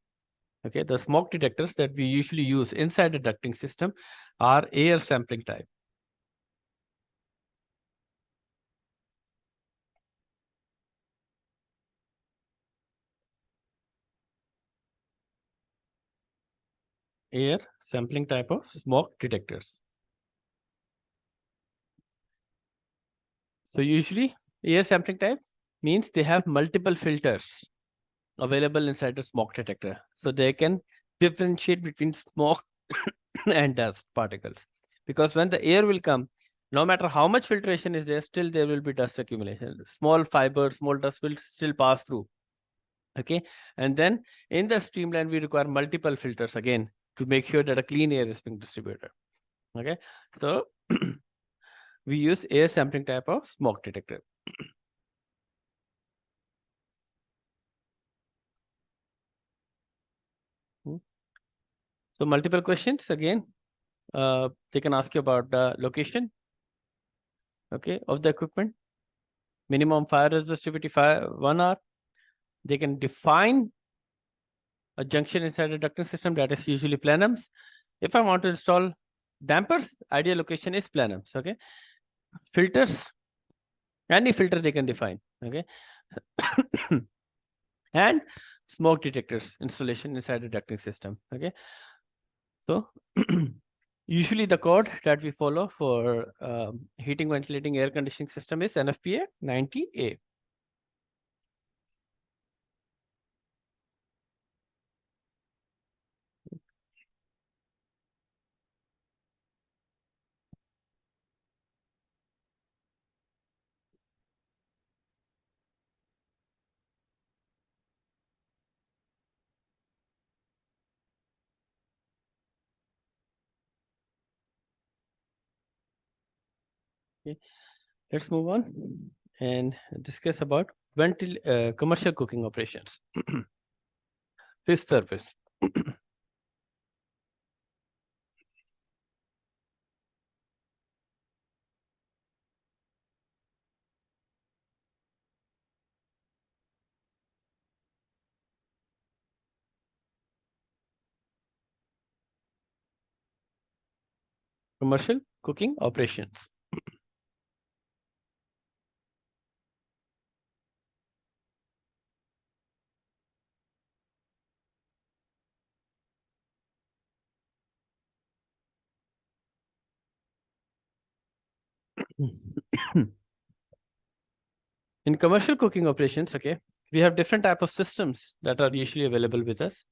Okay, the smoke detectors that we usually use inside the ducting system are air sampling type. Air sampling type of smoke detectors. So usually air sampling type means they have multiple filters. available inside the smoke detector. So they can differentiate between smoke and dust particles. Because when the air will come, no matter how much filtration is there, still there will be dust accumulation. Small fibers, small dust will still pass through. Okay. And then in the streamline, we require multiple filters again to make sure that a clean air is being distributed. Okay. So we use air sampling type of smoke detector. So multiple questions again. They can ask you about the location, okay, of the equipment, minimum fire resistivity 1 hour. They can define a junction inside a ducting system, that is usually plenums. If I want to install dampers, ideal location is plenums. Okay, filters, any filter they can define. Okay, and smoke detectors installation inside the ducting system. Okay, so usually the code that we follow for heating, ventilating, air conditioning system is NFPA 90A. Okay. Let's move on and discuss about commercial cooking operations. Fifth service. Commercial cooking operations. In commercial cooking operations, okay, we have different type of systems that are usually available with us.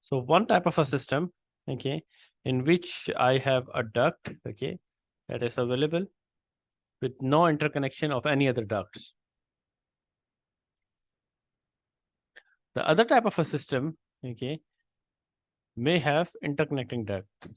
So one type of a system, okay, in which I have a duct, okay, that is available with no interconnection of any other ducts. The other type of a system, okay, may have interconnecting ducts.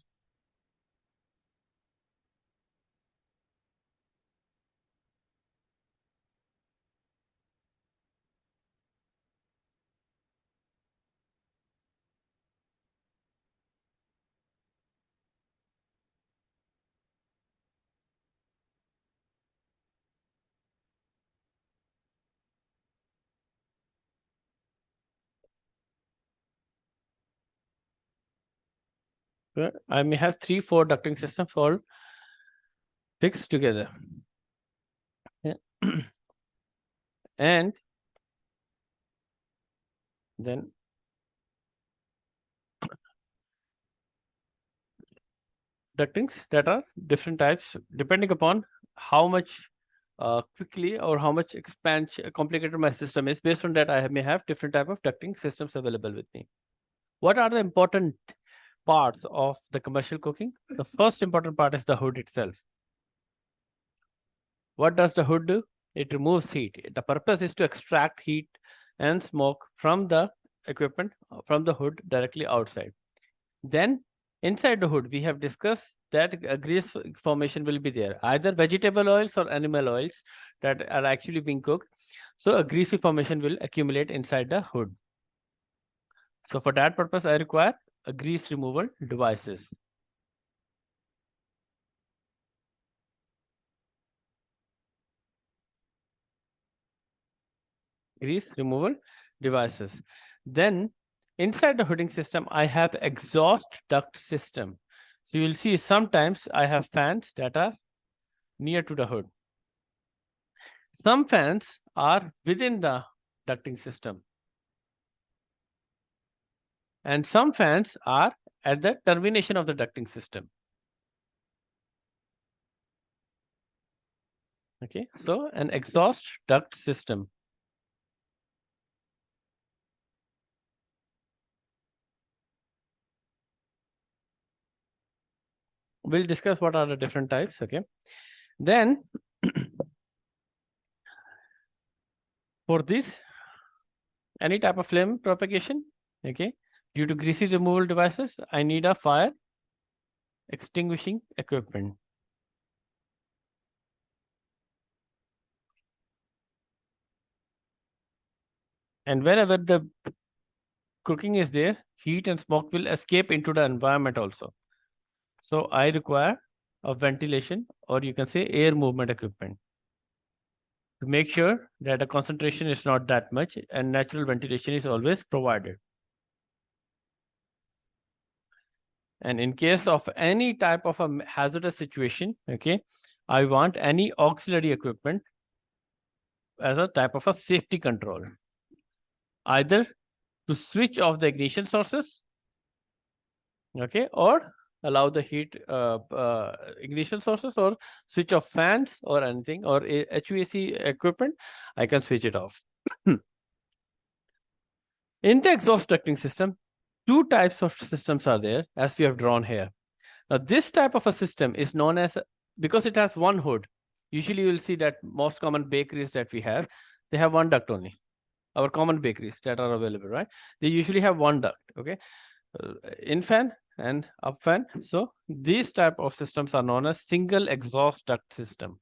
Where I may have 3-4 ducting systems all fixed together. Yeah. And then ductings that are different types depending upon how much quickly or how much expansion complicated my system is. Based on that, I may have different type of ducting systems available with me. What are the important parts of the commercial cooking? The first important part is the hood itself. What does the hood do? It removes heat. The purpose is to extract heat and smoke from the equipment, from the hood directly outside. Then inside the hood, we have discussed that a grease formation will be there, either vegetable oils or animal oils that are actually being cooked. So a greasy formation will accumulate inside the hood. So for that purpose, I require a grease removal devices. Grease removal devices. Then inside the hooding system, I have exhaust duct system. So you will see sometimes I have fans that are near to the hood. Some fans are within the ducting system. And some fans are at the termination of the ducting system. Okay, so an exhaust duct system. we'll discuss what are the different types. Okay. Then for this, any type of flame propagation, okay, due to greasy removal devices, I need a fire extinguishing equipment. And whenever the cooking is there, heat and smoke will escape into the environment also. So I require a ventilation, or you can say air movement equipment, to make sure that the concentration is not that much and natural ventilation is always provided. And in case of any type of a hazardous situation, okay, I want any auxiliary equipment as a type of a safety control, either to switch off the ignition sources, okay, or allow the heat ignition sources, or switch off fans or anything, or HVAC equipment, I can switch it off. In the exhaust ducting system, two types of systems are there, as we have drawn here. Now, this type of a system is known as, because it has one hood, usually you will see that most common bakeries that we have, they have one duct only. Our common bakeries that are available, right? They usually have one duct, okay? In fan and up fan. So these type of systems are known as single exhaust duct system.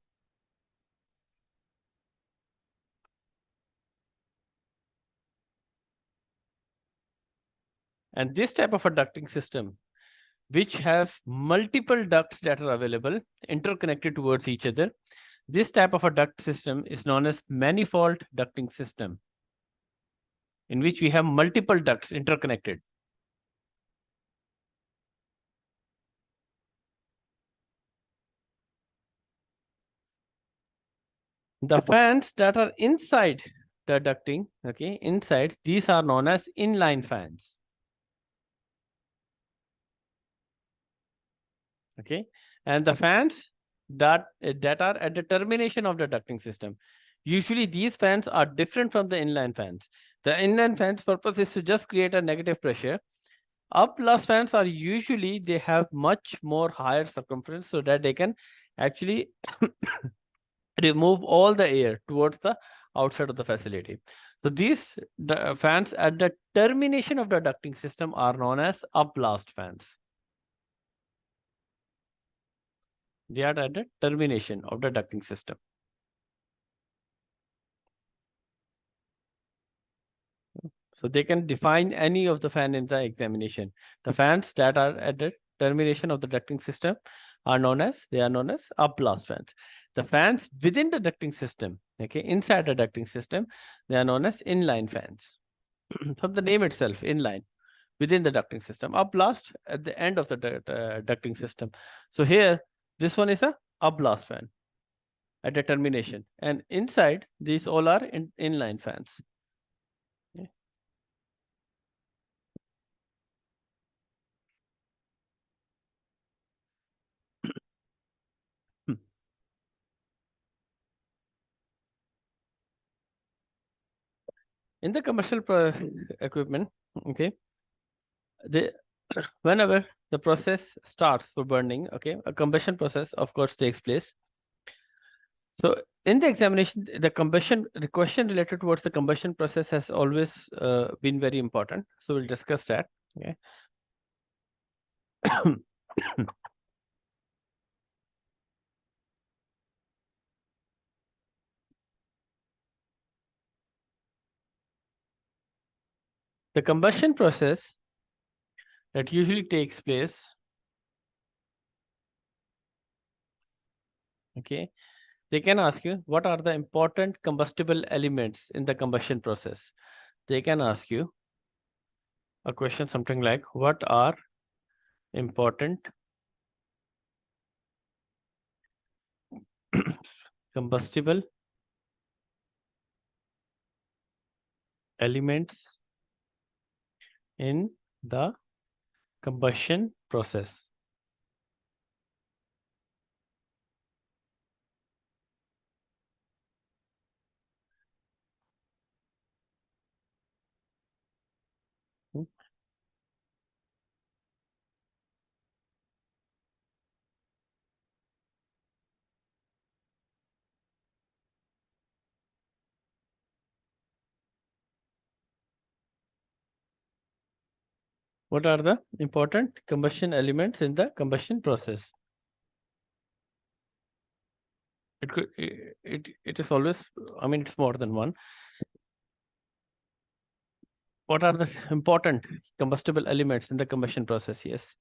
And this type of a ducting system, which have multiple ducts that are available, interconnected towards each other, this type of a duct system is known as manifold ducting system, in which we have multiple ducts interconnected. The fans that are inside the ducting, okay, inside, these are known as inline fans. Okay, and the fans that are at the termination of the ducting system. Usually these fans are different from the inline fans. The inline fans purpose is to just create a negative pressure. Up-blast fans are usually, they have much more higher circumference, so that they can actually remove all the air towards the outside of the facility. So these fans at the termination of the ducting system are known as up-blast fans. They are at the termination of the ducting system. So they can define any of the fan in the examination. The fans that are at the termination of the ducting system are known as, they are known as up-blast fans. The fans within the ducting system, okay, inside the ducting system, they are known as inline fans. From the name itself, inline, within the ducting system. Up-blast at the end of the ducting system. So here, this one is a up-blast fan at the termination, and inside these all are inline fans. Okay. In the commercial equipment, okay, the whenever the process starts for burning, okay, a combustion process of course takes place. So in the examination, the question related towards the combustion process has always been very important. So we'll discuss that. Okay. The combustion process that usually takes place, okay, they can ask you what are the important combustible elements in the combustion process. They can ask you a question something like, what are important combustible elements in the combustion process? Hmm. What are the important combustion elements in the combustion process? It is always, I mean, it's more than one. What are the important combustible elements in the combustion process? Yes.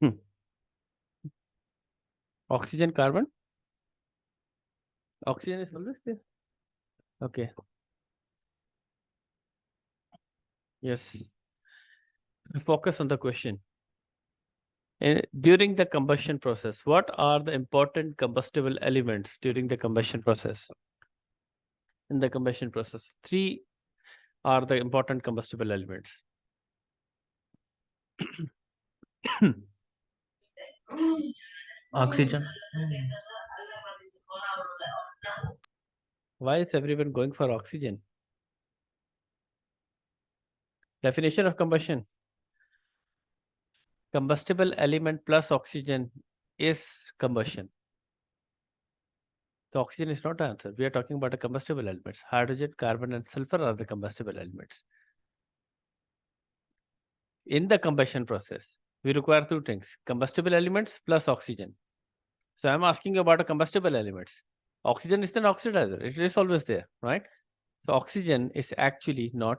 Hmm. Oxygen, carbon. Oxygen is always there. Okay. Yes. Focus on the question. During the combustion process, what are the important combustible elements during the combustion process? In the combustion process, three are the important combustible elements. Oxygen. Why is everyone going for oxygen? Definition of combustion. Combustible element plus oxygen is combustion. So oxygen is not the answer. We are talking about the combustible elements. Hydrogen, carbon, and sulfur are the combustible elements. In the combustion process, we require two things: combustible elements plus oxygen. So I'm asking you about the combustible elements. Oxygen is an oxidizer. It is always there, right? So oxygen is actually not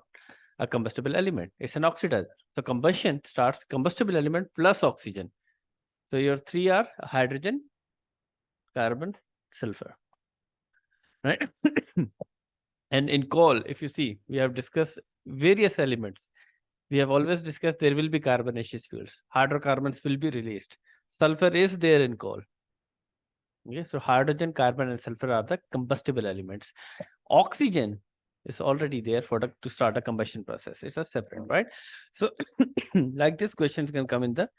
a combustible element. It's an oxidizer. So combustion starts combustible element plus oxygen. So your three are hydrogen, carbon, sulfur, right? And in coal, if you see, we have discussed various elements. We have always discussed there will be carbonaceous fuels. Hydrocarbons will be released. Sulfur is there in coal. Okay, so hydrogen, carbon, and sulfur are the combustible elements. Oxygen is already there for to start a combustion process. It's a separate, right? So, like this, questions can come in the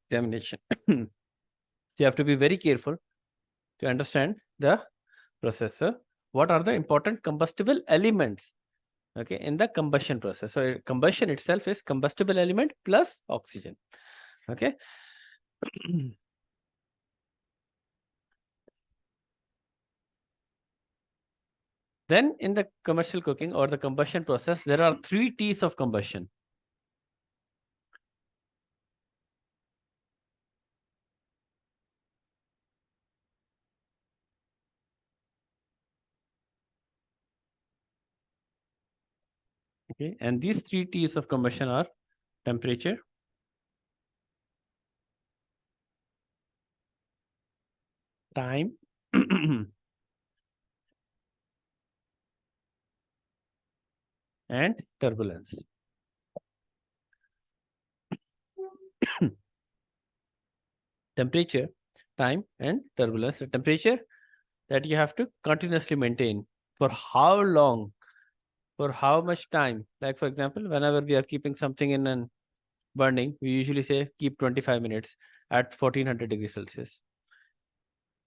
examination. So you have to be very careful to understand the processor. What are the important combustible elements? Okay, in the combustion process. So combustion itself is combustible element plus oxygen. Okay. Then in the commercial cooking or the combustion process, there are 3 T's of combustion. Okay, and these 3 T's of combustion are temperature, time, and turbulence. Temperature, time, and turbulence. The temperature that you have to continuously maintain for how long, for how much time. Like for example, whenever we are keeping something in an burning, we usually say keep 25 minutes at 1400 degrees Celsius.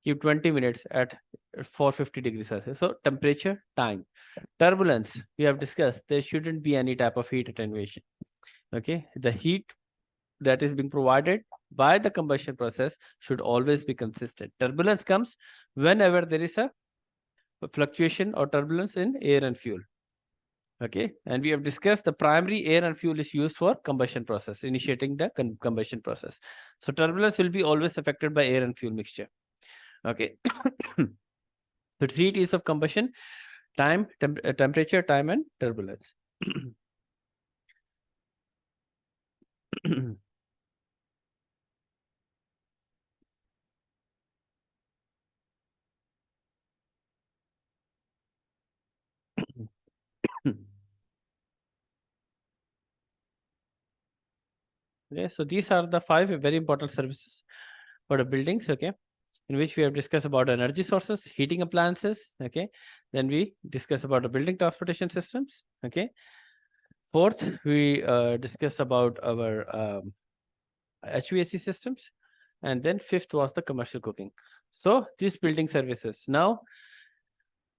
Keep 20 minutes at 450 degrees Celsius. So temperature, time. Turbulence, we have discussed, there shouldn't be any type of heat attenuation. Okay, the heat that is being provided by the combustion process should always be consistent. Turbulence comes whenever there is a fluctuation or turbulence in air and fuel. Okay, and we have discussed the primary air and fuel is used for combustion process, initiating the combustion process. So turbulence will be always affected by air and fuel mixture. Okay. The 3 T's of combustion: time, temperature, time, and turbulence. Okay, so these are the 5 very important services for the buildings, okay, in which we have discussed about energy sources, heating appliances, okay. Then we discuss about the building transportation systems, okay. Fourth, we discussed about our HVAC systems. And then fifth was the commercial cooking. So these building services. Now,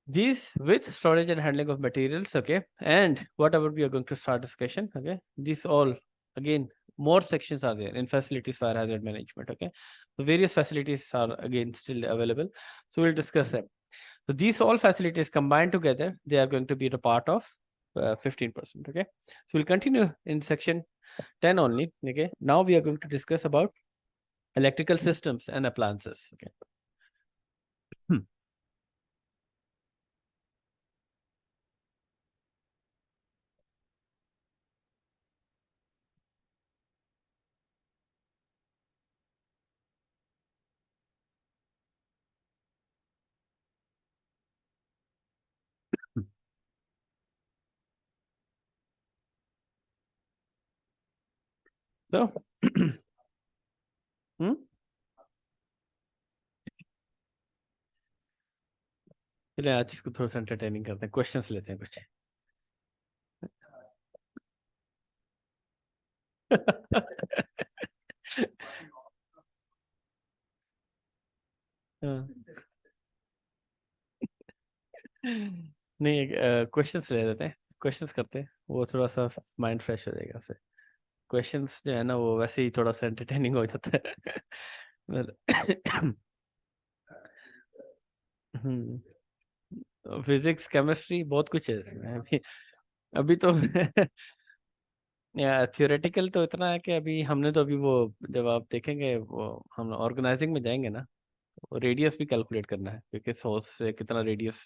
these with storage and handling of materials, okay, and whatever we are going to start discussion, okay, these all, again, more sections are there in facilities fire hazard management, okay. So various facilities are again still available, so we'll discuss them. So these all facilities combined together, they are going to be the part of 15%. Okay. So we'll continue in section 10 only. Okay. Now we are going to discuss about electrical systems and appliances. Okay. So, hmm? चलिए आज इसको थोड़ा सा entertaining करते हैं, questions लेते हैं कुछ. हाँ. नहीं, क्वेश्चंस ले लेते हैं, क्वेश्चंस करते हैं, वो थोड़ा सा माइंड फ्रेश हो जाएगा उससे. क्वेश्चंस जो है ना वो वैसे ही थोड़ा सा एंटरटेनिंग हो जाता है. फिजिक्स केमिस्ट्री बहुत कुछ है इसमें अभी. अभी तो या थियोरेटिकल तो इतना है कि अभी हमने तो अभी वो, जब आप देखेंगे वो हम ऑर्गेनाइजिंग में जाएंगे ना, वो रेडियस भी कैलकुलेट करना है क्योंकि सोर्स से कितना रेडियस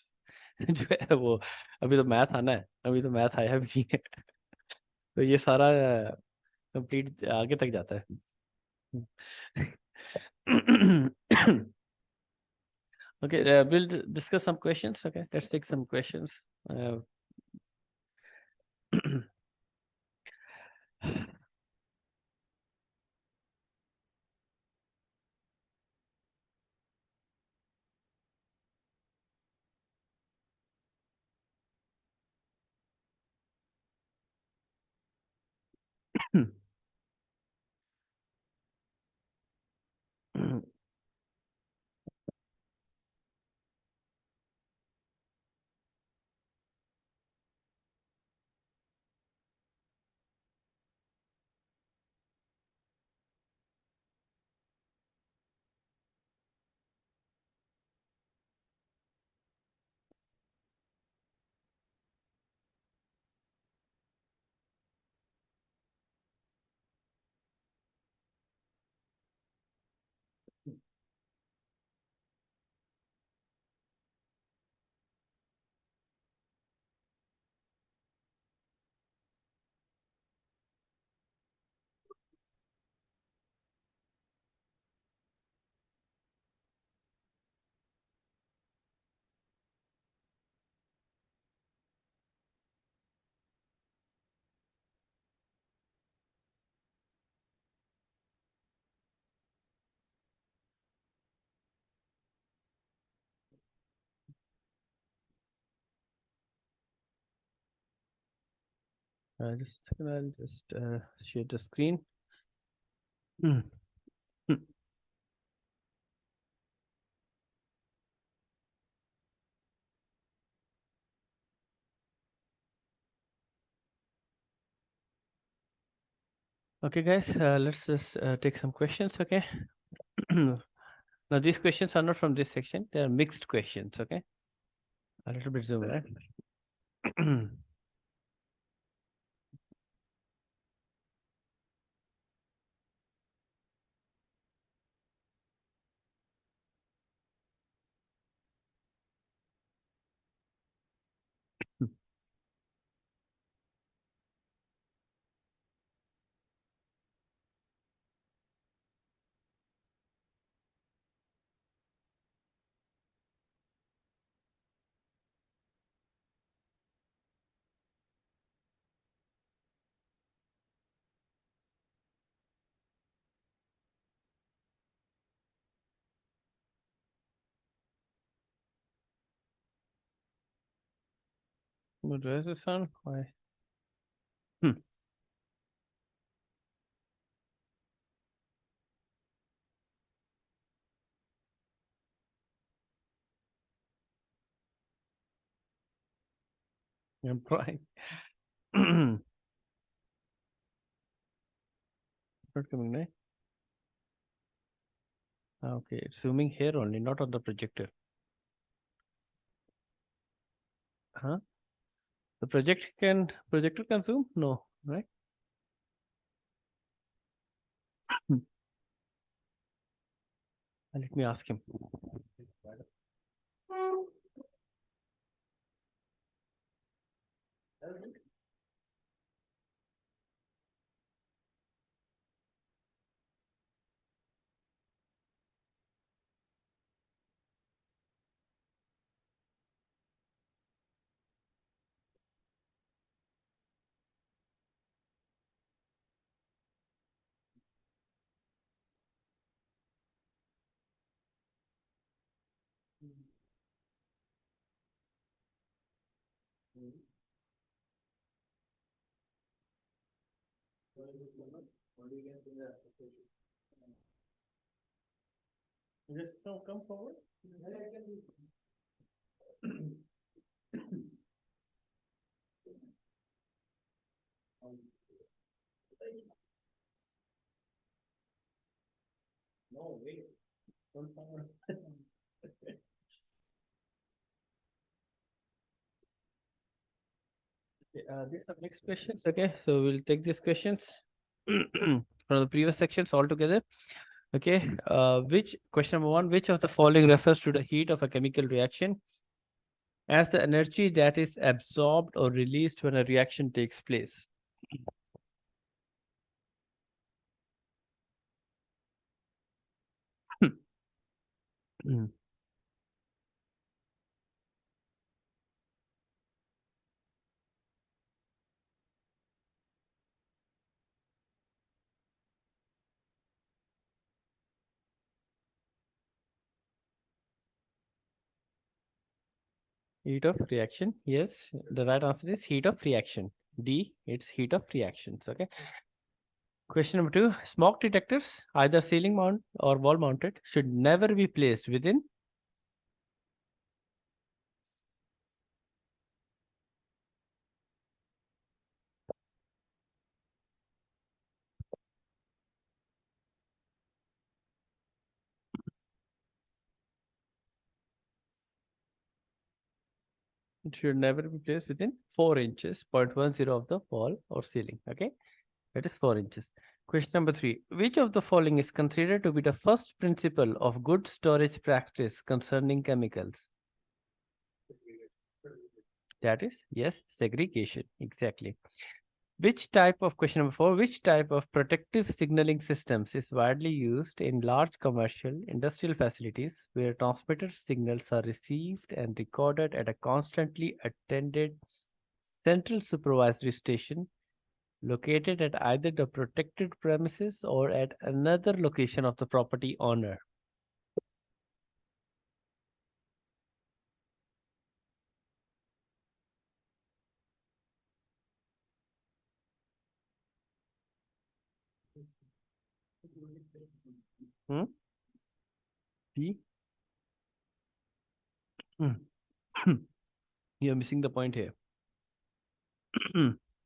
जो है वो, अभी तो मैथ आना है, अभी तो मैथ आया भी नहीं है. तो ये सारा कंप्लीट आगे तक जाता है. Okay, we'll discuss some questions. Okay, let's take some questions. Just a second, I'll just share the screen. Okay, guys, let's just take some questions. Okay. Now, these questions are not from this section, they are mixed questions. Okay. A little bit zoom, right? What does it sound? Why? Hmm. I'm trying. Not coming, right? Okay, it's zooming here only, not on the projector. Huh? The projector can zoom? No, right? Let me ask him. Just come forward. No, wait. Don't forward. These are next questions. Okay, so we'll take these questions from the previous sections all together. Okay, which question number one? Which of the following refers to the heat of a chemical reaction as the energy that is absorbed or released when a reaction takes place? Heat of reaction. Yes, the right answer is heat of reaction. D, it's heat of reactions. Okay. Question number two, smoke detectors, either ceiling mount or wall mounted, should never be placed within. It should never be placed within 4 inches, 0.10 of the wall or ceiling. Okay. That is 4 inches. Question number three, which of the following is considered to be the first principle of good storage practice concerning chemicals? That is, yes, segregation. Exactly. Which type of question number four? Which type of protective signaling systems is widely used in large commercial industrial facilities where transmitted signals are received and recorded at a constantly attended central supervisory station located at either the protected premises or at another location of the property owner? Hmm? B? You're missing the point here.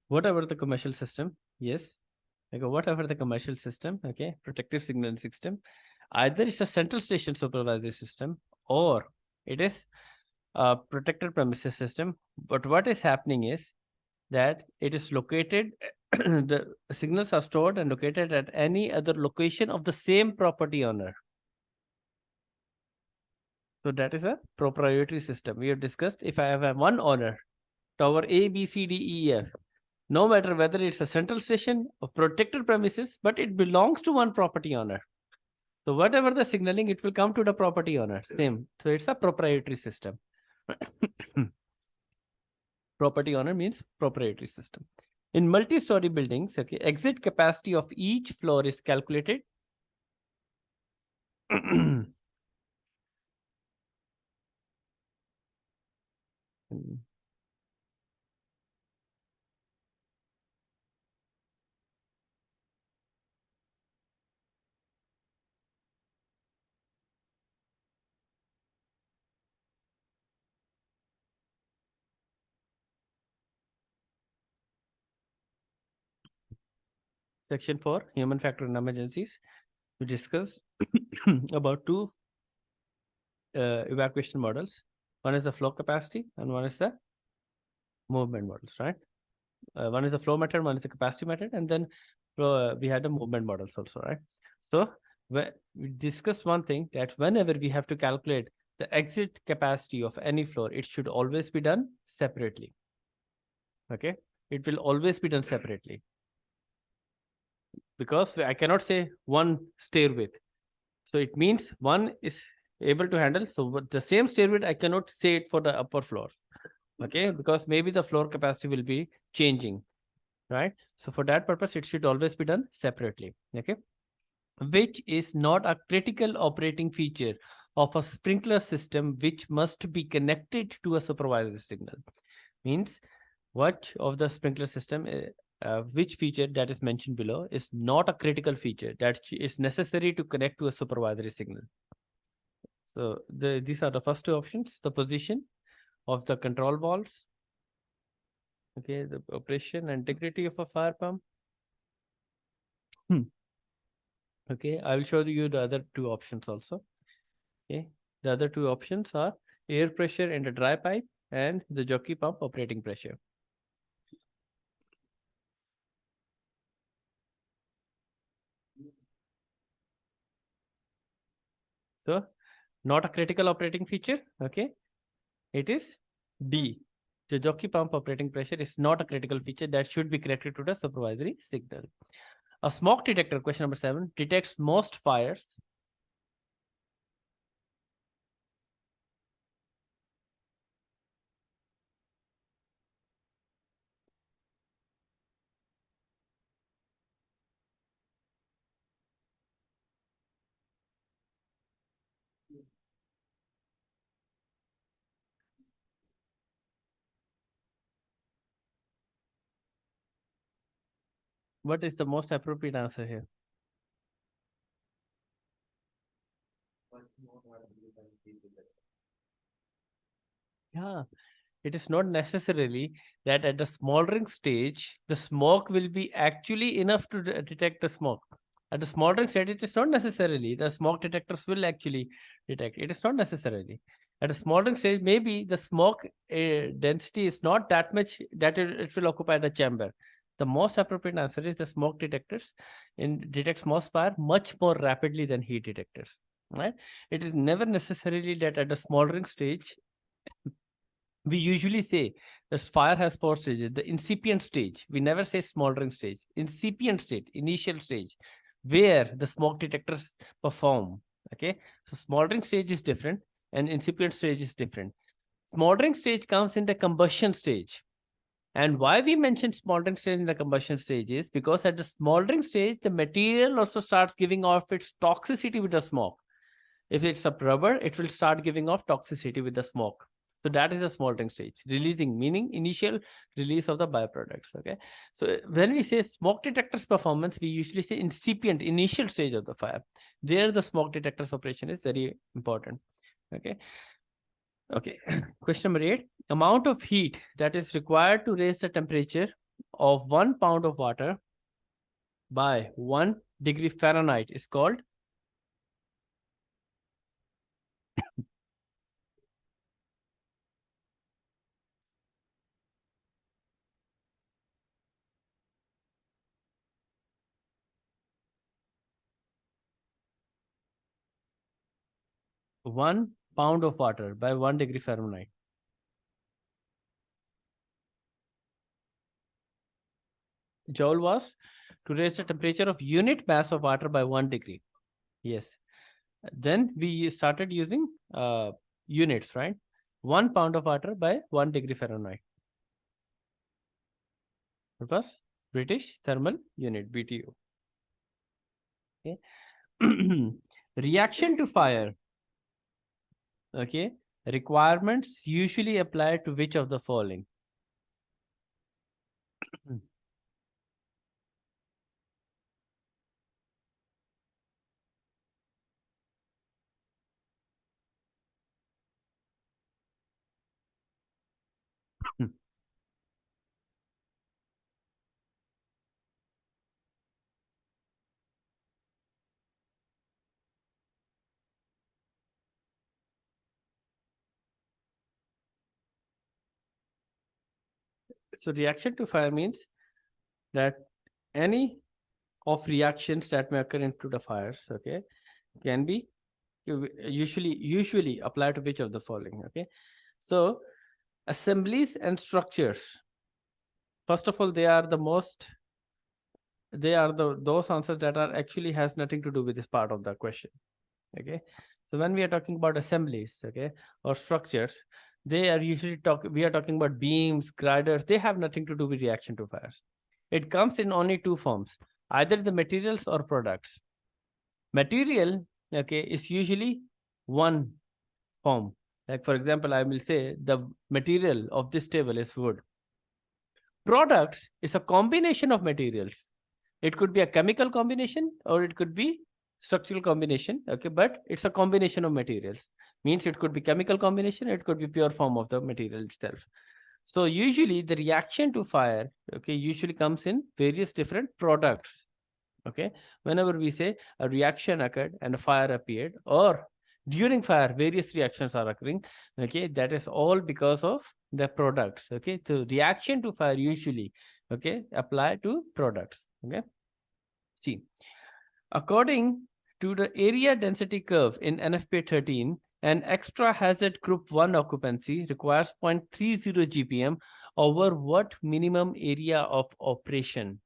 Whatever the commercial system, yes, like whatever the commercial system, okay, protective signal system, either it's a central station supervisory system or it is a protected premises system. But what is happening is that it is located, the signals are stored and located at any other location of the same property owner. So that is a proprietary system. We have discussed if I have a one owner, tower A, B, C, D, E, F, no matter whether it's a central station or protected premises, but it belongs to one property owner. So whatever the signaling, it will come to the property owner. Same. So it's a proprietary system. Property owner means proprietary system. In multi-story buildings, okay, exit capacity of each floor is calculated. Section 4, human factor in emergencies. We discussed about two evacuation models. One is the flow capacity and one is the movement models, right? One is the flow method, one is the capacity method, and then we had the movement models also, right? So we discussed one thing, that whenever we have to calculate the exit capacity of any floor, it should always be done separately. Okay, it will always be done separately, because I cannot say one stair width. So it means one is able to handle. So the same stair width, I cannot say it for the upper floors. Okay, because maybe the floor capacity will be changing, right? So for that purpose, it should always be done separately. Okay, which is not a critical operating feature of a sprinkler system, which must be connected to a supervisory signal. Means what of the sprinkler system, which feature that is mentioned below is not a critical feature that is necessary to connect to a supervisory signal. So these are the first two options: the position of the control valves, okay, the operation and integrity of a fire pump. Okay, I will show you the other two options also. Okay, the other two options are air pressure in the dry pipe and the jockey pump operating pressure. So not a critical operating feature. Okay, it is D. The jockey pump operating pressure is not a critical feature that should be connected to the supervisory signal. A smoke detector, question number 7, detects most fires. What is the most appropriate answer here? Yeah, it is not necessarily that at the smoldering stage, the smoke will be actually enough to detect the smoke. At the smoldering stage, it is not necessarily the smoke detectors will actually detect. It is not necessarily. At a smoldering stage, maybe the smoke density is not that much that it will occupy the chamber. The most appropriate answer is the smoke detectors detects most fire much more rapidly than heat detectors. Right? It is never necessarily that at the smoldering stage we usually say the fire has 4 stages. The incipient stage, we never say smoldering stage. Incipient state, initial stage, where the smoke detectors perform. Okay, so smoldering stage is different and incipient stage is different. Smoldering stage comes in the combustion stage. And why we mention smoldering stage in the combustion stage is because at the smoldering stage, the material also starts giving off its toxicity with the smoke. If it's a rubber, it will start giving off toxicity with the smoke. So that is a smoldering stage. Releasing, meaning initial release of the byproducts. Okay. So when we say smoke detectors performance, we usually say incipient, initial stage of the fire. There, the smoke detectors operation is very important. Okay. Okay. Question number 8. Amount of heat that is required to raise the temperature of 1 pound of water by 1 degree Fahrenheit is called 1 pound of water by 1 degree Fahrenheit. Joule was to raise the temperature of unit mass of water by 1 degree. Yes. Then we started using units, right? 1 pound of water by 1 degree Fahrenheit. It was British Thermal Unit, BTU. Okay. Reaction to fire. Okay. Requirements usually apply to which of the following? So reaction to fire means that any of reactions that may occur into the fires, okay, can be usually apply to which of the following, okay. So assemblies and structures, first of all, they are those answers that are actually has nothing to do with this part of the question, okay. So when we are talking about assemblies, okay, or structures, they are usually we are talking about beams, girders. They have nothing to do with reaction to fires. It comes in only two forms, either the materials or products. Material, okay, is usually one form. Like for example, I will say the material of this table is wood. Products is a combination of materials. It could be a chemical combination or it could be structural combination, okay, but it's a combination of materials. Means it could be chemical combination, it could be pure form of the material itself. So usually the reaction to fire, okay, usually comes in various different products, okay. Whenever we say a reaction occurred and a fire appeared, or during fire various reactions are occurring, okay, that is all because of the products, okay. So reaction to fire usually, okay, apply to products, okay. See, according to the area density curve in NFPA 13, an extra hazard group 1 occupancy requires 0.30 GPM over what minimum area of operation?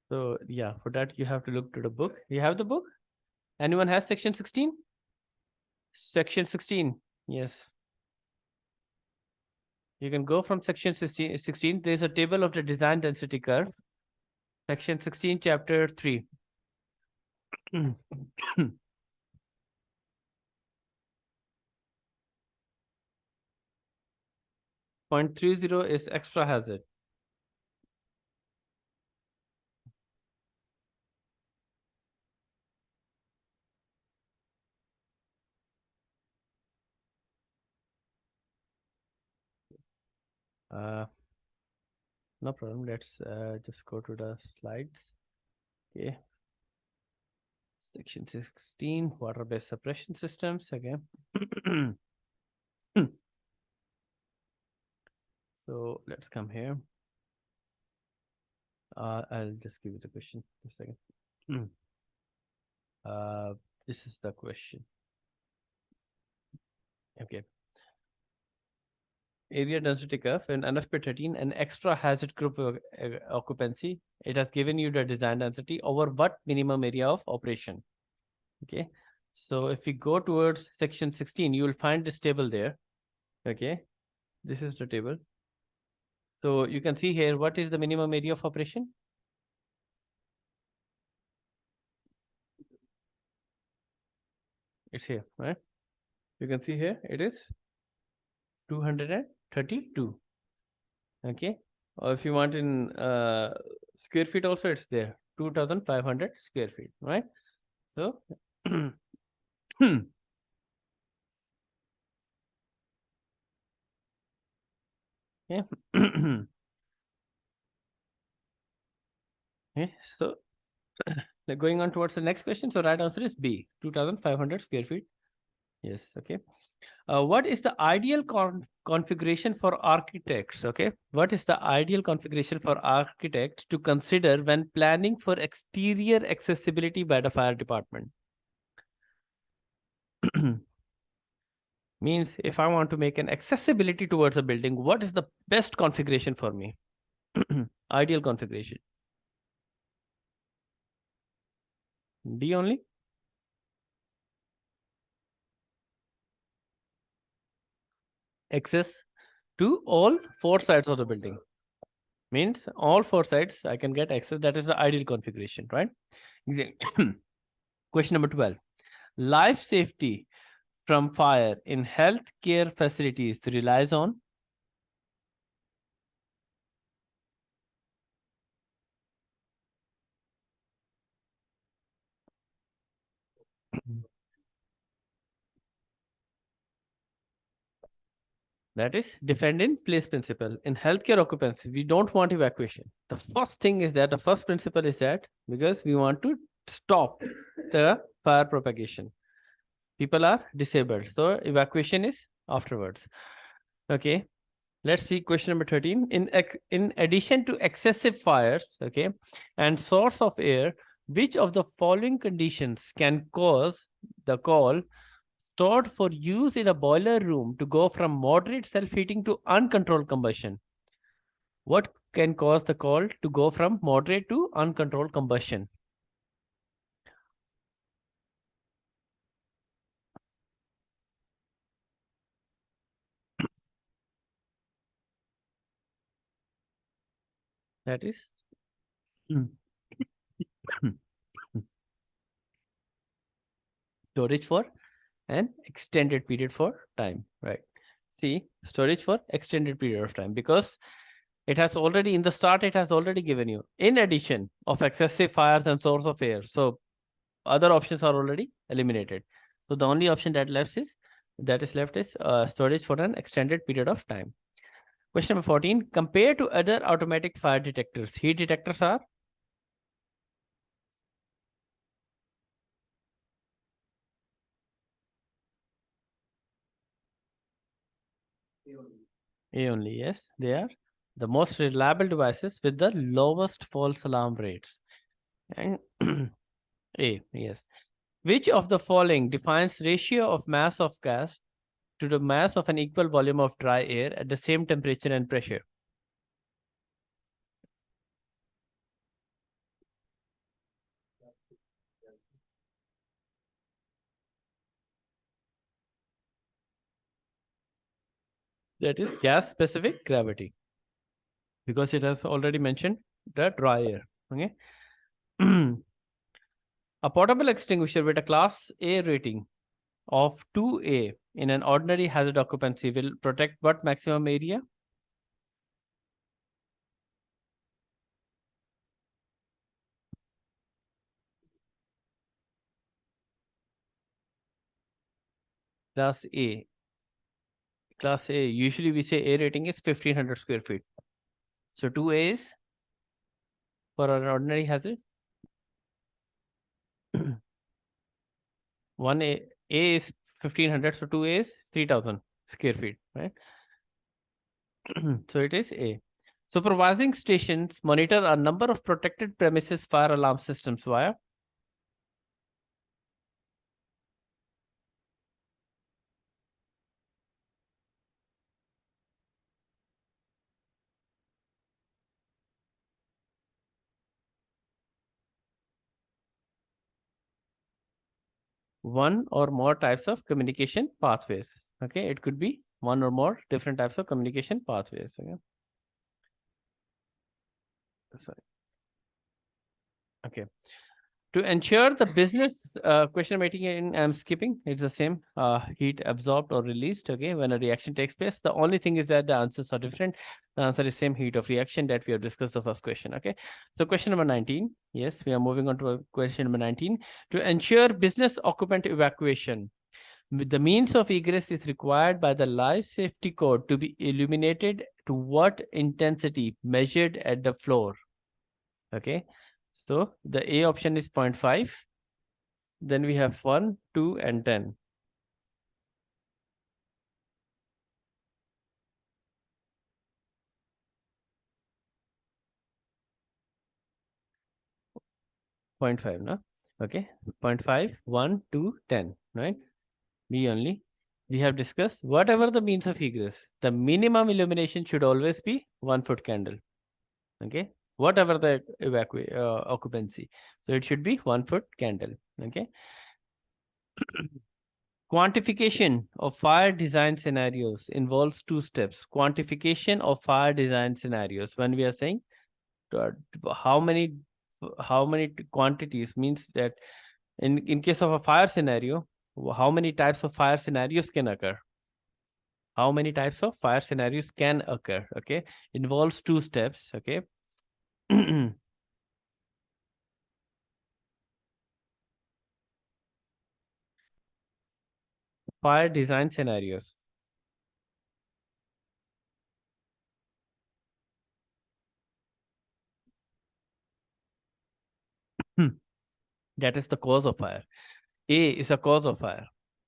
So yeah, for that you have to look to the book. You have the book? Anyone has section 16? Section 16, yes. You can go from section 16. There's a table of the design density curve. Section 16, chapter 3. 0.30 is extra hazard. No problem. Let's just go to the slides. Okay. Section 16, water-based suppression systems. Okay. So let's come here. I'll just give you the question. A second. This is the question. Okay. Area density curve in NFPA 13, an extra hazard group occupancy. It has given you the design density over what minimum area of operation. Okay. So if we go towards section 16, you will find this table there. Okay. This is the table. So you can see here, what is the minimum area of operation? It's here, right? You can see here, it is 232. Okay. Or if you want in square feet also, it's there, 2,500 square feet, right? So, yeah. Okay. So going on towards the next question. So right answer is B, 2,500 square feet. Yes. Okay. What is the ideal configuration for architects? Okay. What is the ideal configuration for architects to consider when planning for exterior accessibility by the fire department? Means if I want to make an accessibility towards a building, what is the best configuration for me? Ideal configuration. D only? Access to all four sides of the building. Means all four sides I can get access. That is the ideal configuration, right? Question number 12. Life safety from fire in healthcare facilities relies on? That is defend in place principle. In healthcare occupancy, we don't want evacuation. The first thing is that the first principle is that because we want to stop the fire propagation. People are disabled, so evacuation is afterwards. Okay, let's see question number 13. In addition to excessive fires, okay, and source of air, which of the following conditions can cause the coal stored for use in a boiler room to go from moderate self-heating to uncontrolled combustion? What can cause the coal to go from moderate to uncontrolled combustion? That is storage for an extended period for time, right? See, storage for extended period of time, because it has already in the start, it has already given you in addition of excessive fires and source of air. So other options are already eliminated. So the only option that is left is storage for an extended period of time. Question number 14. Compared to other automatic fire detectors, heat detectors are A only. Yes, they are the most reliable devices with the lowest false alarm rates. And A, yes. Which of the following defines ratio of mass of gas to the mass of an equal volume of dry air at the same temperature and pressure? That is gas specific gravity, because it has already mentioned the dry air. Okay. A portable extinguisher with a class A rating of 2A in an ordinary hazard occupancy will protect what maximum area? Class A. Class A, usually we say A rating is 1500 square feet. So 2A is for an ordinary hazard. 1A is 1500, so 2A is 3000 square feet, right? So it is A. Supervising stations monitor a number of protected premises fire alarm systems via one or more types of communication pathways. Okay, it could be one or more different types of communication pathways. Okay. Sorry. Okay. To ensure the business question I'm writing in, I'm skipping. It's the same heat absorbed or released. Okay, when a reaction takes place, the only thing is that the answers are different. The answer is same heat of reaction that we have discussed the first question. Okay, so question number 19. Yes, we are moving on to question number 19. To ensure business occupant evacuation, the means of egress is required by the life safety code to be illuminated to what intensity measured at the floor. Okay, so the A option is 0.5. Then we have 1, 2, and 10. 0.5, no? Okay, 0.5, 1, 2, 10, right? B only. We have discussed whatever the means of egress, the minimum illumination should always be 1 foot candle. Okay, whatever the occupancy. So it should be 1 foot candle. Okay. Quantification of fire design scenarios involves two steps. Quantification of fire design scenarios. When we are saying uh, how many quantities, means that in case of a fire scenario, how many types of fire scenarios can occur? How many types of fire scenarios can occur? Okay, involves two steps. Okay. Fire design scenarios. That is the cause of fire. A is a cause of fire.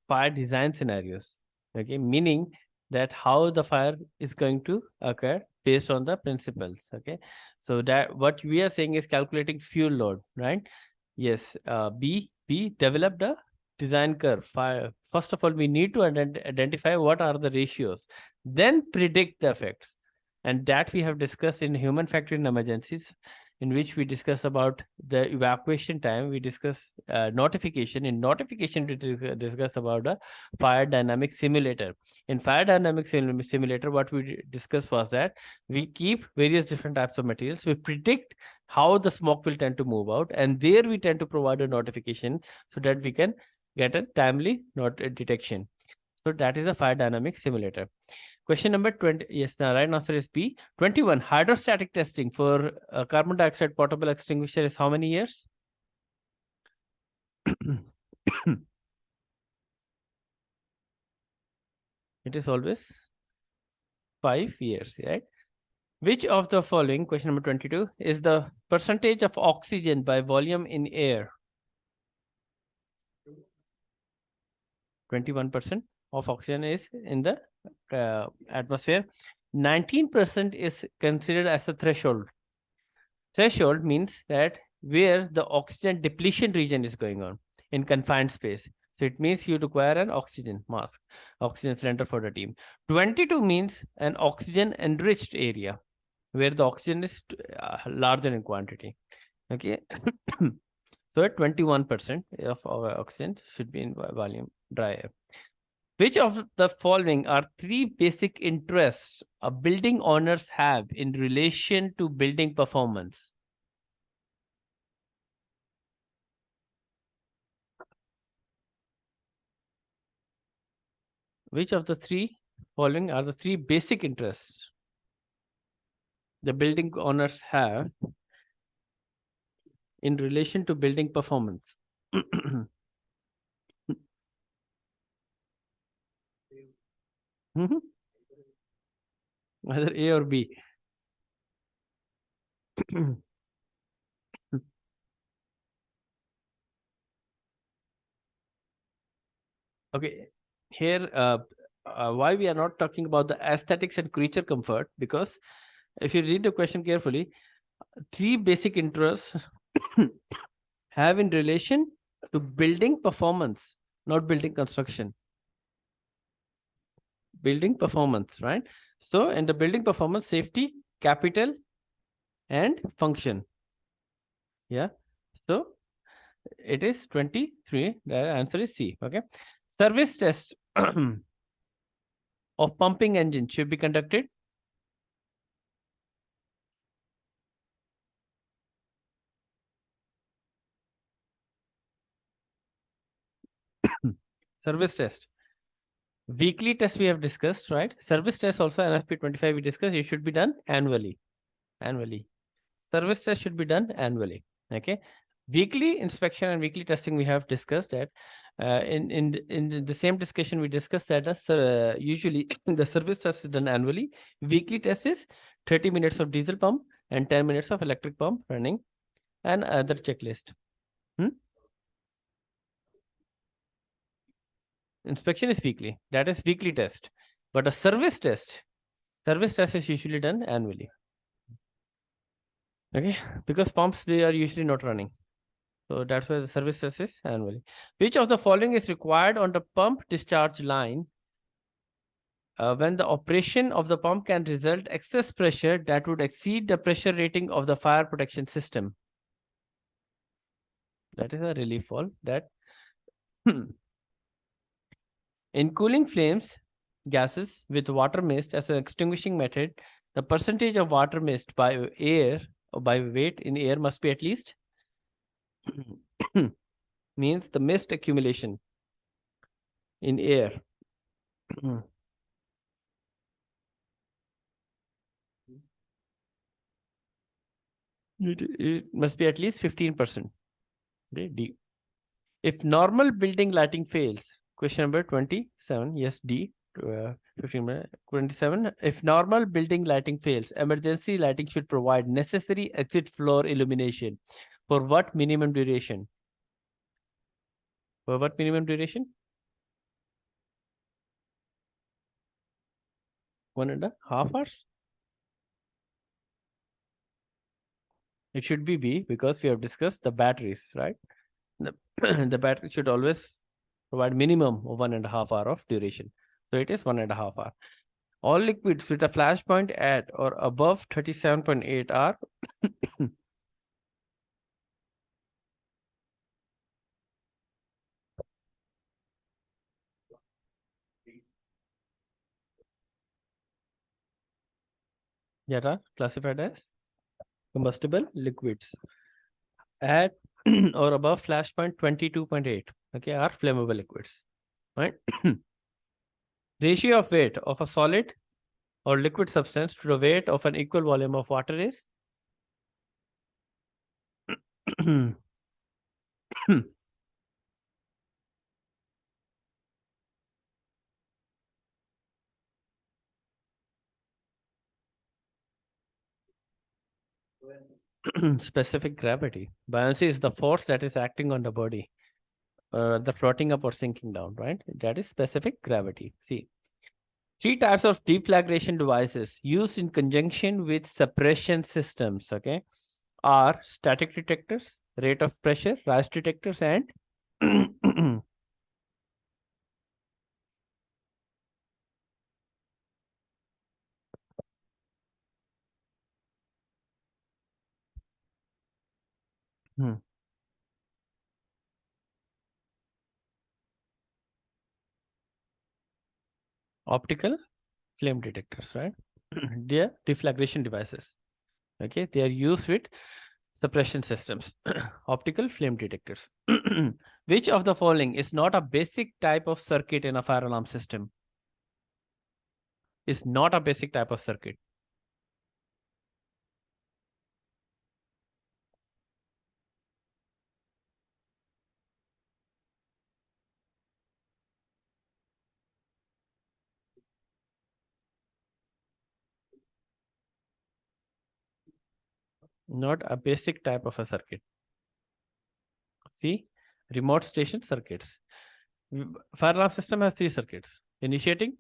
Fire design scenarios. Okay, meaning that how the fire is going to occur based on the principles. Okay, so that what we are saying is calculating fuel load, right? Yes. B develop the design curve. Fire. First of all, we need to identify what are the ratios, then predict the effects, and that we have discussed in human factor in emergencies, in which we discuss about the evacuation time. We discuss notification. In notification, we discuss about the fire dynamic simulator. In fire dynamic simulator, what we discussed was that we keep various different types of materials. We predict how the smoke will tend to move out, and there we tend to provide a notification so that we can get a timely detection. So that is a fire dynamic simulator. Question number 20. Yes, the right answer is B. 21. Hydrostatic testing for carbon dioxide portable extinguisher is how many years? It is always 5 years, right? Which of the following, question number 22, is the percentage of oxygen by volume in air? 21% of oxygen is in the atmosphere. 19% is considered as a threshold. Threshold means that where the oxygen depletion region is going on in confined space. So it means you require an oxygen mask, oxygen cylinder for the team. 22 means an oxygen enriched area where the oxygen is larger in quantity. Okay. So 21% of our oxygen should be in volume dry air. Which of the following are three basic interests a building owners have in relation to building performance? Which of the three following are the three basic interests the building owners have in relation to building performance? Either A or B. Okay, here why we are not talking about the aesthetics and creature comfort, because if you read the question carefully, three basic interests have in relation to building performance, not building construction. Building performance, right? So in the building performance, safety, capital, and function. Yeah. So it is 23. The answer is C. Okay. Service test of pumping engine should be conducted. Service test. Weekly test we have discussed, right? Service test also NFP25 we discussed. It should be done annually. Annually. Service test should be done annually. Okay. Weekly inspection and weekly testing we have discussed that. In the same discussion we discussed that usually the service test is done annually. Weekly test is 30 minutes of diesel pump and 10 minutes of electric pump running and other checklist. Inspection is weekly. That is weekly test. But a service test is usually done annually. Okay, because pumps, they are usually not running. So that's why the service test is annually. Which of the following is required on the pump discharge line when the operation of the pump can result excess pressure that would exceed the pressure rating of the fire protection system? That is a relief valve. That in cooling flames, gases with water mist as an extinguishing method, the percentage of water mist by air or by weight in air must be at least means the mist accumulation in air. It must be at least 15%. Okay, D. If normal building lighting fails, question number 27, yes, D. 27. If normal building lighting fails, emergency lighting should provide necessary exit floor illumination for what minimum duration? For what minimum duration? 1.5 hours. It should be B because we have discussed the batteries, right? The, the battery should always provide minimum of 1.5 hour of duration. So it is 1.5 hour. All liquids with a flash point at or above 37.8 are that are classified as combustible liquids at or above flash point 22.8, okay, are flammable liquids, right? Ratio of weight of a solid or liquid substance to the weight of an equal volume of water is specific gravity. Buoyancy is the force that is acting on the body, the floating up or sinking down, right? That is specific gravity. See, three types of deflagration devices used in conjunction with suppression systems, okay, are static detectors, rate of pressure, rise detectors, and hmm, optical flame detectors, right? They are deflagration devices. Okay, they are used with suppression systems. Optical flame detectors. Which of the following is not a basic type of circuit in a fire alarm system? Is not a basic type of circuit. Not a basic type of a circuit. See, remote station circuits. Fire alarm system has three circuits: initiating,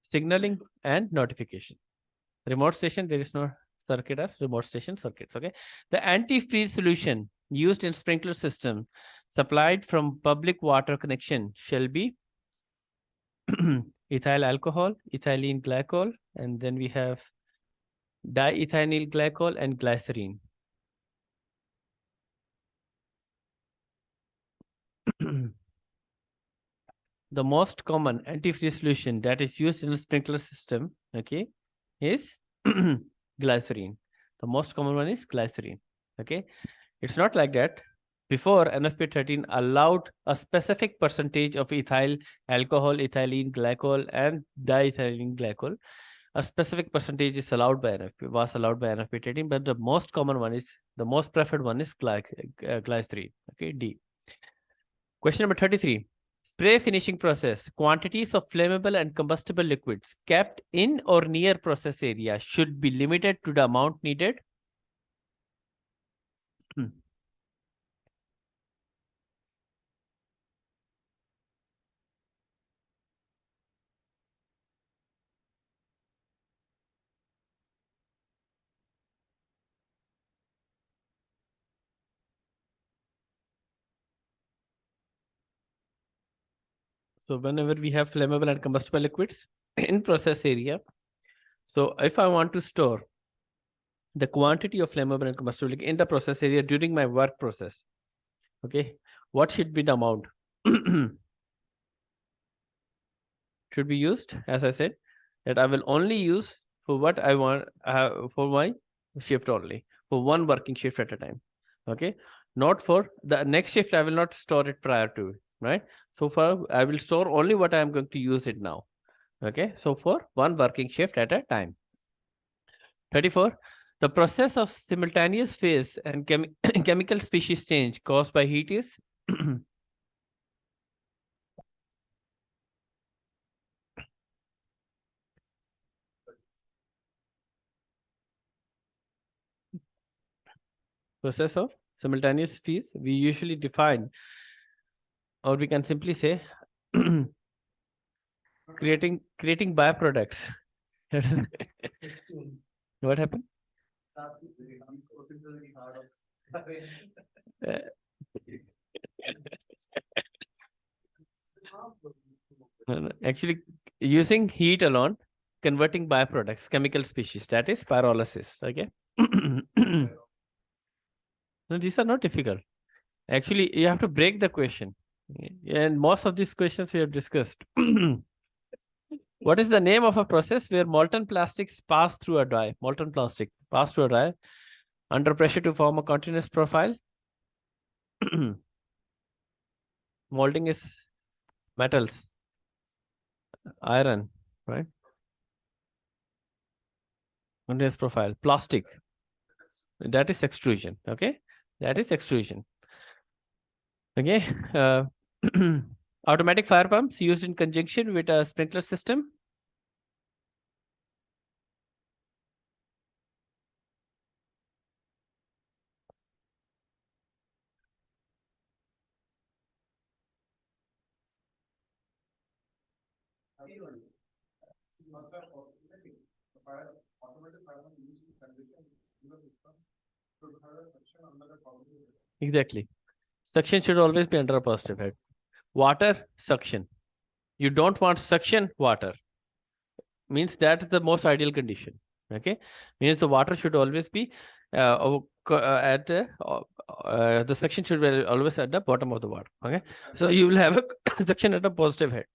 signaling, and notification. Remote station, there is no circuit as remote station circuits. Okay. The antifreeze solution used in sprinkler system supplied from public water connection shall be ethyl alcohol, ethylene glycol, and then we have diethanyl glycol and glycerine. The most common antifreeze solution that is used in a sprinkler system, okay, is glycerine. The most common one is glycerine. Okay, it's not like that. Before, NFPA13 allowed a specific percentage of ethyl alcohol, ethylene glycol, and diethylene glycol. A specific percentage is allowed by NFP, was allowed by NFPA13, but the most common one is, the most preferred one is glycerine. Okay, D. Question number 33. Spray finishing process. Quantities of flammable and combustible liquids kept in or near process area should be limited to the amount needed. So whenever we have flammable and combustible liquids in process area, so if I want to store the quantity of flammable and combustible liquid in the process area during my work process, okay, what should be the amount? Should be used, as I said, that I will only use for what I want, for my shift only, for one working shift at a time. Okay, not for the next shift. I will not store it prior to it, right? So far, I will store only what I am going to use it now. Okay, so for one working shift at a time. 34. The process of simultaneous phase and chemical species change caused by heat is process of simultaneous phase. We usually define or we can simply say creating byproducts. What happened? Uh, no, actually, using heat alone, converting byproducts, chemical species, that is pyrolysis. Okay. No, these are not difficult. Actually, you have to break the question. And most of these questions we have discussed. What is the name of a process where molten plastics pass through a dye? Molten plastic pass through a dye under pressure to form a continuous profile. Molding is metals, iron, right? Continuous profile, plastic. That is extrusion. Okay, that is extrusion. Okay. Automatic fire pumps used in conjunction with a sprinkler system. Exactly. Suction should always be under a positive head. Water suction. You don't want suction water. Means that is the most ideal condition. Okay. Means the water should always be at the suction should be always at the bottom of the water. Okay. So you will have a suction at a positive head.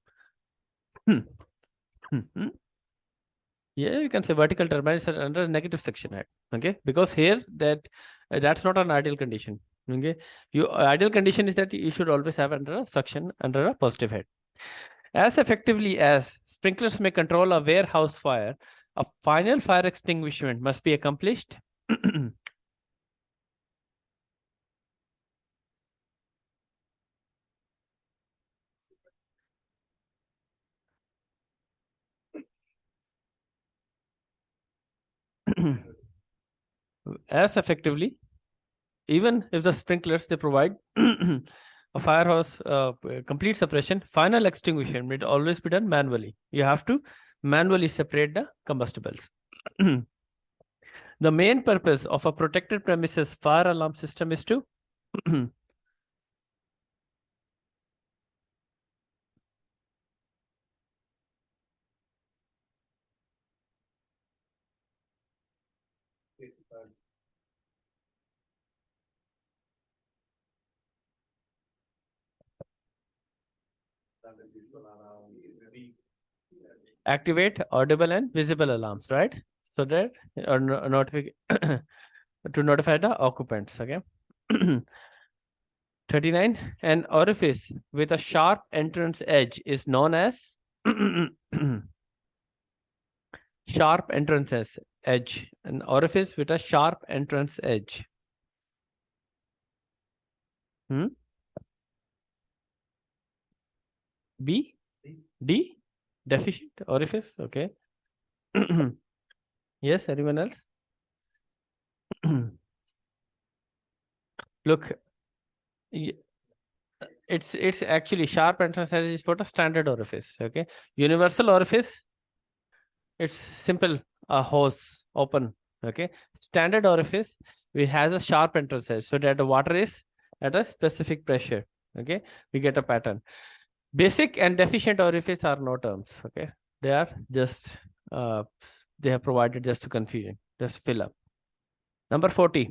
Yeah, you can say vertical turbine is under a negative suction head. Okay, because here that's not an ideal condition. Okay, your ideal condition is that you should always have under a suction under a positive head. As effectively as sprinklers may control a warehouse fire, a final fire extinguishment must be accomplished. As effectively, even if the sprinklers they provide a firehouse complete suppression, final extinguishment will always be done manually. You have to manually separate the combustibles. The main purpose of a protected premises fire alarm system is to activate audible and visible alarms, right? So that or to notify the occupants. Okay. 39. An orifice with a sharp entrance edge is known as sharp entrance edge. An orifice with a sharp entrance edge. B? D? Deficient orifice. Okay. Yes, anyone else? Look, it's actually sharp entrance edge is what a standard orifice. Okay. Universal orifice, it's simple, a hose open. Okay. Standard orifice, we has a sharp entrance edge so that the water is at a specific pressure. Okay. We get a pattern. Basic and deficient orifice are no terms. Okay. They are just they have provided just to confusion, just fill up. Number 40.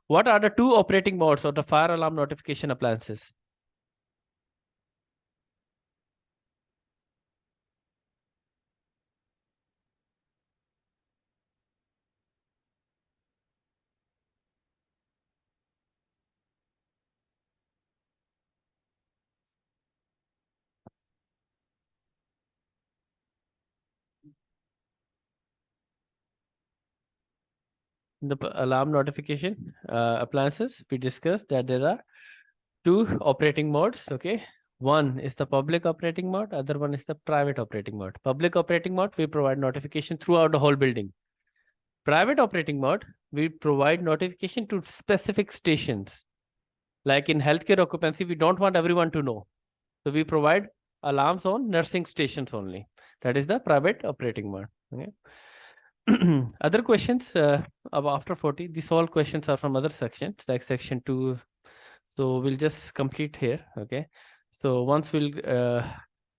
What are the two operating modes of the fire alarm notification appliances? The alarm notification appliances, we discussed that there are two operating modes. Okay. One is the public operating mode, other one is the private operating mode. Public operating mode, we provide notification throughout the whole building. Private operating mode, we provide notification to specific stations. Like in healthcare occupancy, we don't want everyone to know. So we provide alarms on nursing stations only. That is the private operating mode. Okay. Other questions about after 40, these all questions are from other sections like section 2. So we'll just complete here. Okay. So once we'll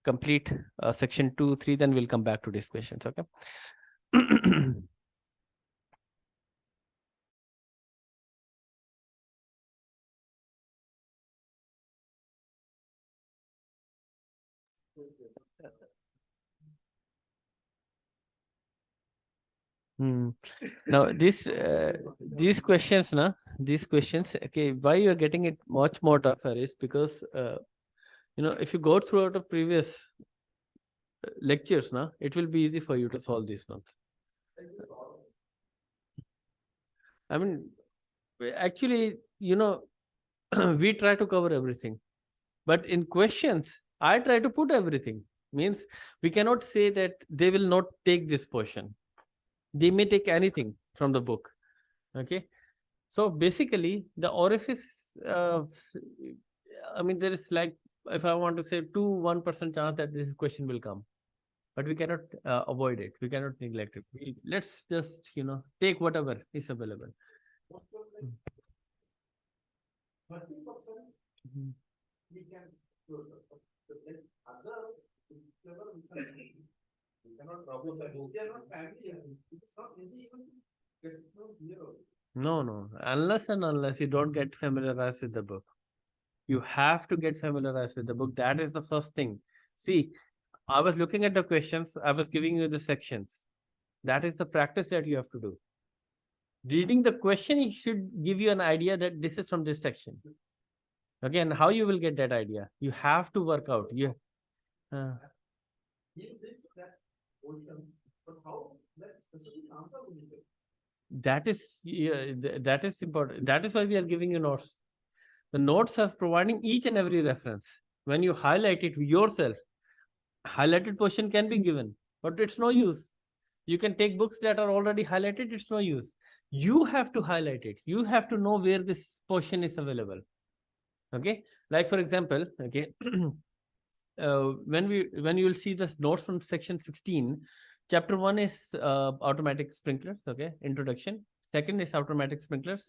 complete section 2, 3, then we'll come back to these questions. Okay. Now these questions, these questions, okay, why you are getting it much more tougher is because if you go through the previous lectures, it will be easy for you to solve these ones. I mean, actually, we try to cover everything, but in questions, I try to put everything. Means we cannot say that they will not take this portion. They may take anything from the book. Okay. So basically, the orifice, I mean, there is like, if I want to say 1% chance that this question will come, but we cannot avoid it. We cannot neglect it. Let's just, take whatever is available. No, unless you don't get familiarized with the book. You have to get familiarized with the book. That is the first thing. See, I was looking at the questions, I was giving you the sections. That is the practice that you have to do. Reading the question, it should give you an idea that this is from this section. Again, how you will get that idea? You have to work out. That is important. That is why we are giving you notes. The notes are providing each and every reference. When you highlight it yourself, highlighted portion can be given, but it's no use. You can take books that are already highlighted, it's no use. You have to highlight it. You have to know where this portion is available. Okay, like for example, okay, when you will see the notes from section 16, chapter 1 is automatic sprinklers. Okay, introduction. Second is automatic sprinklers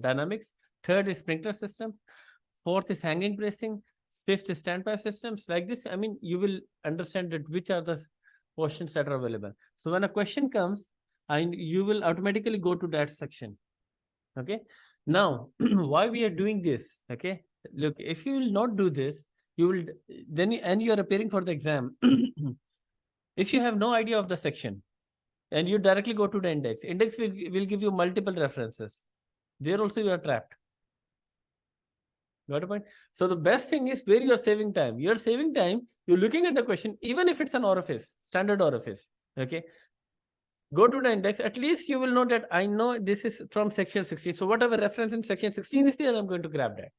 dynamics. Third is sprinkler system. Fourth is hanging bracing. Fifth is standby systems. Like this, I mean, you will understand that which are the portions that are available. So when a question comes, and you will automatically go to that section. Okay. Now, why we are doing this? Okay. Look, if you will not do this, you will and you are appearing for the exam. If you have no idea of the section and you directly go to the index will give you multiple references. There also you are trapped. Got a point? So the best thing is where you are saving time. You're saving time, you're looking at the question, even if it's an orifice, standard orifice. Okay. Go to the index, at least you will know that I know this is from section 16. So whatever reference in section 16 is there, I'm going to grab that.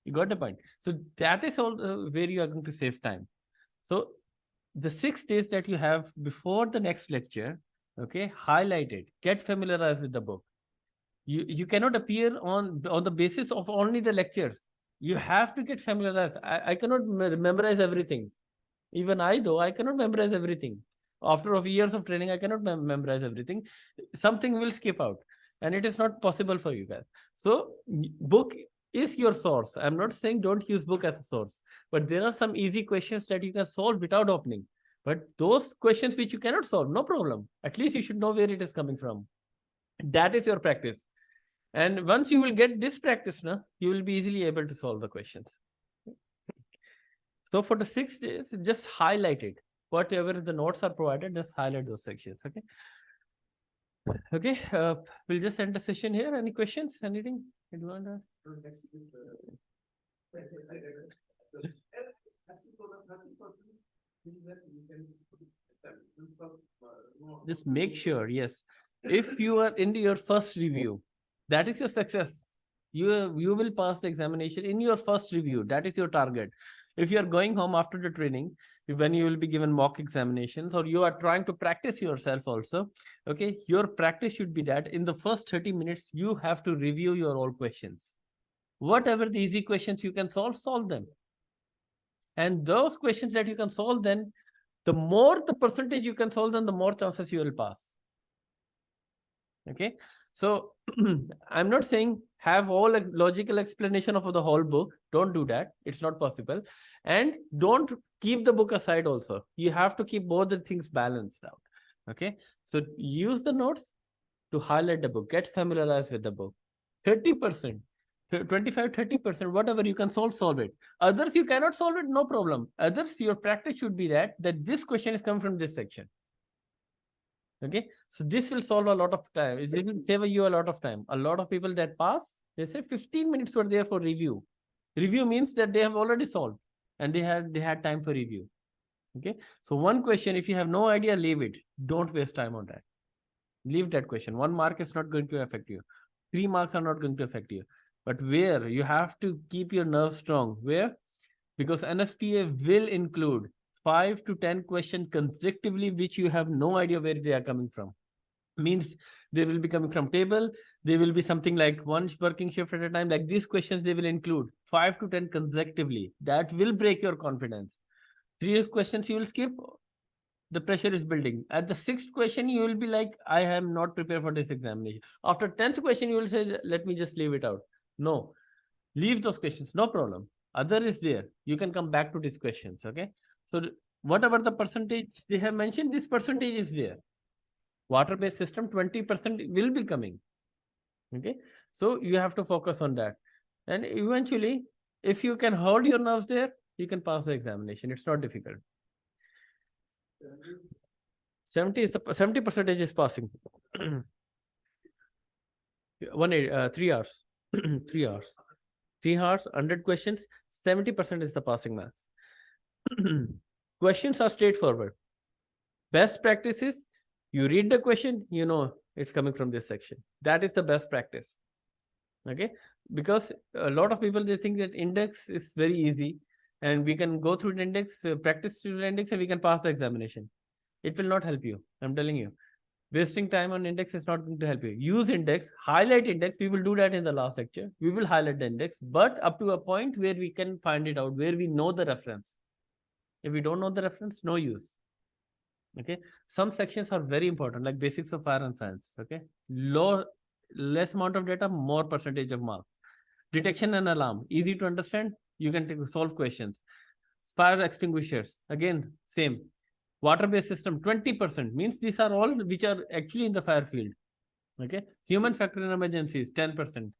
You got the point? So that is all where you are going to save time. So the 6 days that you have before the next lecture, okay, highlight it, get familiarized with the book. You cannot appear on the basis of only the lectures. You have to get familiarized. I cannot memorize everything. Even I cannot memorize everything. After years of training, I cannot memorize everything. Something will skip out, and it is not possible for you guys. So book is your source. I'm not saying don't use book as a source, but there are some easy questions that you can solve without opening. But those questions which you cannot solve, no problem. At least you should know where it is coming from. That is your practice. And once you will get this practice, you will be easily able to solve the questions. So for the 6 days, just highlight it. Whatever the notes are provided, just highlight those sections. Okay. Okay. We'll just end the session here. Any questions? Anything? Just make sure, yes. If you are in your first review, that is your success. You will pass the examination in your first review. That is your target. If you are going home after the training, when you will be given mock examinations, or you are trying to practice yourself also, okay, your practice should be that in the first 30 minutes, you have to review your all questions. Whatever the easy questions you can solve them. And those questions that you can solve, then the more the percentage you can solve them, the more chances you will pass. Okay. So I'm not saying have all a logical explanation of the whole book. Don't do that. It's not possible. And don't keep the book aside also. You have to keep both the things balanced out. Okay. So use the notes to highlight the book, get familiarized with the book. 30%, 25, 30%, whatever you can solve it. Others, you cannot solve it, no problem. Others, your practice should be that this question is coming from this section. Okay, so this will solve a lot of time. It will save you a lot of time. A lot of people that pass, they say 15 minutes were there for review. Review means that they have already solved and they had time for review. Okay, so one question, if you have no idea, leave it. Don't waste time on that. Leave that question. 1 mark is not going to affect you. 3 marks are not going to affect you. But where you have to keep your nerves strong, where? Because NFPA will include 5 to 10 questions consecutively, which you have no idea where they are coming from. Means they will be coming from table. They will be something like one working shift at a time. Like these questions, they will include 5 to 10 consecutively. That will break your confidence. 3 questions you will skip. The pressure is building. At the 6th question, you will be like, I am not prepared for this examination. After 10th question, you will say, let me just leave it out. No, leave those questions. No problem. Other is there. You can come back to these questions. Okay. So whatever the percentage they have mentioned, this percentage is there. Water-based system, 20% will be coming. Okay. So you have to focus on that. And eventually, if you can hold your nerves there, you can pass the examination. It's not difficult. 70% is passing. 3 hours. 3 hours. 3 hours, 100 questions, 70% is the passing marks. Questions are straightforward. Best practice is you read the question, you know it's coming from this section. That is the best practice. Okay, because a lot of people, they think that index is very easy and we can go through the index, practice through the index, and we can pass the examination. It will not help you. I'm telling you. Wasting time on index is not going to help you. Use index, highlight index. We will do that in the last lecture. We will highlight the index, but up to a point where we can find it out, where we know the reference. If we don't know the reference, no use. Okay. Some sections are very important, like basics of fire and science. Okay. Less amount of data, more percentage of marks. Detection and alarm, easy to understand. You can solve questions. Fire extinguishers, again, same. Water-based system, 20%, means these are all which are actually in the fire field. Okay. Human factor in emergencies, 10%.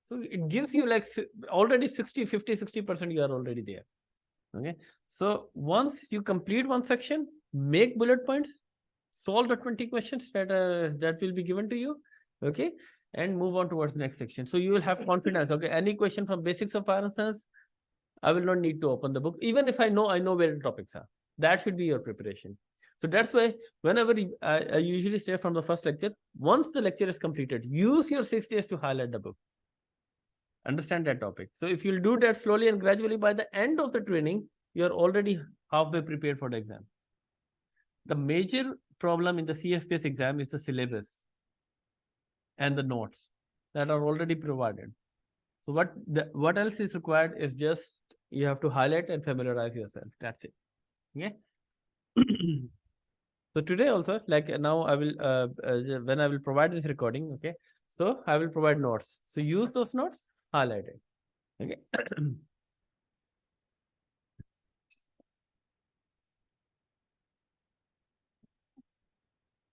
So it gives you like already 60% you are already there. Okay. So once you complete one section, make bullet points, solve the 20 questions that will be given to you. Okay. And move on towards the next section. So you will have confidence. Okay. Any question from basics of fire and science, I will not need to open the book. Even if I know where the topics are. That should be your preparation. So that's why whenever I usually say from the first lecture, once the lecture is completed, use your 6 days to highlight the book. Understand that topic. So if you'll do that slowly and gradually, by the end of the training, you're already halfway prepared for the exam. The major problem in the CFPS exam is the syllabus and the notes that are already provided. So what else is required is just you have to highlight and familiarize yourself. That's it. Okay. So today also, like now I will when I will provide this recording, okay, so I will provide notes. So use those notes, highlight it. Okay.